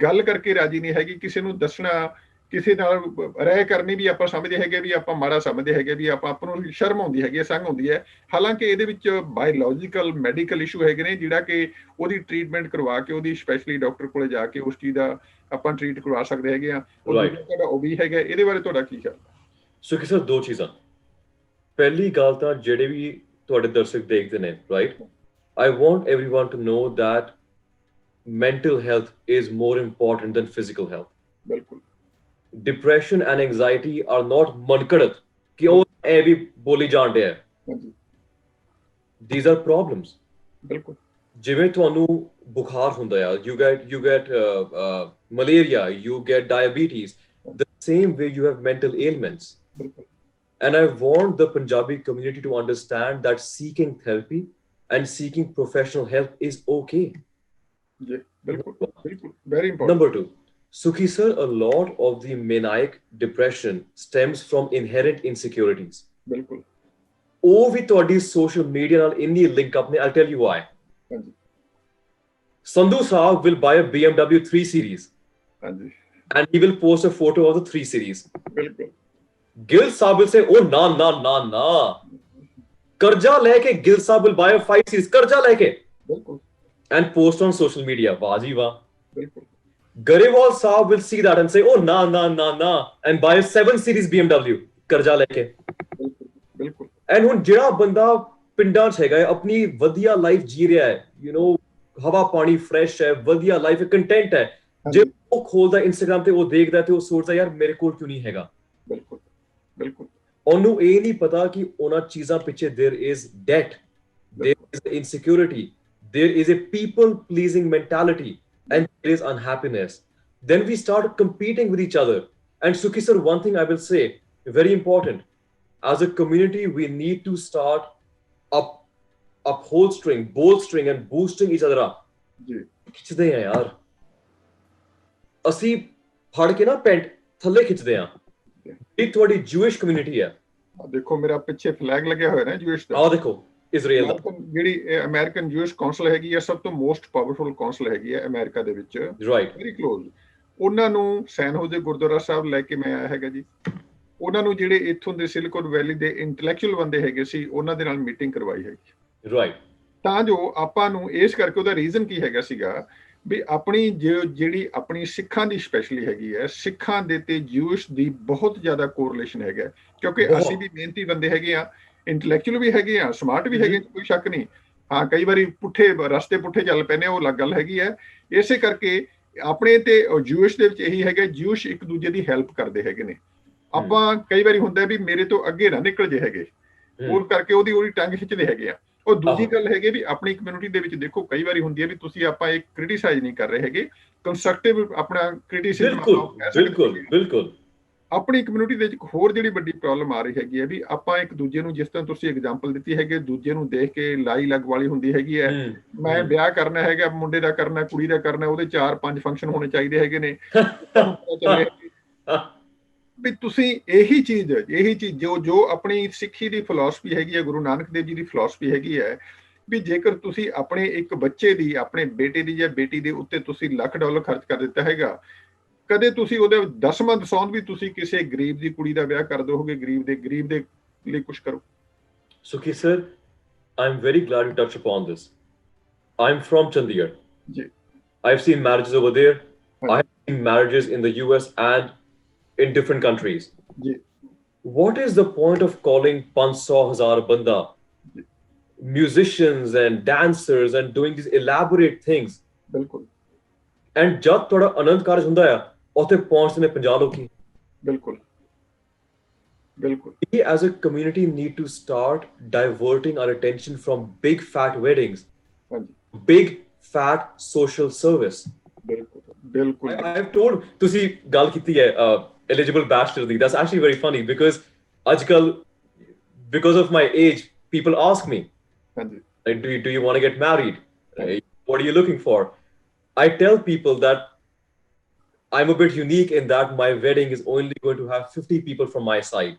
ਗੱਲ ਕਰਕੇ ਰਾਜੀ ਨਹੀਂ ਹੈਗੀ, ਕਿਸੇ ਨੂੰ ਦੱਸਣਾ, ਕਿਸੇ ਨਾਲ ਰਹਿ ਕਰਨੀ ਵੀ ਆਪਾਂ ਸਮਝਦੇ ਹੈਗੇ ਵੀ ਆਪਾਂ ਮਾੜਾ ਸਮਝਦੇ ਹੈਗੇ, ਵੀ ਆਪਾਂ ਨੂੰ ਸ਼ਰਮ ਆਉਂਦੀ ਹੈਗੀ, ਸੰਗ ਆਉਂਦੀ ਹੈ। ਹਾਲਾਂਕਿ ਇਹਦੇ ਵਿੱਚ ਬਾਇਓਲੋਜੀਕਲ ਮੈਡੀਕਲ ਇਸ਼ੂ ਹੈਗੇ ਨੇ, ਜਿਹੜਾ ਕਿ ਉਹਦੀ ਟ੍ਰੀਟਮੈਂਟ ਕਰਵਾ ਕੇ, ਉਹਦੀ ਸਪੈਸ਼ਲੀ ਡਾਕਟਰ ਕੋਲੇ ਜਾ ਕੇ ਉਸ ਚੀਜ਼ ਦਾ ਆਪਾਂ ਟ੍ਰੀਟ ਕਰਵਾ ਸਕਦੇ ਹੈਗੇ ਆ। ਤੁਹਾਡਾ ਓਬੀ ਹੈਗਾ, ਇਹਦੇ ਬਾਰੇ ਤੁਹਾਡਾ ਕੀ ਖਿਆਲ? ਸੋ ਕਿ ਸਰ ਦੋ ਚੀਜ਼ਾਂ। ਪਹਿਲੀ ਗੱਲ ਤਾਂ ਜਿਹੜੇ ਵੀ ਤੁਹਾਡੇ ਦਰਸ਼ਕ ਦੇਖਦੇ ਨੇ, right, I want everyone to know that mental health is more important than physical health. ਬਿਲਕੁਲ। Depression and anxiety are not ਮਨਕੜਤ ਕਿ ਉਹ ਇਹ ਵੀ ਬੋਲੀ ਜਾਣ ਡਿਆ। These are problems. ਬਿਲਕੁਲ। ਜਿਵੇਂ ਤੁਹਾਨੂੰ ਬੁਖਾਰ ਹੁੰਦਾ ਆ, you get malaria, you get diabetes, the same way you have mental ailments. And I want the Punjabi community to understand that seeking therapy and seeking professional help is okay. Yeah, very important. Number two, Sukhi sir, a lot of the maniac depression stems from inherent insecurities. Bilkul. Oh, we thought this social media ਨਾਲ ਇੰਨੀ link up ne, I'll tell you why. Sandhu Saab will buy a BMW 3 Series. And he will post a photo of the 3 Series. Bilkul. Gil Saab will say, oh, na. Karja leke, Gil Saab will buy a 5 Series. Karja leke. And post on social media. Waji wah. Garewal Saab will see that and say, oh, na. And buy a 7 Series BMW. Karja leke. And hun jira banda pindan ch hega, apni vadiya life ji reha hai. You know, hawa pani fresh hai, vadiya life hai, content hai. Je wo kholda Instagram te, wo dekhda te, wo sochda yaar mere kol kyun nahi hega. ਬਿਲਕੁਲ। ਉਹਨੂੰ ਇਹ ਨਹੀਂ ਪਤਾ ਕਿ ਉਹਨਾਂ ਚੀਜ਼ਾਂ ਪਿੱਛੇ there is debt, there is insecurity, there is a people pleasing mentality, and there is unhappiness. Then we start competing with each other. And Sukhi sir, one thing I will say, very important, as a community we need to start bolstering and boosting each other up. ਖਿੱਚਦੇ ਆ ਯਾਰ, ਅਸੀਂ ਫੜ ਕੇ ਨਾ ਪੈਂਟ ਥੱਲੇ ਖਿੱਚਦੇ ਆ। ਇਹ ਤੁਹਾਡੀ ਜੂਇਸ਼ ਕਮਿਊਨਿਟੀ ਹੈ। ਦੇਖੋ ਮੇਰਾ ਪਿੱਛੇ ਫਲੈਗ ਲੱਗਿਆ ਹੋਇਆ ਨਾ ਜੂਇਸ਼ ਦਾ। ਆਹ ਦੇਖੋ ਇਜ਼ਰਾਈਲ ਦਾ। ਜਿਹੜੀ ਅਮਰੀਕਨ ਜੂਇਸ਼ ਕਾਉਂਸਲ ਹੈਗੀ ਹੈ, ਸਭ ਤੋਂ ਮੋਸਟ ਪਾਵਰਫੁਲ ਕਾਉਂਸਲ ਹੈਗੀ ਹੈ ਅਮਰੀਕਾ ਦੇ ਵਿੱਚ, ਰਾਈਟ, ਵੈਰੀ ਕਲੋਜ਼। ਉਹਨਾਂ ਨੂੰ ਸੈਨ ਹੋਜ਼ੇ ਗੁਰਦੁਆਰਾ ਸਾਹਿਬ ਲੈ ਕੇ ਮੈਂ ਆਇਆ ਹੈਗਾ ਜੀ। ਉਹਨਾਂ ਨੂੰ ਜਿਹੜੇ ਇੱਥੋਂ ਦੇ ਸਿਲੀਕਨ ਵੈਲੀ ਦੇ ਇੰਟੈਲੈਕਚੁਅਲ ਬੰਦੇ ਹੈਗੇ ਸੀ, ਉਹਨਾਂ ਦੇ ਨਾਲ ਮੀਟਿੰਗ ਕਰਵਾਈ ਹੈਗੀ, ਰਾਈਟ, ਤਾਂ ਜੋ ਆਪਾਂ ਨੂੰ ਇਸ ਕਰਕੇ, ਉਹਦਾ ਰੀਜ਼ਨ ਕੀ ਹੈਗਾ ਸੀਗਾ ਵੀ ਆਪਣੀ ਜਿਹੜੀ ਆਪਣੀ ਸਿੱਖਾਂ ਦੀ ਸਪੈਸ਼ਲੀ ਹੈਗੀ ਹੈ, ਸਿੱਖਾਂ ਦੇ ਤੇ ਜਿਊਸ਼ ਦੀ ਬਹੁਤ ਜ਼ਿਆਦਾ ਕੋਰਿਲੇਸ਼ਨ ਹੈਗਾ, ਕਿਉਂਕਿ ਅਸੀਂ ਵੀ ਮਿਹਨਤੀ ਬੰਦੇ ਹੈਗੇ ਆ, ਇੰਟੈਲੈਕਚੁਅਲ ਵੀ ਹੈਗੇ ਆ, ਸਮਾਰਟ ਵੀ ਹੈਗੇ, ਕੋਈ ਸ਼ੱਕ ਨਹੀਂ। ਹਾਂ, ਕਈ ਵਾਰੀ ਰਸਤੇ ਪੁੱਠੇ ਚੱਲ ਪੈਂਦੇ, ਉਹ ਅਲੱਗ ਗੱਲ ਹੈਗੀ ਹੈ। ਇਸੇ ਕਰਕੇ ਆਪਣੇ ਤੇ ਜਿਊਸ਼ ਦੇ ਵਿੱਚ ਇਹੀ ਹੈਗਾ, ਜਿਊਸ਼ ਇੱਕ ਦੂਜੇ ਦੀ ਹੈਲਪ ਕਰਦੇ ਹੈਗੇ ਨੇ। ਆਪਾਂ ਕਈ ਵਾਰੀ ਹੁੰਦਾ ਵੀ ਮੇਰੇ ਤੋਂ ਅੱਗੇ ਨਾ ਨਿਕਲ ਜੇ ਹੈਗੇ, ਉਹ ਕਰਕੇ ਉਹਦੀ ਟੰਗ ਖਿੱਚਦੇ ਹੈਗੇ ਆ। ਉਹ ਦੂਜੀ ਗੱਲ ਹੈਗੀ ਵੀ ਆਪਣੀ ਕਮਿਊਨਿਟੀ ਦੇ ਵਿੱਚ ਦੇਖੋ, ਕਈ ਵਾਰੀ ਹੁੰਦੀ ਹੈ ਵੀ ਤੁਸੀਂ ਆਪਾਂ ਇੱਕ ਕ੍ਰਿਟੀਸਾਈਜ਼ ਨਹੀਂ ਕਰ ਰਹੇ ਹੈਗੇ, ਕੰਸਟਰਕਟਿਵ ਆਪਣਾ ਕ੍ਰਿਟੀਸਿਜ਼ਮ ਬਿਲਕੁਲ। ਆਪਣੀ ਕਮਿਊਨਿਟੀ ਦੇ ਵਿੱਚ ਇੱਕ ਹੋਰ ਜਿਹੜੀ ਵੱਡੀ ਪ੍ਰੋਬਲਮ ਆ ਰਹੀ ਹੈਗੀ ਹੈ ਵੀ ਆਪਾਂ ਇੱਕ ਦੂਜੇ ਨੂੰ, ਜਿਸ ਤਰ੍ਹਾਂ ਤੁਸੀਂ ਐਗਜ਼ਾਮਪਲ ਦਿੱਤੀ ਹੈਗੀ, ਦੂਜੇ ਨੂੰ ਦੇਖ ਕੇ ਲਾਈ ਲੱਗ ਵਾਲੀ ਹੁੰਦੀ ਹੈਗੀ ਹੈ। ਮੈਂ ਵਿਆਹ ਕਰਨਾ ਹੈਗਾ, ਮੁੰਡੇ ਦਾ ਕਰਨਾ, ਕੁੜੀ ਦਾ ਕਰਨਾ, ਉਹਦੇ 4-5 ਫੰਕਸ਼ਨ ਹੋਣੇ ਚਾਹੀਦੇ ਹੈਗੇ ਨੇ। ਵੀ ਤੁਸੀਂ ਇਹੀ ਚੀਜ਼ ਜੋ ਆਪਣੀ ਸਿੱਖੀ ਦੀ ਫਿਲਾਸਫੀ ਹੈਗੀ ਹੈ, ਗੁਰੂ ਨਾਨਕ ਦੇਵ ਜੀ ਦੀ ਫਿਲਾਸਫੀ ਹੈਗੀ ਹੈ, ਵੀ ਜੇਕਰ ਤੁਸੀਂ ਆਪਣੇ ਇੱਕ ਬੱਚੇ ਦੀ, ਆਪਣੇ ਬੇਟੇ ਦੀ ਜਾਂ ਬੇਟੀ ਦੇ ਉੱਤੇ ਤੁਸੀਂ $1,00,000 ਖਰਚ ਕਰ ਦਿੱਤਾ ਹੈਗਾ, ਕਦੇ ਤੁਸੀਂ ਉਹਦੇ 10ਵਾਂ ਦਸੌਂਦ ਵੀ ਤੁਸੀਂ ਕਿਸੇ ਗਰੀਬ ਦੀ ਕੁੜੀ ਦਾ ਵਿਆਹ ਕਰ ਦੋਗੇ, ਗਰੀਬ ਦੇ ਲਈ ਕੁਝ ਕਰੋ। Sukhi sir, I'm very glad you touched upon this. I'm from Chandigarh. Ji. I've seen marriages over there. I've seen marriages in the US and in different countries. Ji. What is the point of calling 500,000 banda, musicians and dancers and doing these elaborate things? बिल्कुल. And जब थोड़ा अनंत कारज हुंदा है, उत्थे पहुंचने 50 लोग। बिल्कुल. We as a community need to start diverting our attention from big fat weddings, big fat social service. I have told तुसी गल कीती है eligible bachelor the. That's actually very funny because आजकल, because of my age, people ask me, do you want to get married? What are you looking for? I tell people that I'm a bit unique in that my wedding is only going to have 50 people from my side.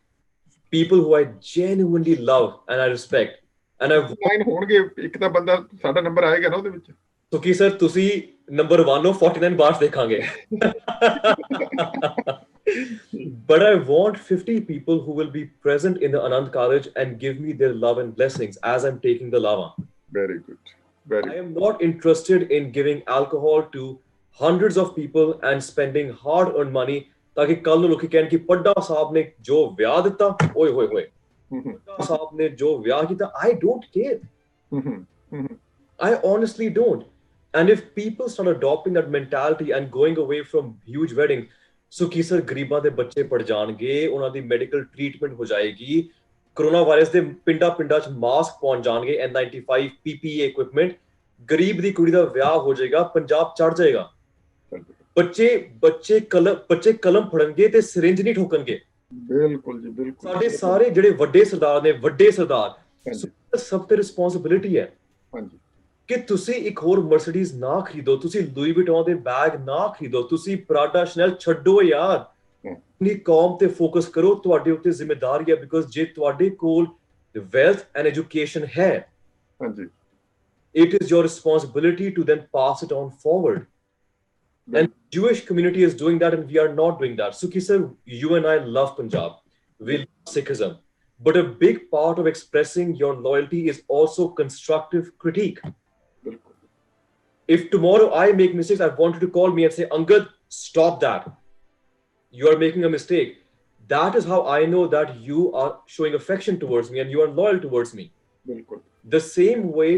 People who I genuinely love and I respect. And I've ਹੋਣਗੇ, ਇੱਕ ਤਾਂ ਬੰਦਾ ਸਾਡਾ ਨੰਬਰ ਆਏਗਾ ਨਾ ਉਹਦੇ ਵਿੱਚ। ਸੁਖੀ ਸਰ, ਤੁਸੀਂ ਨੰਬਰ 1 ਹੋ, 49 ਬਾਅਦ ਦੇਖਾਂਗੇ। But I want 50 people who will be present in the Anand College and give me their love and blessings as I'm taking the lava. Very good. I am not interested in giving alcohol to hundreds of people and spending hard-earned money ताकि कल ਨੂੰ ਲੋਕੀ ਕਹਿਣ ਕਿ ਪੱਡਾ ਸਾਹਿਬ ਨੇ ਜੋ ਵਿਆਹ ਦਿੱਤਾ, ਓਏ ਹੋਏ ਹੋਏ, ਪੱਡਾ ਸਾਹਿਬ ਨੇ ਜੋ ਵਿਆਹ ਕੀਤਾ। I don't care. I honestly don't. And if people start adopting that mentality and going away from huge weddings, ਸੁਖੀ ਸਰ, ਗਰੀਬਾਂ ਦੇ ਬੱਚੇ ਪੜ ਜਾਣਗੇ, ਉਹਨਾਂ ਦੀ ਮੈਡੀਕਲ ਟ੍ਰੀਟਮੈਂਟ ਹੋ ਜਾਏਗੀ, ਕੋਰੋਨਾ ਵਾਇਰਸ ਦੇ ਪਿੰਡਾਂ 'ਚ ਮਾਸਕ ਪਹੁੰਚ ਜਾਣਗੇ, N95 PPE ਇਕਵਿਪਮੈਂਟ, ਗਰੀਬ ਦੀ ਕੁੜੀ ਦਾ ਵਿਆਹ ਹੋ ਜਾਏਗਾ, ਪੰਜਾਬ ਚੜ ਜਾਏਗਾ। ਬੱਚੇ ਕਲਮ ਫੜਨਗੇ ਤੇ ਸਿਰਿੰਜ ਨਹੀਂ ਠੋਕਣਗੇ। ਬਿਲਕੁਲ ਜੀ, ਬਿਲਕੁਲ। ਸਾਡੇ ਸਾਰੇ ਜਿਹੜੇ ਵੱਡੇ ਸਰਦਾਰ ਨੇ, ਵੱਡੇ ਸਰਦਾਰ, ਸਭ ਤੇ ਰਿਸਪੌਂਸਿਬਿਲਿਟੀ ਹੈ ਕਿ ਤੁਸੀਂ ਇੱਕ ਹੋਰ ਮਰਸੀਡੀਜ਼ ਨਾ ਖਰੀਦੋ, ਤੁਸੀਂ ਲੂਈ ਵਿਟੋਨ ਦੇ ਬੈਗ ਨਾ ਖਰੀਦੋ, ਤੁਸੀਂ ਪ੍ਰਾਡਾ ਸ਼ਨੈਲ ਛੱਡੋ ਯਾਰ, ਆਪਣੀ ਕੌਮ ਤੇ ਫੋਕਸ ਕਰੋ। ਤੁਹਾਡੇ ਉੱਤੇ ਜ਼ਿੰਮੇਵਾਰੀ ਹੈ, ਬਿਕੋਜ਼ ਜੇ ਤੁਹਾਡੇ ਕੋਲ ਵੈਲਥ ਐਂਡ ਐਜੂਕੇਸ਼ਨ ਹੈ, it is your responsibility to then pass it on forward. And Jewish community is doing that and we are not doing that. Sukhi sir, you and I love Punjab. We love Sikhism. But a big part of expressing your loyalty is also constructive critique. If tomorrow I make mistakes, I want you to call me and say, Angad, stop that. You are making a mistake. That is how I know that you are showing affection towards me and you are loyal towards me. The same way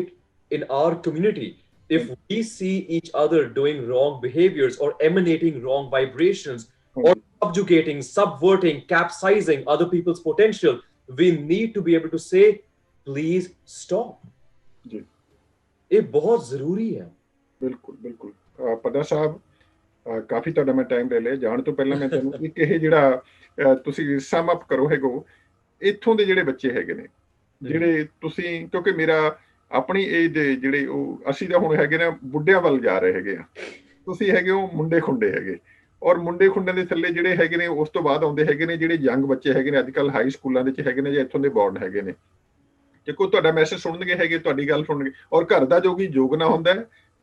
in our community, if we see each other doing wrong behaviors or emanating wrong vibrations or subjugating, subverting, capsizing other people's potential, we need to be able to say, please stop. ਇਹ ਬਹੁਤ ਜ਼ਰੂਰੀ ਹੈ। ਬਿਲਕੁਲ ਬਿਲਕੁਲ। ਪੱਡਾ ਸਾਹਿਬ, ਕਾਫੀ ਤੁਹਾਡਾ ਮੈਂ ਟਾਈਮ ਲੈ ਲਿਆ। ਜਾਣ ਤੋਂ ਪਹਿਲਾਂ ਮੈਂ ਤੁਹਾਨੂੰ ਇੱਕ ਇਹ ਜਿਹੜਾ ਤੁਸੀਂ ਸਮ ਅਪ ਕਰੋ ਹੈਗੋ, ਇੱਥੋਂ ਦੇ ਜਿਹੜੇ ਬੱਚੇ ਹੈਗੇ ਨੇ, ਜਿਹੜੇ ਤੁਸੀਂ, ਕਿਉਂਕਿ ਮੇਰਾ ਆਪਣੀ ਏਜ ਦੇ ਜਿਹੜੇ ਉਹ ਅਸੀਂ ਤਾਂ ਹੁਣ ਹੈਗੇ ਨੇ ਬੁੱਢਿਆਂ ਵੱਲ ਜਾ ਰਹੇ ਹੈਗੇ ਆ, ਤੁਸੀਂ ਹੈਗੇ ਹੋ ਮੁੰਡੇ ਖੁੰਡੇ ਹੈਗੇ, ਔਰ ਮੁੰਡੇ ਖੁੰਡਿਆਂ ਦੇ ਥੱਲੇ ਜਿਹੜੇ ਹੈਗੇ ਨੇ ਉਸ ਤੋਂ ਬਾਅਦ ਆਉਂਦੇ ਹੈਗੇ ਨੇ ਜਿਹੜੇ ਯੰਗ ਬੱਚੇ ਹੈਗੇ ਨੇ, ਅੱਜ ਕੱਲ੍ਹ ਹਾਈ ਸਕੂਲਾਂ ਦੇ ਵਿੱਚ ਹੈਗੇ ਨੇ ਜਾਂ ਇੱਥੋਂ ਦੇ ਬੋਰਨ ਹੈਗੇ ਨੇ, ਜੇ ਕੋਈ ਤੁਹਾਡਾ ਮੈਸੇਜ ਸੁਣਨਗੇ ਹੈਗੇ, ਤੁਹਾਡੀ ਗੱਲ ਸੁਣਨਗੇ। ਔਰ ਘਰ ਦਾ ਜੋਗੀ ਜੋਗਣਾ ਹੁੰਦਾ,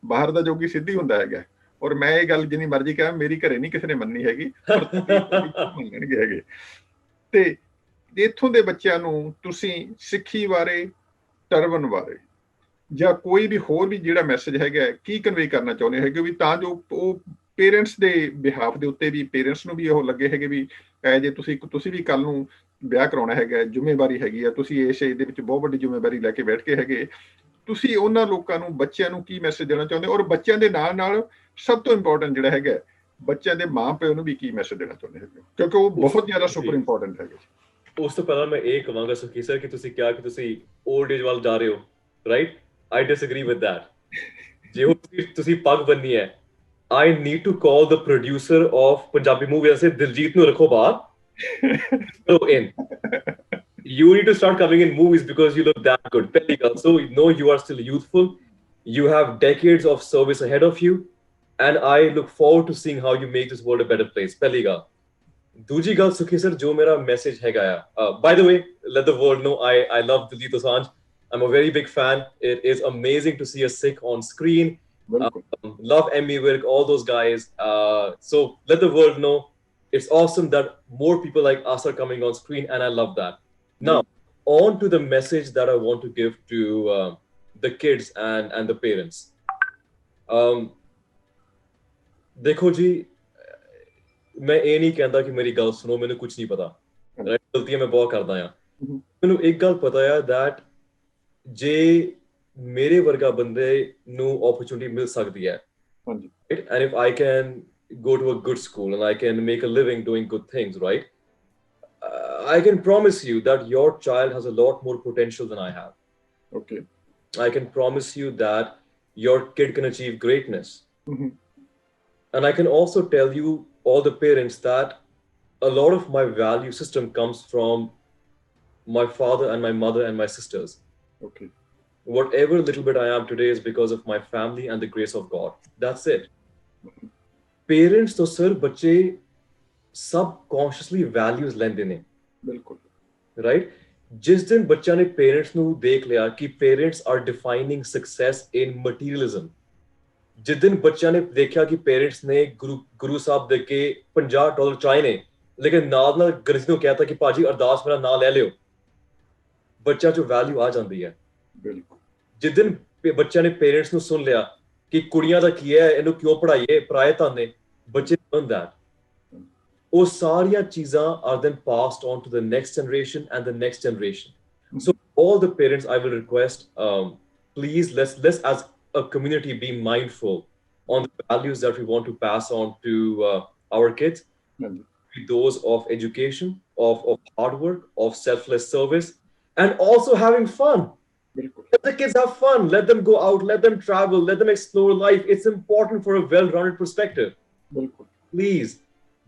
ਬਾਹਰ ਦਾ ਜੋਗੀ ਸਿੱਧੀ ਹੁੰਦਾ ਹੈਗਾ। ਔਰ ਮੈਂ ਇਹ ਗੱਲ ਜਿੰਨੀ ਮਰਜ਼ੀ ਕਹਾਂ, ਮੇਰੀ ਘਰੇ ਨਹੀਂ ਕਿਸੇ ਨੇ ਮੰਨਣੀ ਹੈਗੀ, ਮੰਨਣਗੇ ਹੈਗੇ। ਤੇ ਇੱਥੋਂ ਦੇ ਬੱਚਿਆਂ ਨੂੰ ਤੁਸੀਂ ਸਿੱਖੀ ਬਾਰੇ, ਟਰਬਨ ਬਾਰੇ, ਜਾਂ ਕੋਈ ਵੀ ਹੋਰ ਵੀ ਜਿਹੜਾ ਮੈਸੇਜ ਹੈਗਾ ਕੀ ਕਨਵੇ ਕਰਨਾ ਚਾਹੁੰਦੇ ਹੈਗੇ ਵੀ ਤਾਂ ਜੋ ਉਹ ਪੇਰੈਂਟਸ ਦੇ ਬਿਹਾਫ ਦੇ ਉੱਤੇ ਵੀ ਪੇਰੈਂਟਸ ਨੂੰ ਵੀ ਉਹ ਲੱਗੇ ਹੈਗੇ ਵੀ ਜੇ ਤੁਸੀਂ ਵੀ ਕੱਲ ਨੂੰ ਵਿਆਹ ਕਰਾਉਣਾ ਹੈਗਾ, ਜ਼ਿੰਮੇਵਾਰੀ ਹੈਗੀ ਆ, ਤੁਸੀਂ ਇਸ ਏਜ ਦੇ ਵਿੱਚ ਬਹੁਤ ਵੱਡੀ ਜ਼ਿੰਮੇਵਾਰੀ ਲੈ ਕੇ ਬੈਠ ਕੇ ਹੈਗੇ, ਤੁਸੀਂ ਉਹਨਾਂ ਲੋਕਾਂ ਨੂੰ, ਬੱਚਿਆਂ ਨੂੰ ਕੀ ਮੈਸੇਜ ਦੇਣਾ ਚਾਹੁੰਦੇ ਔਰ ਬੱਚਿਆਂ ਦੇ ਨਾਲ ਨਾਲ ਸਭ ਤੋਂ ਇੰਪੋਰਟੈਂਟ ਜਿਹੜਾ ਹੈਗਾ ਬੱਚਿਆਂ ਦੇ ਮਾਂ ਪਿਓ ਨੂੰ ਵੀ ਕੀ ਮੈਸੇਜ ਦੇਣਾ ਚਾਹੁੰਦੇ ਹੈਗੇ, ਕਿਉਂਕਿ ਉਹ ਬਹੁਤ ਜ਼ਿਆਦਾ ਸੁਪਰ ਇੰਪੋਰਟੈਂਟ ਹੈਗੇ। ਉਸ ਤੋਂ ਪਹਿਲਾਂ ਮੈਂ ਇਹ ਕਹਾਂਗਾ ਸੁਖੀ ਸਰ ਕਿ ਤੁਸੀਂ ਕਿਹਾ ਕਿ ਤੁਸੀਂ 올ਡ ਏਜ ਵੱਲ ਜਾ ਰਹੇ ਹੋ, right? I disagree with that. ਜੇ ਤੁਸੀਂ ਪੱਗ ਬੰਨੀ ਹੈ, I need to call the producer of Punjabi movie and say Diljit ਨੂੰ ਰੱਖੋ ਬਾਹਰ, go in. You need to start coming in movies because you look that good. ਪਹਿਲੀ ਗੱਲ, so no, you are still youthful. You have decades of service ahead of you, and I look forward to seeing how you make this world a better place. ਪਹਿਲੀ ਗੱਲ। ਦੂਜੀ ਗੱਲ ਸੁਖੀ ਸਰ, ਜੋ ਮੇਰਾ ਮੈਸੇਜ ਹੈਗਾ ਆ, by the way, let the world know I love Diljit Dosanjh. I'm a very big fan. It is amazing to see a Sikh on screen. Love Emmy Wirk, all those guys. So let the world know it's awesome that more people like us are coming on screen, and I love that. Now, on to the message that I want to give to the kids and the parents. देखो जी, मैं ਇਹ ਨਹੀਂ ਕਹਿੰਦਾ ਕਿ ਮੇਰੀ ਗੱਲ ਸੁਣੋ, ਮੈਨੂੰ ਕੁਝ ਨਹੀਂ ਪਤਾ, ਗਲਤੀਆਂ ਮੈਂ ਬਹੁਤ ਕਰਦਾ ਆ। ਮੈਨੂੰ ਇੱਕ ਗੱਲ ਪਤਾ ਆ that ਜੇ ਮੇਰੇ ਵਰਗਾ ਬੰਦੇ ਨੂੰ opportunity ਮਿਲ ਸਕਦੀ ਹੈ, and if I can go to a good school and I can make a living doing good things, right? I can promise you that your child has a lot more potential than I have. Okay. I can promise you that your kid can achieve greatness. And I can also tell you, all the parents, that a lot of my value system comes from my father and my mother and my sisters. Okay. Whatever little bit I am today is because of my family and the grace of God. That's it. Parents to sir बच्चे subconsciously values लेंदे ने, बिल्कुल, right? जिस दिन बच्चा ने parents ਨੂੰ ਦੇਖ ਲਿਆ कि parents are defining success in materialism, जिस दिन बच्चा ने देखा कि parents ने गुरु ਸਾਹਿਬ ਦੇ ਕੇ $50 ਚਾਹੇ ਨੇ, ਲੇਕਿਨ ਨਾਲ ਨਾਲ ਗਰਜ ਨੂੰ ਕਹਿਤਾ ਕਿ ਭਾਜੀ ਅਰਦਾਸ ਮੇਰਾ ਨਾਂ ਲੈ ਲਿਓ, ਬੱਚਾ ਚ ਵੈਲਿਊ ਆ ਜਾਂਦੀ ਹੈ। ਬਿਲਕੁਲ। ਜਿਸ ਦਿਨ ਬੱਚਾ ਨੇ ਪੇਰੈਂਟਸ ਨੂੰ ਸੁਣ ਲਿਆ ਕਿ ਕੁੜੀਆਂ ਦਾ ਕੀ ਹੈ, ਇਹਨੂੰ ਕਿਉਂ ਪੜਾਈਏ, ਪਰਾਏ ਧੰਦੇ, ਬੱਚੇ learn that. ਉਹ ਸਾਰੀਆਂ ਚੀਜ਼ਾਂ are then passed on to the next generation and the next generation. So all the parents, I will request, please let's as a community be mindful on the values that we want to pass on to our kids. Those of education, of hard work, of selfless service, and also having fun. Let the kids have fun. Let them go out. Let them travel. Let them explore life. It's important for a well-rounded perspective. Please,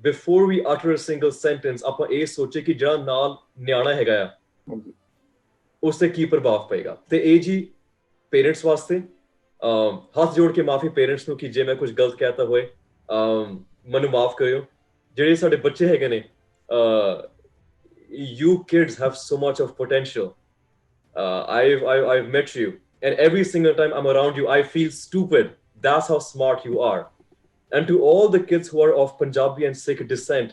before we utter a single sentence, ਆਪਾਂ ਇਹ ਸੋਚੇ ਕਿ ਜਿਹੜਾ ਨਾਲ ਨਿਆਣਾ ਹੈਗਾ ਆ, ਉਸ ਤੇ ਕੀ ਪ੍ਰਭਾਵ ਪਏਗਾ। ਤੇ ਇਹ ਜੀ ਪੇਰੈਂਟਸ ਵਾਸਤੇ ਹੱਥ ਜੋੜ ਕੇ ਮਾਫੀ ਪੇਰੈਂਟਸ ਨੂੰ ਕਿ ਜੇ ਮੈਂ ਕੁਝ ਗਲਤ ਕਹਿਤਾ ਹੋਏ, ਮੈਨੂੰ ਮਾਫ ਕਰਿਓ। ਜਿਹੜੇ ਸਾਡੇ ਬੱਚੇ ਹੈਗੇ ਨੇ, you kids have so much of potential. I've met you, and every single time I'm around you, I feel stupid. That's how smart you are. And to all the kids who are of Punjabi and Sikh descent,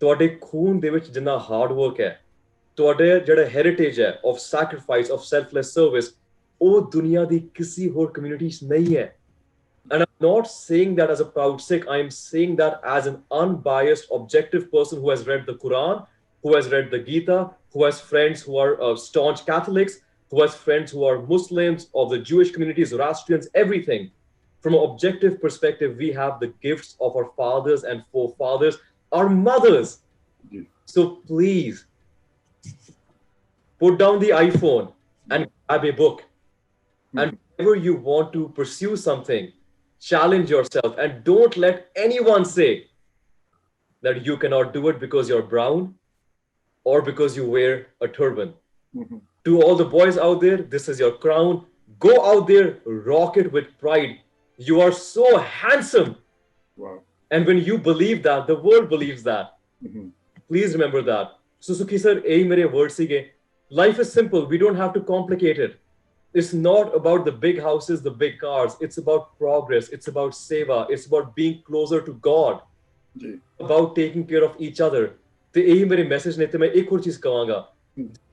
ਤੁਹਾਡੇ ਖੂਨ ਦੇ ਵਿੱਚ ਜਿੰਨਾ hard work ਹੈ, ਤੁਹਾਡੇ ਜਿਹੜਾ heritage ਹੈ of sacrifice, of selfless service, ਉਹ ਦੁਨੀਆ ਦੀ ਕਿਸੇ ਹੋਰ community 'ਚ ਨਹੀਂ ਹੈ। And I'm not saying that as a proud Sikh. I'm saying that as an unbiased, objective person who has read the Quran, who has read the Gita, who has friends who are staunch Catholics, who has friends who are Muslims, of the Jewish community, Zoroastrians, everything. From an objective perspective, we have the gifts of our fathers and forefathers, our mothers. So please, put down the iPhone and grab a book. And whenever you want to pursue something, challenge yourself, and don't let anyone say that you cannot do it because you're brown or because you wear a turban. To all the boys out there, this is your crown. Go out there, rock it with pride. You are so handsome. Wow. And when you believe that, the world believes that. Please remember that. So Sukhi sir, eh mere words sige. Life is simple. We don't have to complicate it. It's not about the big houses, the big cars. It's about progress. It's about seva. It's about being closer to God. About taking care of each other. ਤੇ ਇਹੀ ਮੇਰੇ ਮੈਸੇਜ ਨੇ। ਤੇ ਮੈਂ ਇੱਕ ਹੋਰ ਚੀਜ਼ ਕਹਾਂਗਾ,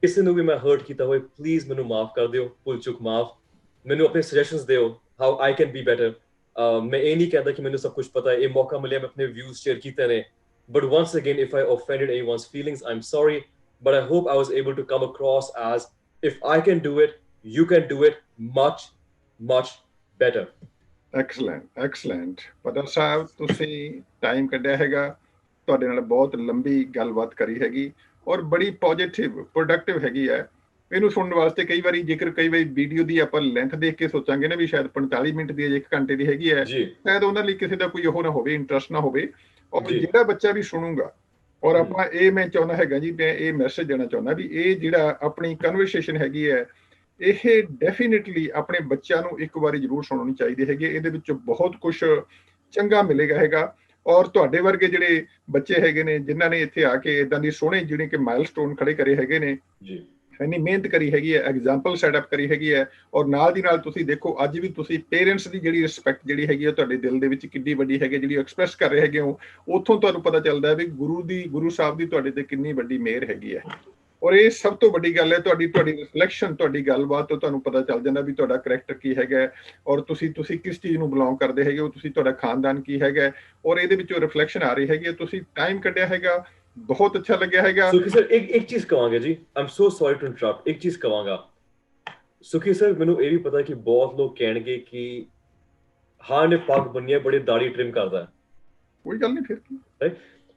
ਕਿਸੇ ਨੂੰ ਵੀ ਮੈਂ ਹਰਟ ਕੀਤਾ ਹੋਏ, ਪਲੀਜ਼ ਮੈਨੂੰ ਮਾਫ ਕਰ ਦਿਓ, ਭੁੱਲ ਚੁੱਕ ਮਾਫ। ਮੈਨੂੰ ਆਪਣੇ suggestions ਦਿਓ how I can be better. ਮੈਂ ਇਹ ਨਹੀਂ ਕਹਿੰਦਾ ਕਿ ਮੈਨੂੰ ਸਭ ਕੁਝ ਪਤਾ ਹੈ, ਇਹ ਮੌਕਾ ਮਿਲਿਆ ਮੈਂ ਆਪਣੇ views share ਕੀਤੇ ਨੇ, but once again if I offended anyone's feelings I'm sorry, but I hope I was able to come across as if I can do it you can do it much better. Excellent ਪਟਾ ਸਾਹਿਬ, ਤੁਸੀਂ ਟਾਈਮ ਕੱਢਿਆ ਹੈਗਾ, ਤੁਹਾਡੇ ਨਾਲ ਬਹੁਤ ਲੰਬੀ ਗੱਲਬਾਤ ਕਰੀ ਹੈਗੀ ਔਰ ਬੜੀ ਪੋਜ਼ਿਟਿਵ ਪ੍ਰੋਡਕਟਿਵ ਹੈਗੀ ਹੈ। ਇਹਨੂੰ ਸੁਣਨ ਵਾਸਤੇ ਕਈ ਵਾਰੀ ਵੀਡੀਓ ਦੀ ਆਪਾਂ ਲੈਂਥ ਦੇਖ ਕੇ ਸੋਚਾਂਗੇ ਨਾ ਵੀ ਸ਼ਾਇਦ 45 ਮਿੰਟ ਦੀ ਹੈ, 1 ਘੰਟੇ ਦੀ ਹੈਗੀ ਹੈ, ਸ਼ਾਇਦ ਉਹਨਾਂ ਲਈ ਕਿਸੇ ਦਾ ਕੋਈ ਉਹ ਨਾ ਹੋਵੇ, ਇੰਟਰਸਟ ਨਾ ਹੋਵੇ। ਔਰ ਜਿਹੜਾ ਬੱਚਾ ਵੀ ਸੁਣੂਗਾ ਔਰ ਆਪਾਂ ਇਹ ਮੈਂ ਚਾਹੁੰਦਾ ਹੈਗਾ ਜੀ, ਮੈਂ ਇਹ ਮੈਸੇਜ ਦੇਣਾ ਚਾਹੁੰਦਾ ਵੀ ਇਹ ਜਿਹੜਾ ਆਪਣੀ ਕਨਵਰਸੇਸ਼ਨ ਹੈਗੀ ਹੈ ਇਹ ਡੈਫੀਨੇਟਲੀ ਆਪਣੇ ਬੱਚਿਆਂ ਨੂੰ ਇੱਕ ਵਾਰੀ ਜ਼ਰੂਰ ਸੁਣਨੀ ਚਾਹੀਦੀ ਹੈਗੀ। ਇਹਦੇ ਵਿੱਚ ਬਹੁਤ ਕੁਝ ਚੰਗਾ ਮਿਲੇਗਾ ਹੈਗਾ। ਔਰ ਤੁਹਾਡੇ ਵਰਗੇ ਜਿਹੜੇ ਬੱਚੇ ਹੈਗੇ ਨੇ ਜਿਨ੍ਹਾਂ ਨੇ ਇੱਥੇ ਆ ਕੇ ਇਦਾਂ ਦੀ ਸੋਹਣੇ ਜਿਹੜੇ ਕਿ ਮਾਈਲਸਟੋਨ ਖੜੇ ਕਰੇ ਹੈਗੇ ਨੇ, ਇੰਨੀ ਮਿਹਨਤ ਕਰੀ ਹੈਗੀ ਹੈ, ਐਗਜ਼ਾਮਪਲ ਸੈਟਅਪ ਕਰੀ ਹੈਗੀ ਹੈ, ਔਰ ਨਾਲ ਦੀ ਨਾਲ ਤੁਸੀਂ ਦੇਖੋ ਅੱਜ ਵੀ ਤੁਸੀਂ ਪੇਰੈਂਟਸ ਦੀ ਜਿਹੜੀ ਰਿਸਪੈਕਟ ਜਿਹੜੀ ਹੈਗੀ ਹੈ ਤੁਹਾਡੇ ਦਿਲ ਦੇ ਵਿੱਚ ਕਿੰਨੀ ਵੱਡੀ ਹੈਗੀ, ਜਿਹੜੀ ਐਕਸਪ੍ਰੈਸ ਕਰ ਰਹੇ ਹੈਗੇ ਹੋ, ਉੱਥੋਂ ਤੁਹਾਨੂੰ ਪਤਾ ਚੱਲਦਾ ਹੈ ਵੀ ਗੁਰੂ ਸਾਹਿਬ ਦੀ ਤੁਹਾਡੇ ਤੇ ਕਿੰਨੀ ਵੱਡੀ ਮਿਹਰ ਹੈਗੀ ਹੈ। ਔਰ ਇਹ ਸਭ ਤੋਂ ਵੱਡੀ ਗੱਲ ਹੈ, ਤੁਹਾਡੀ ਰਿਫਲੈਕਸ਼ਨ, ਤੁਹਾਡੀ ਗੱਲਬਾਤ ਤੋਂ ਤੁਹਾਨੂੰ ਪਤਾ ਚੱਲ ਜਾਂਦਾ ਵੀ ਤੁਹਾਡਾ ਕਰੈਕਟਰ ਕੀ ਹੈਗਾ ਔਰ ਤੁਸੀਂ ਕਿਸ ਚੀਜ਼ ਨੂੰ ਬਿਲੋਂਗ ਕਰਦੇ ਹੈਗੇ ਹੋ, ਤੁਸੀਂ ਤੁਹਾਡਾ ਖਾਨਦਾਨ ਕੀ ਹੈਗਾ, ਔਰ ਇਹਦੇ ਵਿੱਚੋਂ ਰਿਫਲੈਕਸ਼ਨ ਆ ਰਹੀ ਹੈਗੀ। ਤੁਸੀਂ ਟਾਈਮ ਕੱਢਿਆ ਹੈਗਾ, ਬਹੁਤ ਅੱਛਾ ਲੱਗਿਆ ਹੈਗਾ। ਸੁਖੀ ਸਰ ਇੱਕ ਚੀਜ਼ ਕਹਾਂਗਾ ਜੀ, ਆਮ ਸੋ ਸੌਰੀ ਟੂ ਇੰਟਰਪਟ, ਇੱਕ ਚੀਜ਼ ਕਹਾਂਗਾ ਸੁਖੀ ਸਰ, ਮੈਨੂੰ ਇਹ ਵੀ ਪਤਾ ਕਿ ਬਹੁਤ ਲੋਕ ਕਹਿਣਗੇ ਕਿ ਹਾਂ ਨੇ ਪੱਗ ਬੰਨੀ ਹੈ, ਬੜੀ ਦਾੜੀ ਟ੍ਰਿਮ ਕਰਦਾ ਹੈ, ਕੋਈ ਗੱਲ ਨਹੀਂ ਫਿਰ ਕੀ।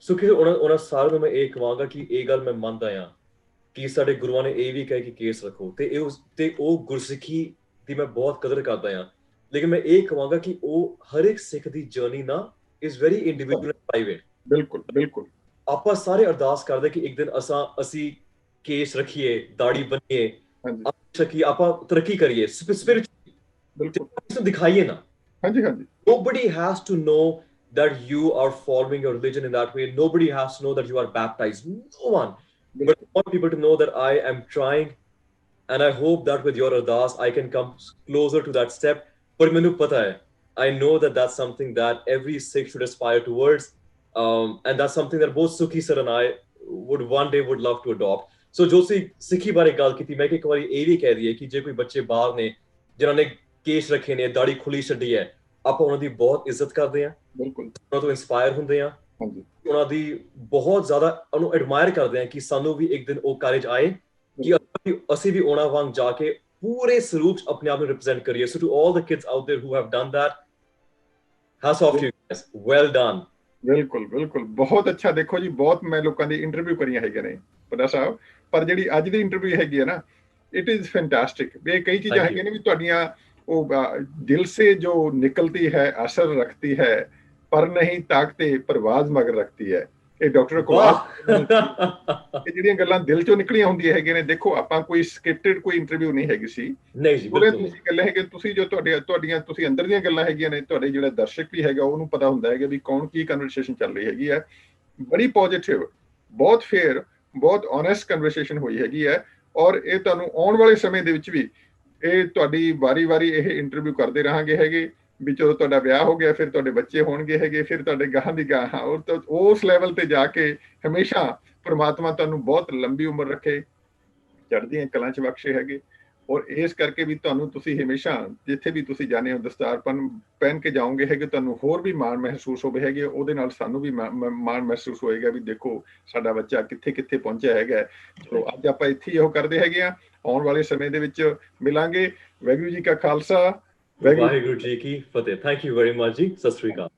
ਸੁਖੀ ਸਰ ਉਹਨਾਂ ਸਾਰਿਆਂ ਨੂੰ ਮੈਂ ਇਹ ਕਹਾਂਗਾ ਕਿ ਇਹ ਗੱਲ ਮੈਂ ਮੰਨਦਾ ਹਾਂ ਕਿ ਸਾਡੇ ਗੁਰੂਆਂ ਨੇ ਇਹ ਵੀ ਕਿਹਾ ਕਿ ਕੇਸ ਰੱਖੋ, ਤੇ ਉਹ ਗੁਰਸਿੱਖੀ ਦੀ ਮੈਂ ਬਹੁਤ ਕਦਰ ਕਰਦਾ ਹਾਂ, ਲੇਕਿਨ ਮੈਂ ਇਹ ਕਹਾਂਗਾ ਕਿ ਉਹ ਹਰ ਇੱਕ ਸਿੱਖ ਦੀ ਜਰਨੀ ਨਾ ਇਜ਼ ਵੈਰੀ ਇੰਡੀਵਿਜੂਅਲ ਪ੍ਰਾਈਵੇਟ। ਬਿਲਕੁਲ ਆਪਾਂ ਸਾਰੇ ਅਰਦਾਸ ਕਰਦੇ ਕਿ ਇੱਕ ਦਿਨ ਅਸੀਂ ਕੇਸ ਰੱਖੀਏ, ਦਾੜੀ ਬੰਨੀਏ, ਆਪਾਂ ਤਰੱਕੀ ਕਰੀਏ ਸਪਿਰਿਚੁਅਲੀ, ਦਿਖਾਈਏ ਨਾ। Nobody has to know that you are following your religion in that way. Nobody has to know that you are baptized. No one. But I want people to know that I am trying, and I hope that with your ardas I can come closer to that step. But mainu pata hai, I know that that's something that every Sikh should aspire towards, and that's something that both Sukhi sir and I would one day would love to adopt. So jo Sikhi ਬਾਰੇ ਗੱਲ ਕੀਤੀ, ਮੈਂ ਇੱਕ ਵਾਰੀ ਇਹ ਵੀ ਕਹਿ ਦਈਏ ਕਿ ਜੇ ਕੋਈ ਬੱਚੇ ਬਾਹਰ ਨੇ ਜਿਨ੍ਹਾਂ ਨੇ ਕੇਸ ਰੱਖੇ ਨੇ, ਦਾੜੀ ਖੁੱਲੀ ਛੱਡੀ ਹੈ, ਆਪਾਂ ਉਹਨਾਂ ਦੀ ਬਹੁਤ ਇੱਜ਼ਤ ਕਰਦੇ ਹਾਂ, ਉਹਨਾਂ ਤੋਂ ਇੰਸਪਾਇਰ ਹੁੰਦੇ ਹਾਂ, ਉਹਨਾਂ ਦੀ ਬਹੁਤ ਜ਼ਿਆਦਾ ਉਹਨੂੰ ਐਡਮਾਇਰ ਕਰਦੇ ਹਾਂ ਕਿ ਸਾਨੂੰ ਵੀ ਇੱਕ ਦਿਨ ਉਹ ਕਾਰਜ ਆਏ ਕਿ ਅਸੀਂ ਵੀ ਉਹਨਾਂ ਵਾਂਗ ਜਾ ਕੇ ਪੂਰੇ ਸਰੂਪ ਚ ਆਪਣੇ ਆਪ ਨੂੰ ਰਿਪਰੈਜ਼ੈਂਟ ਕਰੀਏ। So to all the kids out there who have done that, hats off to you guys, well done. ਬਿਲਕੁਲ ਬਹੁਤ ਅੱਛਾ। ਦੇਖੋ ਜੀ, ਬਹੁਤ ਮੈਂ ਲੋਕਾਂ ਦੀ ਇੰਟਰਵਿਊ ਕਰੀਆਂ ਹੈਗੀਆਂ ਨੇ ਪਟਾ ਸਾਹਿਬ, ਪਰ ਜਿਹੜੀ ਅੱਜ ਦੀ ਇੰਟਰਵਿਊ ਹੈਗੀ ਹੈ ਨਾ, ਇਟ ਇਜ਼ ਫੈਂਟੈਸਟਿਕ। ਇਹ ਕਈ ਚੀਜ਼ਾਂ ਹੈਗੀਆਂ ਨੇ ਵੀ ਤੁਹਾਡੀਆਂ ਉਹ ਦਿਲ ਸੇ ਜੋ ਨਿਕਲਤੀ ਹੈ ਅਸਰ ਰੱਖਤੀ ਹੈ, ਪਰ ਨਹੀਂ ਤਾਕਤੇ ਪਰਵਾਜ਼ ਮਗਰ ਰੱਖਤੀ ਹੈ। ਇਹ ਡਾਕਟਰ ਇਕਬਾਲ ਇਹ ਜਿਹੜੀਆਂ ਗੱਲਾਂ ਦਿਲ ਚੋਂ ਨਿਕਲੀਆਂ ਹੁੰਦੀਆਂ ਹੈਗੀਆਂ ਨੇ। ਦੇਖੋ ਆਪਾਂ ਕੋਈ ਸਕ੍ਰਿਪਟਡ ਕੋਈ ਇੰਟਰਵਿਊ ਨਹੀਂ ਹੈਗੀ ਸੀ, ਤੁਸੀਂ ਗੱਲਾਂ ਹੈਗੇ, ਤੁਸੀਂ ਜੋ ਤੁਹਾਡੀਆਂ ਤੁਸੀਂ ਅੰਦਰ ਦੀਆਂ ਗੱਲਾਂ ਹੈਗੀਆਂ ਨੇ, ਤੁਹਾਡੇ ਜਿਹੜਾ ਦਰਸ਼ਕ ਵੀ ਹੈਗਾ ਉਹਨੂੰ ਪਤਾ ਹੁੰਦਾ ਹੈਗਾ ਵੀ ਕੌਣ ਕੀ ਕਨਵਰਸੇਸ਼ਨ ਚੱਲ ਰਹੀ ਹੈਗੀ ਹੈ। ਬੜੀ ਪੋਜ਼ਿਟਿਵ, ਬਹੁਤ ਫੇਅਰ, ਬਹੁਤ ਓਨੈਸਟ ਕਨਵਰਸੇਸ਼ਨ ਹੋਈ ਹੈਗੀ ਹੈ। ਔਰ ਇਹ ਤੁਹਾਨੂੰ ਆਉਣ ਵਾਲੇ ਸਮੇਂ ਦੇ ਵਿੱਚ ਵੀ ਇਹ ਤੁਹਾਡੀ ਵਾਰੀ ਇਹ ਇੰਟਰਵਿਊ ਕਰਦੇ ਰਹਾਂਗੇ ਹੈਗੇ ਵੀ ਜਦੋਂ ਤੁਹਾਡਾ ਵਿਆਹ ਹੋ ਗਿਆ, ਫਿਰ ਤੁਹਾਡੇ ਬੱਚੇ ਹੋਣਗੇ ਹੈਗੇ, ਫਿਰ ਤੁਹਾਡੇ ਗਾਹਾਂ ਦੀ ਗਾਹਾਂ, ਉਸ ਲੈਵਲ ਤੇ ਜਾ ਕੇ ਹਮੇਸ਼ਾ ਪ੍ਰਮਾਤਮਾ ਤੁਹਾਨੂੰ ਬਹੁਤ ਲੰਬੀ ਉਮਰ ਰੱਖੇ, ਚੜ੍ਹਦੀਆਂ ਕਲਾਂ ਚ ਬਖਸ਼ੇ ਹੈਗੇ। ਔਰ ਇਸ ਕਰਕੇ ਵੀ ਤੁਸੀਂ ਹਮੇਸ਼ਾ ਜਿੱਥੇ ਵੀ ਤੁਸੀਂ ਜਾਣੇ ਹੋ ਦਸਤਾਰ ਪਹਿਨ ਕੇ ਜਾਓਗੇ ਹੈਗੇ, ਤੁਹਾਨੂੰ ਹੋਰ ਵੀ ਮਾਣ ਮਹਿਸੂਸ ਹੋਵੇ ਹੈਗੇ, ਉਹਦੇ ਨਾਲ ਸਾਨੂੰ ਵੀ ਮਾਣ ਮਹਿਸੂਸ ਹੋਏਗਾ ਵੀ ਦੇਖੋ ਸਾਡਾ ਬੱਚਾ ਕਿੱਥੇ ਪਹੁੰਚਿਆ ਹੈਗਾ। ਚਲੋ ਅੱਜ ਆਪਾਂ ਇੱਥੇ ਉਹ ਕਰਦੇ ਹੈਗੇ ਆ, ਆਉਣ ਵਾਲੇ ਸਮੇਂ ਦੇ ਵਿੱਚ ਮਿਲਾਂਗੇ। ਵਾਹਿਗੁਰੂ ਜੀ ਕਾ ਖਾਲਸਾ, ਵਾਹਿਗੁਰੂ ਜੀ ਕੀ ਫਤਿਹ। ਥੈਂਕ ਯੂ ਵੈਰੀ ਮਚ ਜੀ, ਸਤਿ ਸ੍ਰੀ ਅਕਾਲ।